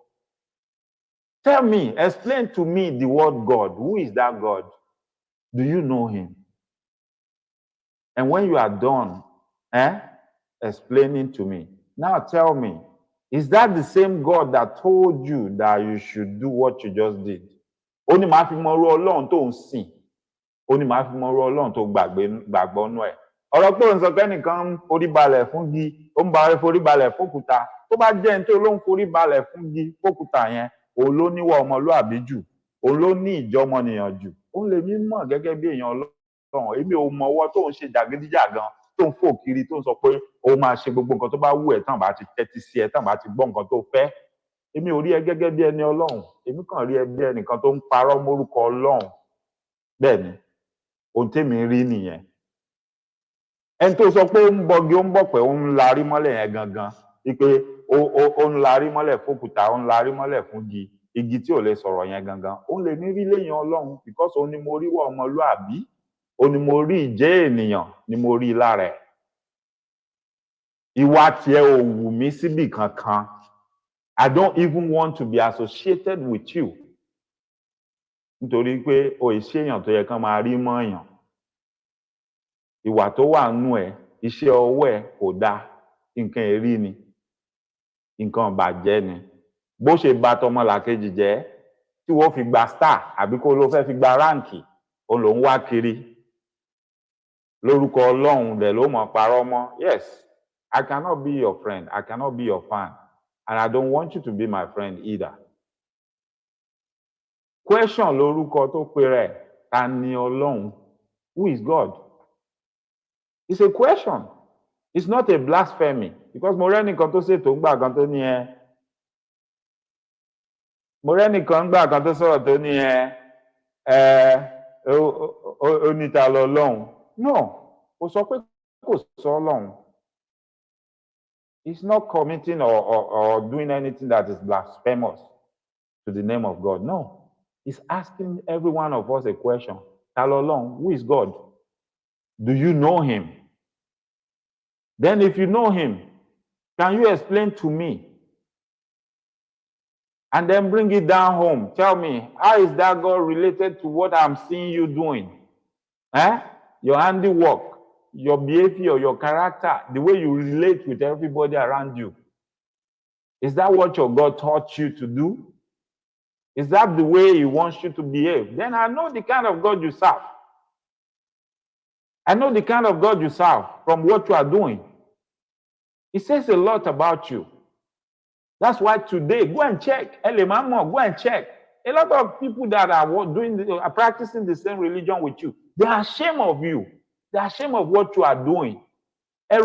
Speaker 2: Tell me, explain to me the word God. Who is that God? Do you know him? And when you are done explaining to me, now tell me, is that the same God that told you that you should do what you just did? Ó ní màá fi mọ irú Ọlọ́run tó ń sìn. Ó ní màá fi mọ irú Ọlọ́run tó gbàgbọ́ nú ẹ̀. Ọ̀rọ̀ pé òun sọ pé ẹnìkan ń forí balẹ̀ fún gi, ó ń bá forí balẹ̀ fókúta. Tó bá jẹ́ ẹni tó ló ń forí balẹ̀ fún gi fókúta yẹn, òun ló níwà ọmọlúàbí jù, òun ló ní ìjọmọnìyàn jù. Òun lèmi mọ̀ gẹ́gẹ́ bí èèyàn Ọlọ́run. Èmi ò mọ ọwọ́ tó ń ṣe jàgídíjàgan, tó ń fò kiri, tó ń sọ pé ó máa ṣe gbogbo nǹkan tó bá wù ẹ́ tán bá ti tẹ́tí sí ẹ, tán bá ti gbọ́ nǹkan tó fẹ́. Èmi ò rí ẹ gẹ́gẹ́ bí ẹni Ọlọ́run. Èmi kàn rí ẹ bí ẹnìkan tó ń parọ́ mórúkọ Ọlọ́run. Bẹ́ẹ̀ ni, ohun tèmi rí nìyẹn. Ẹni tó sọ pé ó ń bọgi, ó ń bọ̀pẹ̀, ó ń larí mọ́lẹ̀ yẹn gangan, wípé ó ń larí mọ́lẹ̀ fókúta, ó ń larí mọ́lẹ̀ fún igi tí ò lè sọ̀rọ̀ yẹn gangan. Òun lè ní rí léyìn Ọlọ́run, because òun ni mo rí wọ ọmọlúàbí, òun ni mo rí ìjẹ́ ènìyàn, ni mo rí lára ẹ̀. Ìwà tiẹ̀ ò wù mí síbì kankan. I don't even want to be associated with you. Nítorí pé o ìṣèyàn tó yẹ kán máa rí mọ́yàn. Ìwà tó wà nú ẹ̀, iṣẹ́ ọwọ́ ẹ̀ kò dáa, nǹkan èrí ni, nǹkan bàjẹ́ ni. Bó ṣe bà tọmọlàkejì jẹ́, tí wọ́n fi gba star àbí kó ló fẹ́ fi gba ráǹkì, òun ló ń wá kiri. Lórúkọ Ọlọ́run dẹ̀ ló mọ̀ parọ́ mọ́. Yes, I cannot be your friend, I cannot be your fan, and I don't want you to be my friend either. Question lórúkọ tó pe rẹ̀, Tani Olohun, who is God? It's a question. It's not a blasphemy. Because mo rẹ́nìkan tó ṣètò ńgbà kan tó ní ẹ. Mo rẹ́nìkan ńgbà kan tó sọ̀rọ̀ tó ní oníta lọ lọ́hùn. No, kò sọ pé kò sọ lọ́hùn. He's not committing or doing anything that is blasphemous to the name of God. No. He's asking every one of us a question. Ta lọ lọ́hùn, who is God? Do you know him? Then if you know him, can you explain to me? And then bring it down home. Tell me, how is that God related to what I'm seeing you doing? Your handiwork, your behavior, your character, the way you relate with everybody around you. Is that what your God taught you to do? Is that the way he wants you to behave? Then I know the kind of God you serve. I know the kind of God you serve from what you are doing. It says a lot about you. That's why today, go and check. Go and check. A lot of people that are practicing the same religion with you, they are ashamed of you. They are ashamed of what you are doing. No,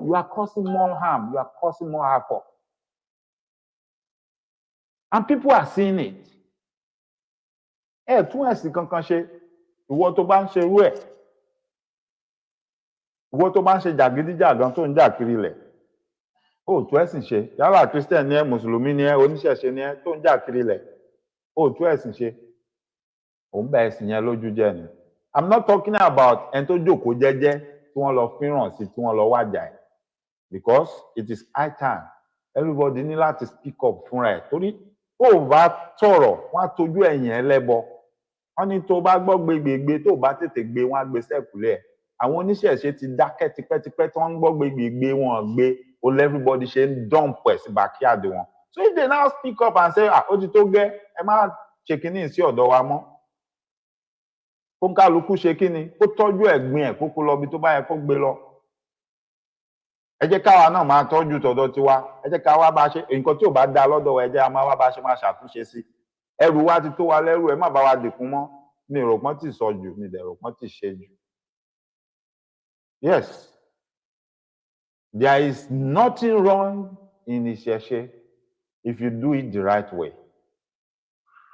Speaker 2: you are causing more harm. You are causing more havoc. And people are seeing it. Ìwọ tó bá ń ṣe irú ẹ̀, ìwọ tó bá ń ṣe jàgídíjàgan tó ń jà kiri ilẹ̀, ó tú ẹ̀sìn ṣe. Yálà Christian ni ẹ́, Mùsùlùmí ni ẹ́, oníṣẹ̀ṣe ni ẹ́ tó ń jà kiri ilẹ̀, ó tú ẹ̀sìn ṣe. Ò ń bẹ ẹ̀sìn yẹn lójú jẹ́ ni. I'm not talking about ẹni tó jókòó jẹ́jẹ́ tí wọ́n lọ fíràn sí tí wọ́n lọ wájà ẹ̀. Because it is high time. Everybody ní láti speak up fúnra ẹ̀. Torí ó bá tọ̀rọ̀, wọ́n á tojú ẹ̀yìn ẹlẹ́bọ. Wọ́n ní tó bá gbọ́ gbégbégbé tó bá tètè gbé wọn á gbé sẹ́kùlẹ̀ ẹ̀. Àwọn oníṣẹ̀ṣe ti dákẹ́ tipẹ́tipẹ́ tí wọ́n ń gbọ́ gbégbégbé wọn gbé ó everybody ṣe ń dump ẹ̀ sí backyard wọn. So if they now speak up and say ó ti tó gẹ́ ẹ má ṣe kínní sí ọ̀dọ̀ wa mọ́. Kó kálukú ṣe kínní kó tọ́jú ẹ̀gbin ẹ̀ kó kó lọ bí tó bá yẹ kó gbé lọ. Ẹ jẹ́ káwa náà máa tọ́jú tọ̀dọ̀ tiwa. Ẹ jẹ́ ká wá bá ṣe nǹkan tí ò bá dá lọ́dọ̀ wa ẹ jẹ́ a máa wá bá ṣe máa ṣàtúnṣe sí. Ẹrù wa ti tó wa lẹ́rù ẹ má bá wa dìkún mọ́. Mi rò pọ́n ti sọ jù, mi dẹ̀ rò pọ́n ti ṣe jù. Yes, there is nothing wrong in ìṣẹ̀ṣe if you do it the right way.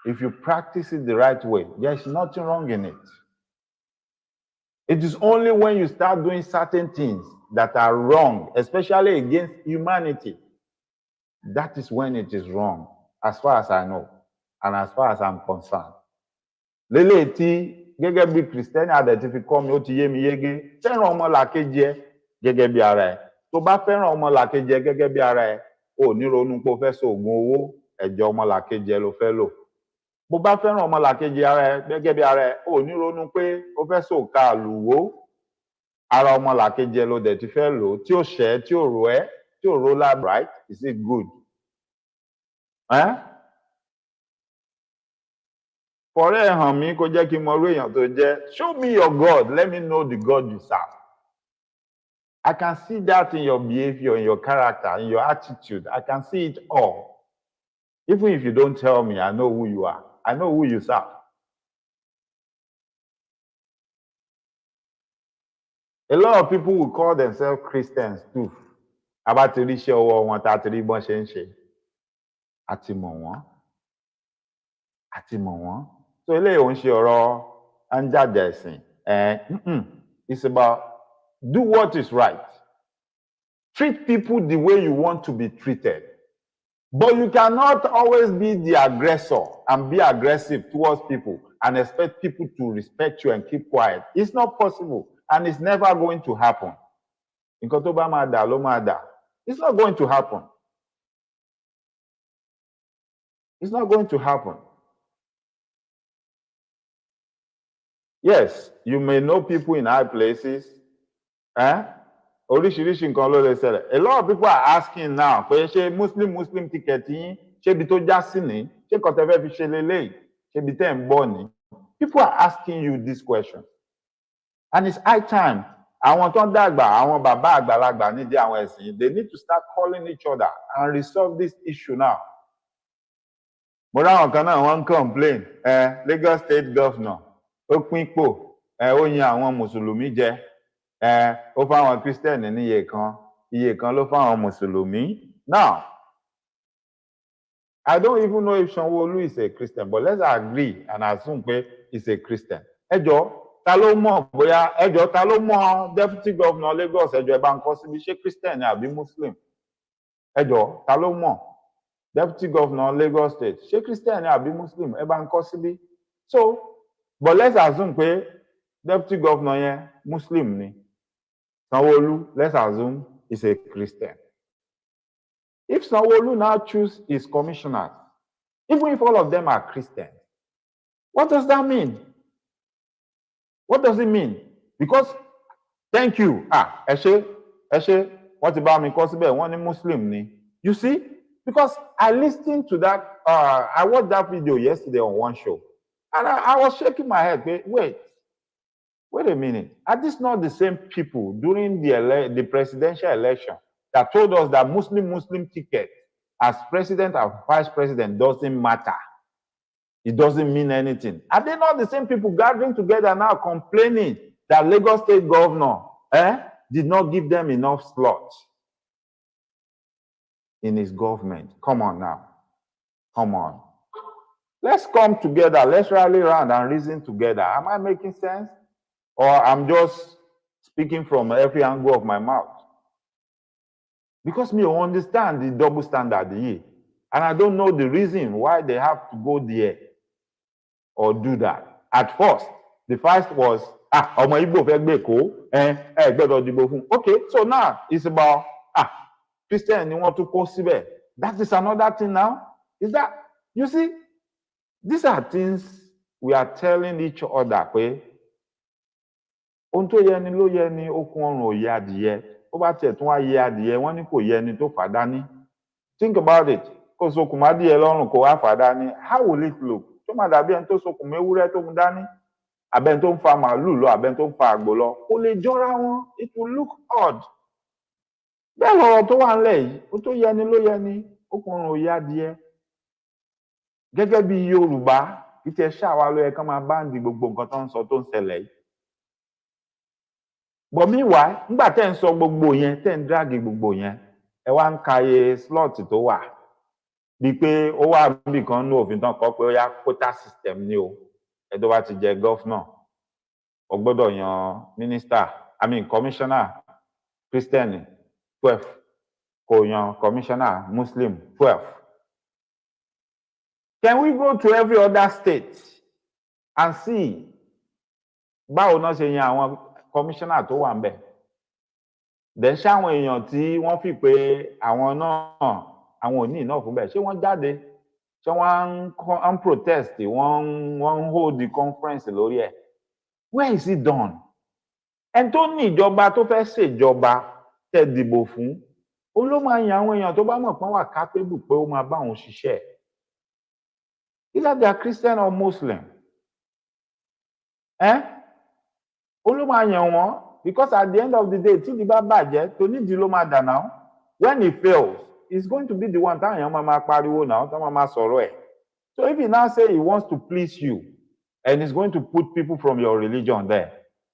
Speaker 2: If you practice it the right way, there is nothing wrong in it. It is only when you start doing certain things that are wrong, especially against humanity, that is when it is wrong, as far as I know, and as far as I'm concerned. Lélẹ̀ tí gẹ́gẹ́ bí Kristẹni àdẹ̀tí fi kọ́ mi, ó ti yé mi yégé, fẹ́ràn ọmọlàkejì ẹ gẹ́gẹ́ bí ara ẹ. Tó bá fẹ́ràn ọmọlàkejì ẹ gẹ́gẹ́ bí ara ẹ, ò ní ronú pé o fẹ́ ṣoògùn owó, ẹ̀jẹ̀ ọmọlàkejì ẹ ló fẹ́ lò. Bó bá fẹ́ràn ọmọlàkejì ara ẹ gẹ́gẹ́ bí ara ẹ, ò ní ronú pé o fẹ́ ṣòkà àlùwò, ara ọmọlàkejì ẹ ló dẹ̀ ti fẹ́ lò, tí ó ṣẹ́, tí ó rò ẹ́, tí ó rò láb, right? Is it good? Fọ̀rẹ́ ẹ̀ hàn mí kó jẹ́ kí n mọ irú èèyàn tó jẹ́. Show me your God. Let me know the God you serve. I can see that in your behavior, in your character, in your attitude. I can see it all. Even if you don't tell me, I know who you are. I know who you serve. A lot of people will call themselves Christians too. Abatiri ṣe ọwọ́ wọn tá ti rí bọ́n ṣe ń ṣe. A ti mọ̀ wọ́n. A ti mọ̀ wọ́n. So eléyìí ò ń ṣe ọ̀rọ̀ ń jàjà ẹ̀sìn. It's about do what is right. Treat people the way you want to be treated. But you cannot always be the aggressor and be aggressive towards people and expect people to respect you and keep quiet. It's not possible and it's never going to happen. Nǹkan tó bá máa dà ló máa dà. It's not going to happen. It's not going to happen. Yes, you may know people in high places. Oríṣiríṣi nǹkan ló lè ṣẹlẹ̀. A lot of people are asking now pé ṣé Muslim ticket yín ṣé ibi tó já sí ní ṣé kò tẹ́ fẹ́ fi ṣe leléyìí ṣé ibi tẹ́ ń bọ̀ ní. People are asking you this question. And it's high time. Àwọn tó ń dàgbà, àwọn bàbá àgbàlagbà nídìí àwọn ẹ̀sìn, they need to start calling each other and resolve this issue now. Mo ráwọn kan náà wọ́n ń complain, Lagos State Governor, ó pínpò ó yan àwọn mùsùlùmí jẹ ó fáwọn kírísítẹ́nì ní iye kan ló fáwọn mùsùlùmí. Now I don't even know if Sanwó-Olú is a Christian, but let's agree and assume pé he's a Christian. Ẹ jọ̀ọ́ ta ló mọ̀ bóyá ẹ jọ̀ọ́ ta ló mọ̀ deputy governor Lagos ẹ jọ̀ọ́ ẹ bá ń kọ síbi ṣé Christian ni àbí Muslim? Ẹ jọ̀ọ́ ta ló mọ̀ deputy governor Lagos state ṣé Christian ni àbí Muslim? Ẹ bá ń kọ síbi. So but let's assume pé deputy governor yẹn Muslim ni. Sanwó-Olú, let's assume is a Christian. If Sanwó-Olú now choose his commissioners, even if all of them are Christians, what does that mean? What does it mean? Because, thank you, ẹ ṣé, wọ́n ti bá mi kọ síbẹ̀, wọ́n ní Muslim ni. You see, because I listened to that, I watched that video yesterday on one show, and I was shaking my head, wait a minute, are these not the same people during the presidential election that told us that Muslim ticket as president and vice president doesn't matter? It doesn't mean anything. Are they not the same people gathering together now complaining that Lagos state governor did not give them enough slots in his government? Come on now. Come on. Let's come together. Let's rally around and reason together. Am I making sense? Or I'm just speaking from every angle of my mouth? Because me understand the double standard here. And I don't know the reason why they have to go there or do that. At first, the first was, ọmọ Igbo fẹ́ gbé Èkó, ẹ gbọ́dọ̀ dìbò fún. Okay, so now it's about, Christian ni wọ́n tún kó síbẹ̀. That is another thing now. Is that, you see, these are things we are telling each other pé ohun tó yẹ ni ló yẹ ni okùn ọrùn ò yẹ adìyẹ. Ó bá tiẹ̀ tún wá yẹ adìyẹ, wọ́n ní kò yẹ ni tó fà dání. Think about it. Kò sokùn má díẹ̀ lọ́rùn kò wá fà dání. How will it look? Tó máa dàbí ẹni tó sokùn mẹ́wúrẹ́ tó mú dání. Àbẹ́ni tó ń fa màálù lọ, àbẹ́ni tó ń fa àgbò lọ. Kò lè jọra wọn. It will look odd. Bẹ́ẹ̀ lọ̀rọ̀ tó wà ńlẹ̀ yìí, ó tó yẹ ni ló yẹ ni okùn ọrùn ò yẹ adìyẹ. Gẹ́gẹ́ bí Yorùbá, ìtẹ̀ ṣáwa ló yẹ kán máa báǹdì gbogbo nǹkan tó ń sọ tó ń ṣẹlẹ̀ yìí. But meanwhile, nígbà tẹ́ ń sọ gbogbo yẹn, tẹ́ ń dráàgì gbogbo yẹn, ẹ wá ń ka iye slot tó wà. Bí pé ó wà níbì kan ní òfin tán kọ pé ó yá quota system ni o. Ẹ tó bá ti jẹ governor, ó gbọ́dọ̀ yan minister, commissioner Christian 12, kò yan commissioner Muslim 12. Can we go to every other state and see báwo náà ṣe yan àwọn commissioner tó wà ń bẹ̀? Then ṣáwọn èèyàn tí wọ́n fi pé àwọn náà àwọn ò ní iná fún bẹ́ẹ̀ ṣé wọ́n jáde ṣé wọ́n ń protest wọ́n ń hold the conference lórí ẹ̀? Where is it done? Ẹni tó ní ìjọba tó fẹ́ ṣèjọba tẹ́ dìbò fún òun ló máa yan àwọn èèyàn tó bá mọ̀ pé wọ́n wà capable pé ó máa bá òun ṣiṣẹ́. Either they are Christian or Muslim. Òun ló máa yàn wọ́n. Because at the end of the day, tí ìdí bá bàjẹ́, tó nídìí ló máa dà náà. When he fails, he's going to be the one táwọn èèyàn máa pariwo náà, táwọn máa sọ̀rọ̀ ẹ̀. So if he now say he wants to please you, and he's going to put people from your religion there.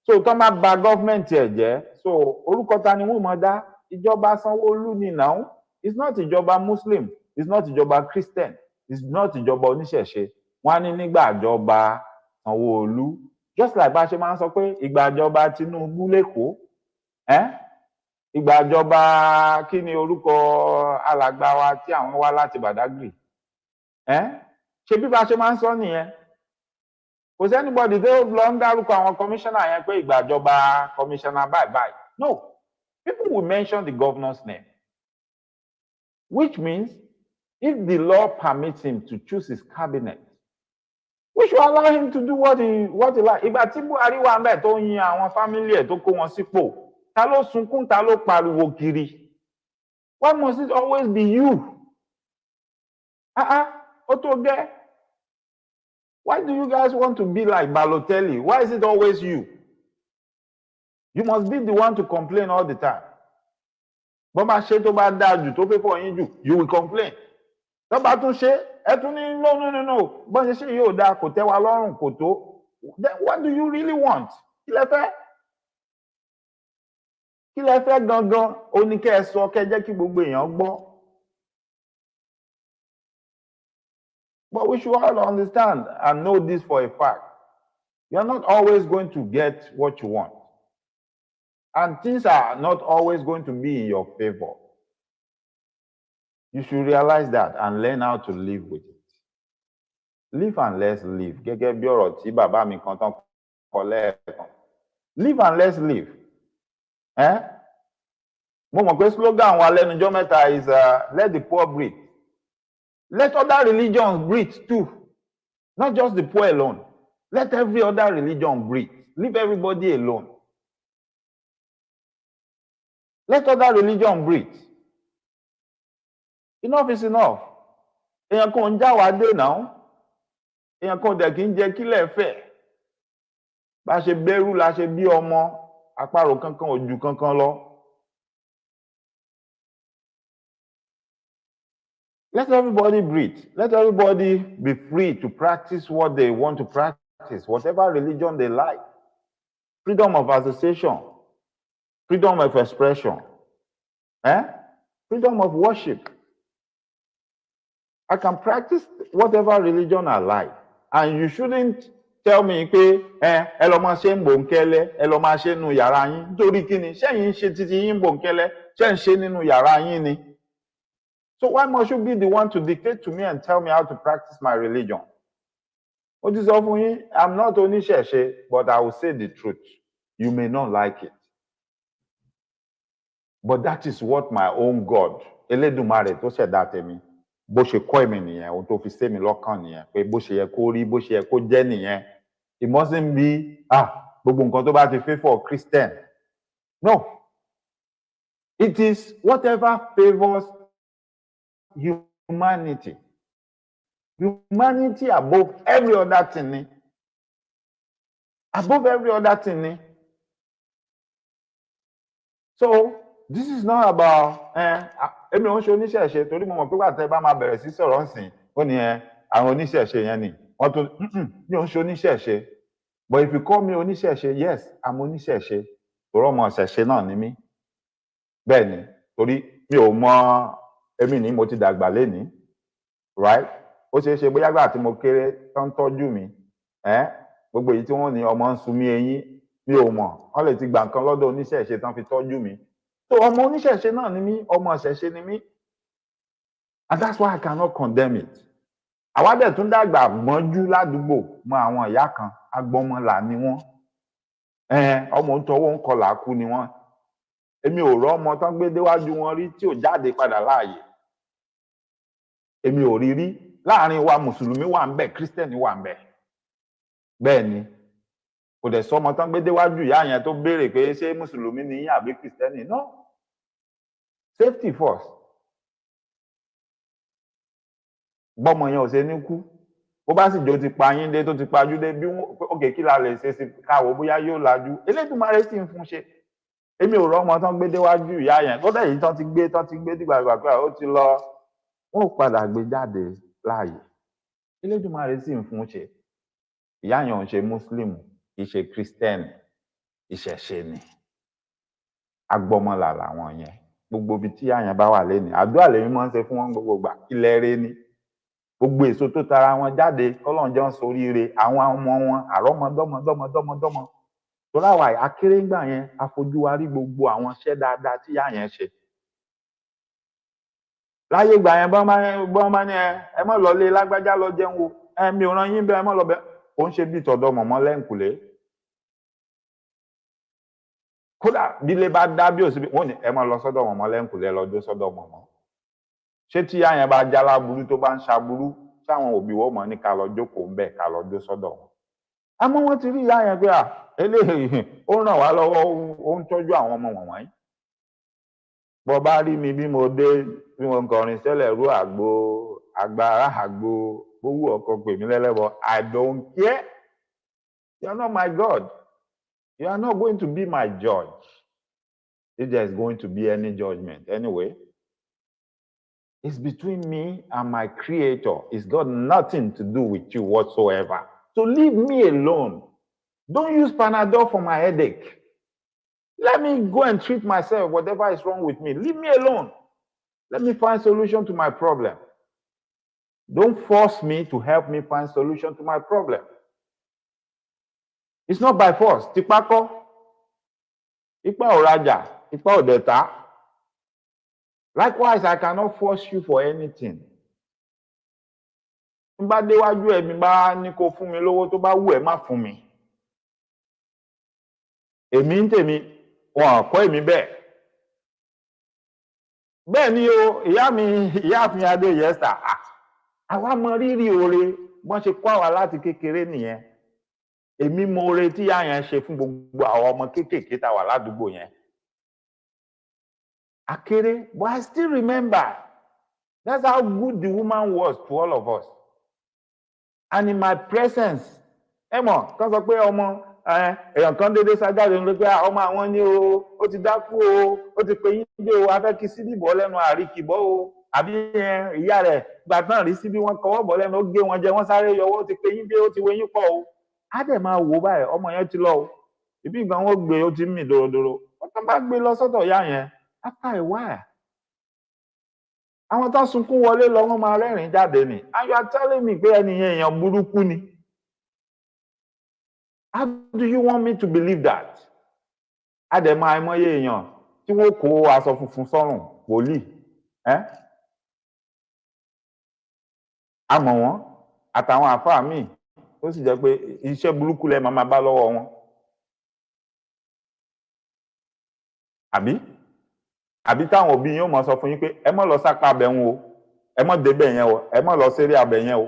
Speaker 2: So tó máa bà government ẹ̀ jẹ́, so orúkọ ta ni wọ́n mọ̀ dá? Ìjọba Sanwó-Olú ni náà. It's not ìjọba Muslim, it's not ìjọba Christian, it's not ìjọba oníṣẹ̀ṣe. Wọ́n á ní nígbà ìjọba Sanwó-Olú. Just like bá ṣe máa ń sọ pé ìgbàjọba Tinubu lẹ́kọ̀ọ́, ìgbàjọba kí ni orúkọ alàgbà wa tí àwọn wá láti Badagry, ṣe bí bá ṣe máa ń sọ nìyẹn. Kò sí anybody tó lọ ń dárúkọ àwọn commissioner yẹn pé ìgbàjọba commissioner bye. No, people will mention the governor's name, which means if the law permits him to choose his cabinet, we should allow him to do what he like. Ìgbà tí Buhari wà ń bẹ̀ tó yin àwọn family ẹ̀ tó kó wọn sípò, ta ló sunkún, ta ló pariwo kiri? Why must it always be you? Ó tó gẹ́. Why do you guys want to be like Balotelli? Why is it always you? You must be the one to complain all the time. Bọ́ bá ṣe tó bá dáa jù tó fẹ́ fọ́ yín jù, you will complain. Tó bá tún ṣe, ẹ tún ní no. Bọ́n ṣe yóò dáa kò tẹ́ wa lọ́rùn kò tó. then what do you really want? Kí lẹ fẹ́? Kí lẹ fẹ́ gangan? Ó ní kẹ́ ẹ sọ, kẹ́ ẹ jẹ́ kí gbogbo èèyàn gbọ́. But we should all understand and know this for a fact. You're not always going to get what you want. And things are not always going to be in your favor. You should realize that and learn how to live with it. Live and let's live. Gẹ́gẹ́ bí ọ̀rọ̀ tí bàbá mi kan tán kọ lẹ́ẹ̀kan. Live and let's live. Mo mọ̀ pé slogan wa lẹ́nujọ́ mẹ́ta is let the poor breathe. Let other religions breathe too. Not just the poor alone. Let every other religion breathe. Leave everybody alone. Let other religion breathe. Enough is enough. Èèyàn kan ń já wa dé náà. Èèyàn kan dẹ̀ kí ń jẹ kílẹ̀ fẹ̀. Bá ṣe bẹ́rù la ṣe bí ọmọ, àparò kankan ò ju kankan lọ. Let everybody breathe. Let everybody be free to practice what they want to practice, whatever religion they like. Freedom of association, freedom of expression, freedom of worship. I can practice whatever religion I like. And you shouldn't tell me pé ẹ lọ máa ṣe ń bòńkẹ́lẹ́, ẹ lọ máa ṣe nínú yàrá yín. Nítorí kí ni? Ṣẹ́yìn ń ṣe títí yín bòńkẹ́lẹ́, ṣẹ́ ń ṣe nínú yàrá yín ni. So why must you be the one to dictate to me and tell me how to practice my religion? Ó ti sọ fún yín, I'm not oníṣẹ̀ṣe, but I will say the truth. You may not like it. But that is what my own God, ELEDUMARE tó ṣẹ̀dá tèmi, bó ṣe kọ́ èmi nìyẹn, ohun tó fi sé mi lọ́kàn nìyẹn, pé bó ṣe yẹ kó rí, bó ṣe yẹ kó jẹ́ nìyẹn. It mustn't be, gbogbo nǹkan tó bá ti favour Christian. No. It is whatever favours humanity. Humanity above every other thing. Above every other thing. So, this is not about èmi ò ń ṣe oníṣẹ̀ṣe torí mo mọ̀ pé pàtẹ́ bá máa bẹ̀rẹ̀ sí sọ̀rọ̀ ǹsìn ó ní àwọn oníṣẹ̀ṣe yẹn ni wọ́n tún mi ò ń ṣe oníṣẹ̀ṣe. But if you call me oníṣẹ̀ṣe, yes, I'm oníṣẹ̀ṣe. Torí ọmọ ṣẹ̀ṣe náà ni mí. Bẹ́ẹ̀ ni, torí mi ò mọ èmi ni mo ti dàgbà lénìí, right? Ó ṣeé ṣe bóyá gbà tí mo kéré tán tọ́jú mi, gbogbo èyí tí wọ́n ní ọmọ ń sun mí eyín, mi ò mọ̀, wọ́n lè ti gbà nǹkan lọ́dọ̀ oníṣẹ̀ṣe tán fi tọ́jú mi. So ọmọ oníṣẹ̀ṣe náà ni mí, ọmọ ṣẹ̀ṣe ni mí. And that's why I cannot condemn it. Àwa dẹ̀ tún dàgbà mọ́jú ládùúgbò mọ àwọn ìyá kan, agbọ́mọlà ni wọ́n. Ọmọ ń tọwọ́ ń kọlà kú ni wọ́n. Èmi ò rọ́ ọmọ tán gbé déwájú wọn rí tí ò jáde padà láàyè. Èmi ò rí rí. Láàárín wa Mùsùlùmí wà ń bẹ̀, Kírísítẹ̀nì wà ń bẹ̀. Bẹ́ẹ̀ ni. Kò dẹ̀ sọ́mọ tán gbé déwájú ìyá yẹn tó béèrè pé ṣé Mùsùlùmí ni yín àbí Kírísítẹ́nì? No. Safety first. Bọ́mọ yẹn ò ṣe ní kú. Bó bá sì jọ ti pa yín dé tó ti pajú dé bí òkè kí la lè ṣe sí káwọ́ bóyá yóò lajú. ELEDUMARE sì ń fún ṣe. Èmi ò rọ́ ọmọ tán gbé déwájú ìyá yẹn. Kódà èyí tán ti gbé dìgbàgbà pé ó ti lọ. Wọ́n ò padà gbé jáde láàyè. ELEDUMARE sì ń fún ṣe. Ìyá yẹn ò ń ṣe Muslim, kì í ṣe Kírísítẹ́nì, ìṣẹ̀ṣe ni. Agbọ́mọlà làwọn yẹn. Gbogbo ibi tí ìyá yẹn bá wà lénìí. Àdúrà lèmi máa ń ṣe fún wọn gbogbo ìgbà. Ilẹ̀ rẹ ni. Gbogbo èso tó tara wọn jáde kọ́lọ́run jẹ́ ń soríire àwọn ọmọ wọn àrọ́mọdọ́mọdọ́mọdọ́mọ. Torí àwa akérègbà yẹn afojú wa rí gbogbo àwọn iṣẹ́ dáadáa tí ìyá yẹn ṣe. Láyé ìgbà yẹn bọ́n máa ní ẹ mọ́ lọ lé lágbájá lọ jẹun wo mi ò rán yín bẹ́ẹ̀ ẹ mọ́ lọ bẹ́ẹ̀. Ó ń ṣe bí tọ̀dọ̀ mọ̀mọ́ lẹ́ǹkùlé. Kódà bí ilé bá dá bí òsì wọ́n ní ẹ mọ́ lọ sọ́dọ̀ mọ̀mọ́ lẹ́ǹkùlé ẹ lọ dó sọ́dọ̀ mọ̀mọ́. Ṣé tí ìyá yẹn bá jálá burú tó bá ń ṣaburú sáwọn òbí wọ́n mọ̀ ní ká lọ jókòó ń bẹ̀ ká lọ dó sọ́dọ̀ wọn. Àmọ́ wọ́n ti rí ìyá yẹn pé eléyìí ó ràn wá lọ́wọ́ ó ń tọ́jú àwọn ọmọ wọ̀nyí. Bọ́ bá rí mi bí mo dé bí mo ń kọrin sẹ́lẹ̀ rú àgbo agbára àgbo gbówó ọkọ pè mí lẹ́lẹ́bọ. I don't care. You are not my God. You are not going to be my judge. If there is going to be any judgment anyway. It's between me and my Creator. It's got nothing to do with you whatsoever. So leave me alone. Don't use Panadol for my headache. Let me go and treat myself, whatever is wrong with me. Leave me alone. Let me find solution to my problem. Don't force me to help me find solution to my problem. It's not by force. Tipa kọ́. Ipa ò rajà, ipa ò dẹ̀ tà. Likewise, I cannot force you for anything. N bá déwájú ẹ̀ mi bá ní kó fún mi lówó tó bá wù ẹ́ má fún mi. Èmi ń tèmi, wọn kọ́ èmi bẹ́ẹ̀. Bẹ́ẹ̀ ni o, ìyáàfin Adéyẹsà, àwa mọ rírì oore bọ́n ṣe kọ́ àwa láti kékeré nìyẹn. Èmi mọ oore tí ìyá yẹn ṣe fún gbogbo àwọn ọmọ kéékèèké tá wà ládùúgbò yẹn. Akéré, but I still remember. That's how good the woman was to all of us. And in my presence, ẹ mọ̀, kán sọ pé ọmọ èèyàn kan dédé sájáde ń lé pé ọmọ àwọn ní o, ó ti dákú o, ó ti pe yín dé o, a fẹ́ kí síbí bọ́ lẹ́nu àríkìbọ́ o, àbí ìyá rẹ̀ gbà tán rí síbí wọn kọwọ́ bọ́ lẹ́nu, ó gé wọn jẹ, wọ́n sáré yọwọ́, ó ti pe yín dé, ó ti wé yín pọ̀ o. Á dẹ̀ máa wò báyìí, ọmọ yẹn ti lọ o. Ìbí nǹkan wọn gbé, ó ti ń mì dòròdòrò. Wọ́n tán bá gbé lọ sọ́dọ̀ ìyá yẹn, after a while. Àwọn tó sunkún wọlé lọ, wọ́n máa rẹ́rìn jáde ni. And you are telling me pé ẹni yẹn èèyàn burúkú ni. How do you want me to believe that? A dẹ̀ máa àìmọye èèyàn tí wọ́n kó aṣọ funfun sọ́rùn wòlíì. A mọ̀ wọ́n àtàwọn àfáà míì ó sì jẹ́ pé iṣẹ́ burúkú lẹ máa bá lọ́wọ́ wọn. Àbí táwọn òbí yín ó mọ̀ sọ fún yín pé ẹ mọ́ lọ sápá abẹ̀hún o, ẹ mọ́ débẹ̀ yẹn o, ẹ mọ́ lọ séré abẹ̀ yẹn o.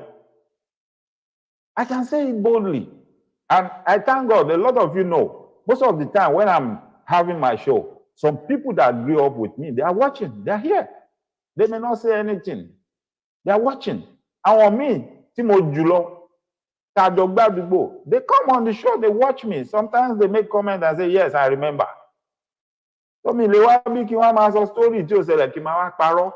Speaker 2: I can say it boldly, and I thank God a lot of you know, most of the time when I'm having my show, some people that grew up with me, they are watching, they are here. They may not say anything, they are watching. Àwọn míì tí mo jùlọ tàjọ gbàdúgbò, they come on the show, they watch me. Sometimes they make comment and say, yes, I remember. So mi lè wá bí kí wọ́n máa sọ story tí ó ṣẹlẹ̀ kí máa wá parọ́.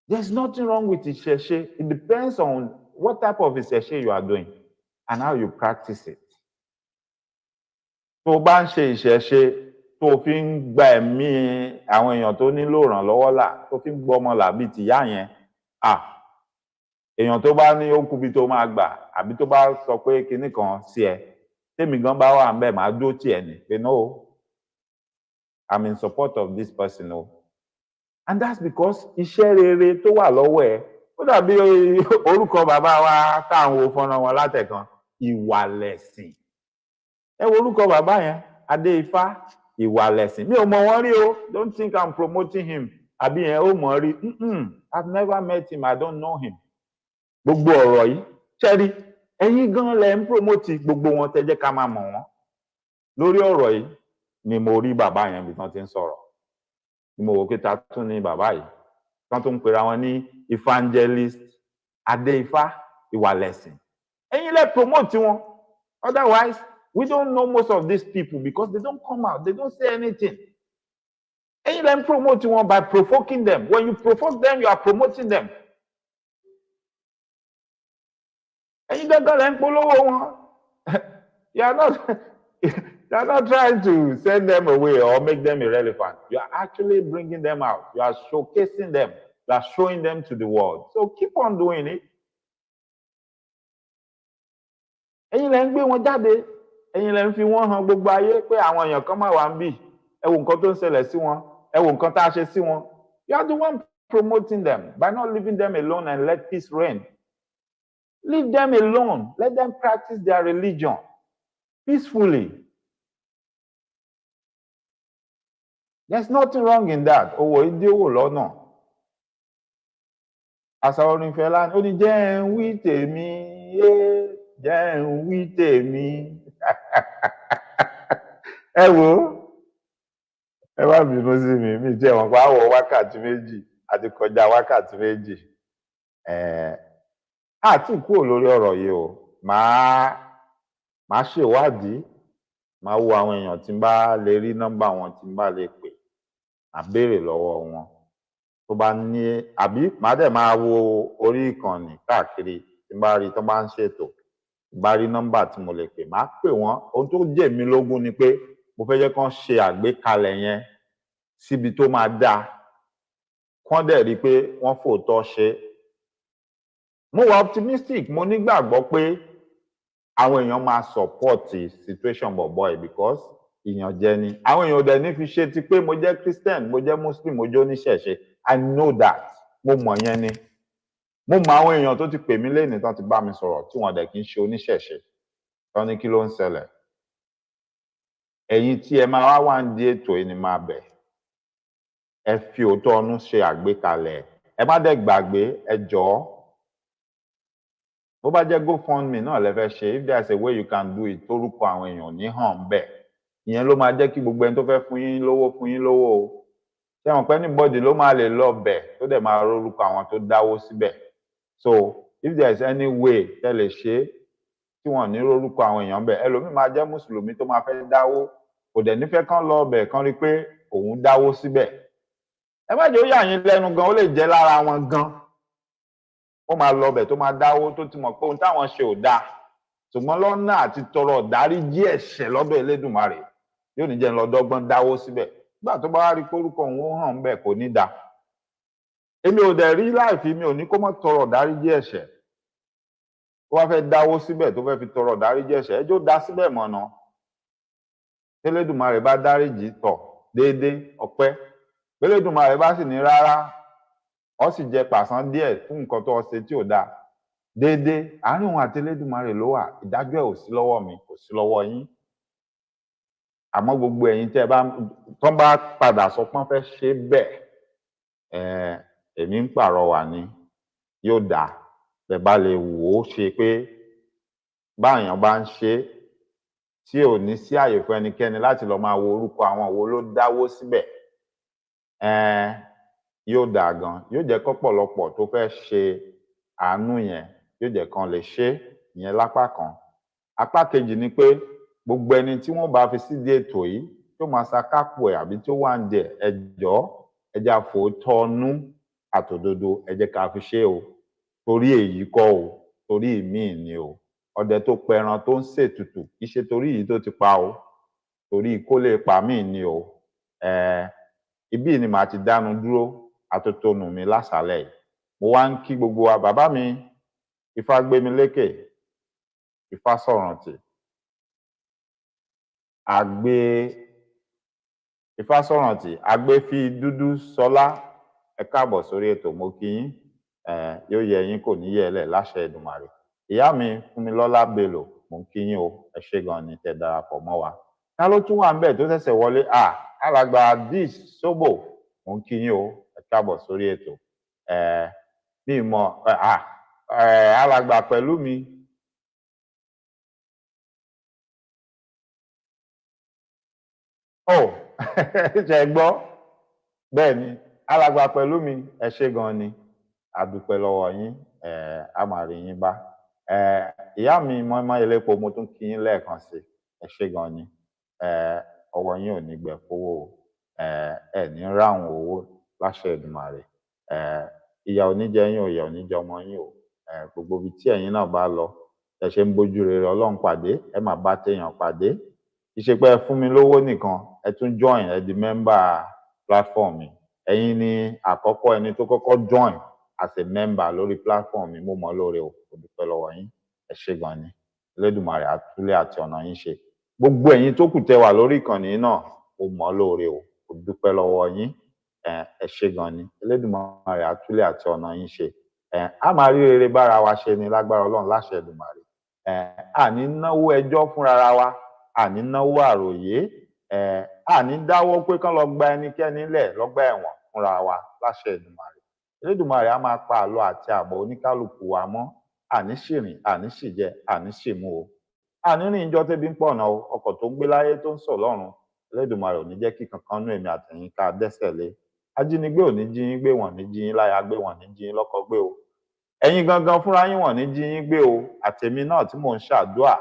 Speaker 2: There's nothing wrong with ìṣẹ̀ṣe. It depends on what type of ìṣẹ̀ṣe you are doing and how you practice it. Tó bá ń ṣe ìṣẹ̀ṣe tó fi ń gba ẹ̀mí àwọn èèyàn tó nílò ìrànlọ́wọ́ là, tó fi ń gbọ́mọ là bíi tìyá yẹn, èèyàn tó bá ní ó kú bí tó máa gbà àbí tó bá sọ pé kinní kan sí ẹ, tèmi gan bá wà ń bẹ̀ máa dó tì ẹ̀ ní pé no, I'm in support of this person o. And that's because iṣẹ́ rere tó wà lọ́wọ́ ẹ̀, ó dàbí orúkọ bàbá wa táwọn wo fọ́nrán wọn látẹ̀kan, ìwàlẹ̀sìn. Ẹ wo orúkọ bàbá yẹn, Adéifá, ìwàlẹ̀sìn. Mi ò mọ̀ wọ́n rí o, don't think I'm promoting him. Àbí yẹn ó mọ̀ rí. I've never met him, I don't know him. Gbogbo ọ̀rọ̀ yìí, ṣẹ́rí, ẹ̀yin gan lẹ ń promote gbogbo wọn tẹ́ jẹ́ ká máa mọ̀ wọ́n. Lórí ọ̀rọ̀ yìí ni mo rí bàbá yẹn bí tán ti ń sọ̀rọ̀. Ni mo wò pé ta tún ní bàbá yìí. Tán tó ń pera wọn ní evangelist Adéifá ìwàlẹ̀sìn. Ẹ̀yin lẹ promote wọn. Otherwise, we don't know most of these people because they don't come out, they don't say anything. Ẹ̀yin lẹ ń promote wọn by provoking them. When you provoke them, you are promoting them. Ẹ̀yin gangan lẹ ń polówó wọn. You are not trying to send them away or make them irrelevant. You are actually bringing them out. You are showcasing them. You are showing them to the world. So keep on doing it. Ẹ̀yin lẹ ń gbé wọn jáde. Ẹ̀yin lẹ ń fi wọ́n hàn gbogbo ayé pé àwọn èèyàn kan máa wà ń bì. Ẹ wo nǹkan tó ń ṣẹlẹ̀ sí wọn. Ẹ wo nǹkan tá a ṣe sí wọn. You are the one promoting them by not leaving them alone and let peace reign. Leave them alone. Let them practice their religion peacefully. There's nothing wrong in that. Owó ìdí owó lọ́nà. Àṣà orin Fẹlá ó ní jẹ́ ń wí tèmi, jẹ́ ń wí tèmi. Ẹ wo, ẹ má bínú sí mi jẹ́ wọn pa àwọ̀ wákàtí méjì àti kọjá wákàtí méjì. Àti kúrò lórí ọ̀rọ̀ yìí o, màá ṣèwádìí, màá wo àwọn èèyàn tí n bá lè rí nọ́mbà wọn tí n bá lè pè. Màá béèrè lọ́wọ́ wọn tó bá ní àbí màá dẹ̀ máa wo orí ìkànnì káàkiri tí n bá rí tó bá ń ṣètò bá rí nọ́mbà tí mo lè pè máa pè wọ́n. Ohun tó jẹ́ mi lógún ni pé mo fẹ́ jẹ́ kán ṣe àgbékalẹ̀ yẹn síbi tó máa dáa, kán dẹ̀ rí i pé wọ́n fòótọ́ ṣe. Mo wà optimistic, mo nígbàgbọ́ pé àwọn èèyàn máa support situation bọ̀bọ̀ yìí because ìyànjẹ ni. Àwọn èèyàn ò dẹ̀ ní fi ṣe ti pé mo jẹ́ Christian, mo jẹ́ Muslim, mo jẹ́ oníṣẹ̀ṣe. I know that. Mo mọ̀ yẹn ni. Mo mọ àwọn èèyàn tó ti pè mí lénìí tán ti bá mi sọ̀rọ̀ tí wọ́n dẹ̀ kí ń ṣe oníṣẹ̀ṣe. Tán ní kí ló ń ṣẹlẹ̀. Ẹ̀yin tí ẹ máa wá wá ń di ètò yìí ni máa bẹ̀. Ẹ fi òótọ́ ọnú ṣe àgbékalẹ̀. Ẹ má dẹ̀ gbàgbé, ẹ jọ̀ọ́. Bó bá jẹ́ GoFundMe náà lẹ fẹ́ ṣe, if there is a way you can do it, tórúkọ àwọn èèyàn ní hàn bẹ́ẹ̀. Ìyẹn ló máa jẹ́ kí gbogbo ẹni tó fẹ́ fún yín lówó o. Ṣé wọn pé anybody ló máa lè lọ bẹ̀ tó dẹ̀ máa rórúkọ àwọn tó dáwó síbẹ̀. So if there is any way tẹ́ lè ṣe tí wọ́n ní rórúkọ àwọn èèyàn bẹ̀, ẹlòmíì máa jẹ́ mùsùlùmí tó máa fẹ́ dáwó, kò dẹ̀ nífẹ̀ẹ́ kán lọ bẹ̀ kán rí pé òun dáwó síbẹ̀. Ẹ má jẹ́ ó yà yín lẹ́nu gan, ó lè jẹ́ lára wọn gan. Ó máa lọ bẹ̀ tó máa dáwó tó ti mọ̀ pé ohun táwọn ṣe ò dáa. Ṣùgbọ́n lọ́nà àti tọrọ ìdáríjì ẹ̀ṣẹ̀ lọ́dọ̀ Elédùmarè yóò ní jẹ́ ń lọ dọ́gbọ́n dáwó síbẹ̀. Nígbà tó bá wá rí pé orúkọ òun ó hàn ńbẹ̀ kò ní dáa. Èmi ò dẹ̀ rí láìfi, mi ò ní kó má tọrọ ìdáríjì ẹ̀ṣẹ̀. Tó bá fẹ́ dáwó síbẹ̀ tó fẹ́ fi tọrọ ìdáríjì ẹ̀ṣẹ̀, ẹ jọ̀ọ́ dá síbẹ̀ mọ̀nà. Elédùmarè bá dáríjì tọ̀ déédéé ọpẹ́. Elédùmarè bá sì ní rárá, ó sì jẹ pàṣán díẹ̀ fún nǹkan tó ṣe tí ò dáa. Déédéé, àárín òun àti Elédùmarè ló wà. Ìdájọ́ ẹ̀ ò sí lọ́wọ́ mi, kò sí lọ́wọ́ yín. Àmọ́ gbogbo ẹ̀yin tẹ́ tán bá padà sọ pé wọ́n fẹ́ ṣe bẹ́ẹ̀, èmi ń pàrọwà ni, yóò dáa. Bẹ́ẹ̀ bá lè wò ó ṣe pé báèyàn bá ń ṣe tí ò ní sí àyè fún ẹnikẹ́ni láti lọ máa wo orúkọ àwọn wo ló dáwó síbẹ̀, yóò dáa gan. Yóò jẹ́ kọ́pọ̀lọpọ̀ tó fẹ́ ṣe àánú yẹn, yóò jẹ́ kán lè ṣe ìyẹn lápá kan. Apá kejì ni pé gbogbo ẹni tí wọ́n bá fi sídìí ètò yìí tó máa ṣakápò ẹ̀ àbí tó wà ń dẹ̀, ẹ jọ̀ọ́ ẹ jẹ́ á fòótọ́ ọnú àtòdodo, ẹ jẹ́ ká fi ṣe o. Torí èyí kọ́ o, torí ìmíì ni o. Ọdẹ tó pẹran tó ń ṣètùtù kì í ṣe torí èyí tó ti pa o, torí kó lè pa míì ni o. Ibí ni màá ti dánu dúró atótónu mi láṣálẹ́ yìí. Mo wá ń kí gbogbo wa, bàbá mi Ifágbémilékè, Ifásọ̀rántì, Ifásọ̀rántì, Agbéfí dúdú sọlá, ẹ káàbọ̀ sórí ètò, mo kí yín. Yóò yẹ yín kò ní yẹlẹ̀ láṣẹ Èdùmàrè. Ìyá mi Fúnmilọ́lá Bello, mo ń kí yín o, ẹ ṣé gan ni tẹ́ darapọ̀ mọ́ wa. Ta ló tún wà ń bẹ̀ tó ṣẹ̀ṣẹ̀ wọlé? Alàgbà Dis Sóbò, mo ń kí yín o, ẹ káàbọ̀ sórí ètò. Bí mọ̀ alàgbà pẹ̀lú mi. Ṣe gbọ́? Bẹ́ẹ̀ ni, alàgbà pẹ̀lú mi, ẹ ṣé gan ni. A dúpẹ́ lọ́wọ́ yín, a máa rí yín bá. Ìyá mi mọ́ínmọ́ín elépo, mo tún kí yín lẹ́ẹ̀kan sí, ẹ ṣé gan ni. Ọwọ́ yín ò ní gbẹ fówó o. Ẹ ní ráhùn owó láṣẹ Èdùmàrè. Ìyà ò ní jẹ yín o, ìyà ò ní jẹ ọmọ yín o. Gbogbo ibi tí ẹ̀yin náà bá lọ, ẹ ṣe ń bójú rere Ọlọ́run pàdé, ẹ máa bá téèyàn pàdé. Kì í ṣe pé ẹ fún mi lówó nìkan, ẹ tún join, ẹ di mẹ́mbà platform mi. Ẹ̀yin ni àkọ́kọ́ ẹni tó kọ́kọ́ join as a member lórí platform mi, mo mọ̀ lóore o, mo dúpẹ́ lọ́wọ́ yín, ẹ ṣé gan ni. Elédùmarè á túlé àti ọ̀nà yín ṣe. Gbogbo ẹ̀yin tó kù tẹ́ wà lórí ìkànnì náà, mo mọ̀ lóore o, mo dúpẹ́ lọ́wọ́ yín, ẹ ṣé gan ni. Elédùmarè á túlé àti ọ̀nà yín ṣe. A máa rí rere bára wa ṣe ni lágbára Ọlọ́run láṣẹ Èdùmàrè. Àní náwó ẹjọ́ fúnra wa, àní náwó àròyé, àní dáwọ́ pé kán lọ gba ẹnikẹ́ni lẹ̀ lọ́gbà ẹ̀wọ̀n fúnra wa láṣẹ Èdùmàrè. Elédùmarè á máa pa àlọ àti àbọ̀ oníkálukú wa mọ́. Àní ṣìrìn, àní ṣìjẹ, àní ṣìmú o. Àní rìn ijọ́ tébi ń pọ̀nà o, ọkọ̀ tó gbé láyé tó ń sọ̀ lọ́run. Elédùmarè ò ní jẹ́ kí kankan nú èmi àtẹ̀yin ká dẹ́ṣẹ̀ lé. Ajínigbé ò ní jí yín gbé, wọ́n ní jí yín láya gbé, wọ́n ní jí yín lọ́kọ gbé o. Ẹ̀yin gangan fúnra yín wọ́n ní jí yín gbé o. Àtèmi náà tí mò ń ṣàdúà,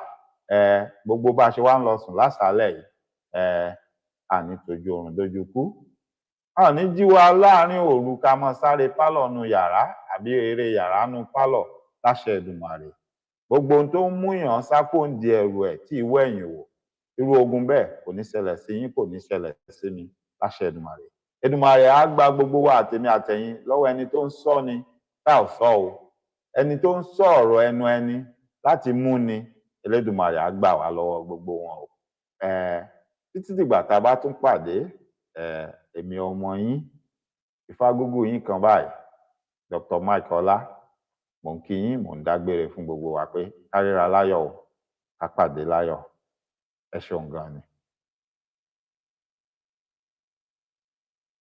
Speaker 2: gbogbo bá ṣe wá ń lọ sùn lásàálẹ̀ yìí, àní tójú oorun dójú kú. Àní jí wa láàárín òru ká mọ́ sáré pálọ̀ nu yàrá àbí eré yàrá nu pálọ̀ láṣẹ Èdùmàrè. gbogbo ohun tó ń múyàn sápòǹdì ẹrù ẹ̀ tí ìwọ ẹ̀yìn wò irú ogun bẹ́ẹ̀ kò ní ṣẹlẹ̀ sí yín kò ní ṣẹlẹ̀ sí mi láṣẹ Èdùmàrè. Èdùmàrè á gba gbogbo wa àtèmi àtẹ̀yin lọ́wọ́ ẹni tó ń sọ ni tá ò sọ o, ẹni tó ń sọ ọ̀rọ̀ ẹnu ẹni láti mú ni Elédùmarè á gbà wá lọ́wọ́ gbogbo wọn o. Títí dìgbà tá a bá tún pàdé, èmi ọmọ yín Ifágúgú yín kan báyìí Dr. Mike Ọlá mò ń kí yín mò ń dágbére fún gbogbo wa pé ká ríra láyọ̀ o ká pàdé láyọ̀ ẹ ṣeun gan ni.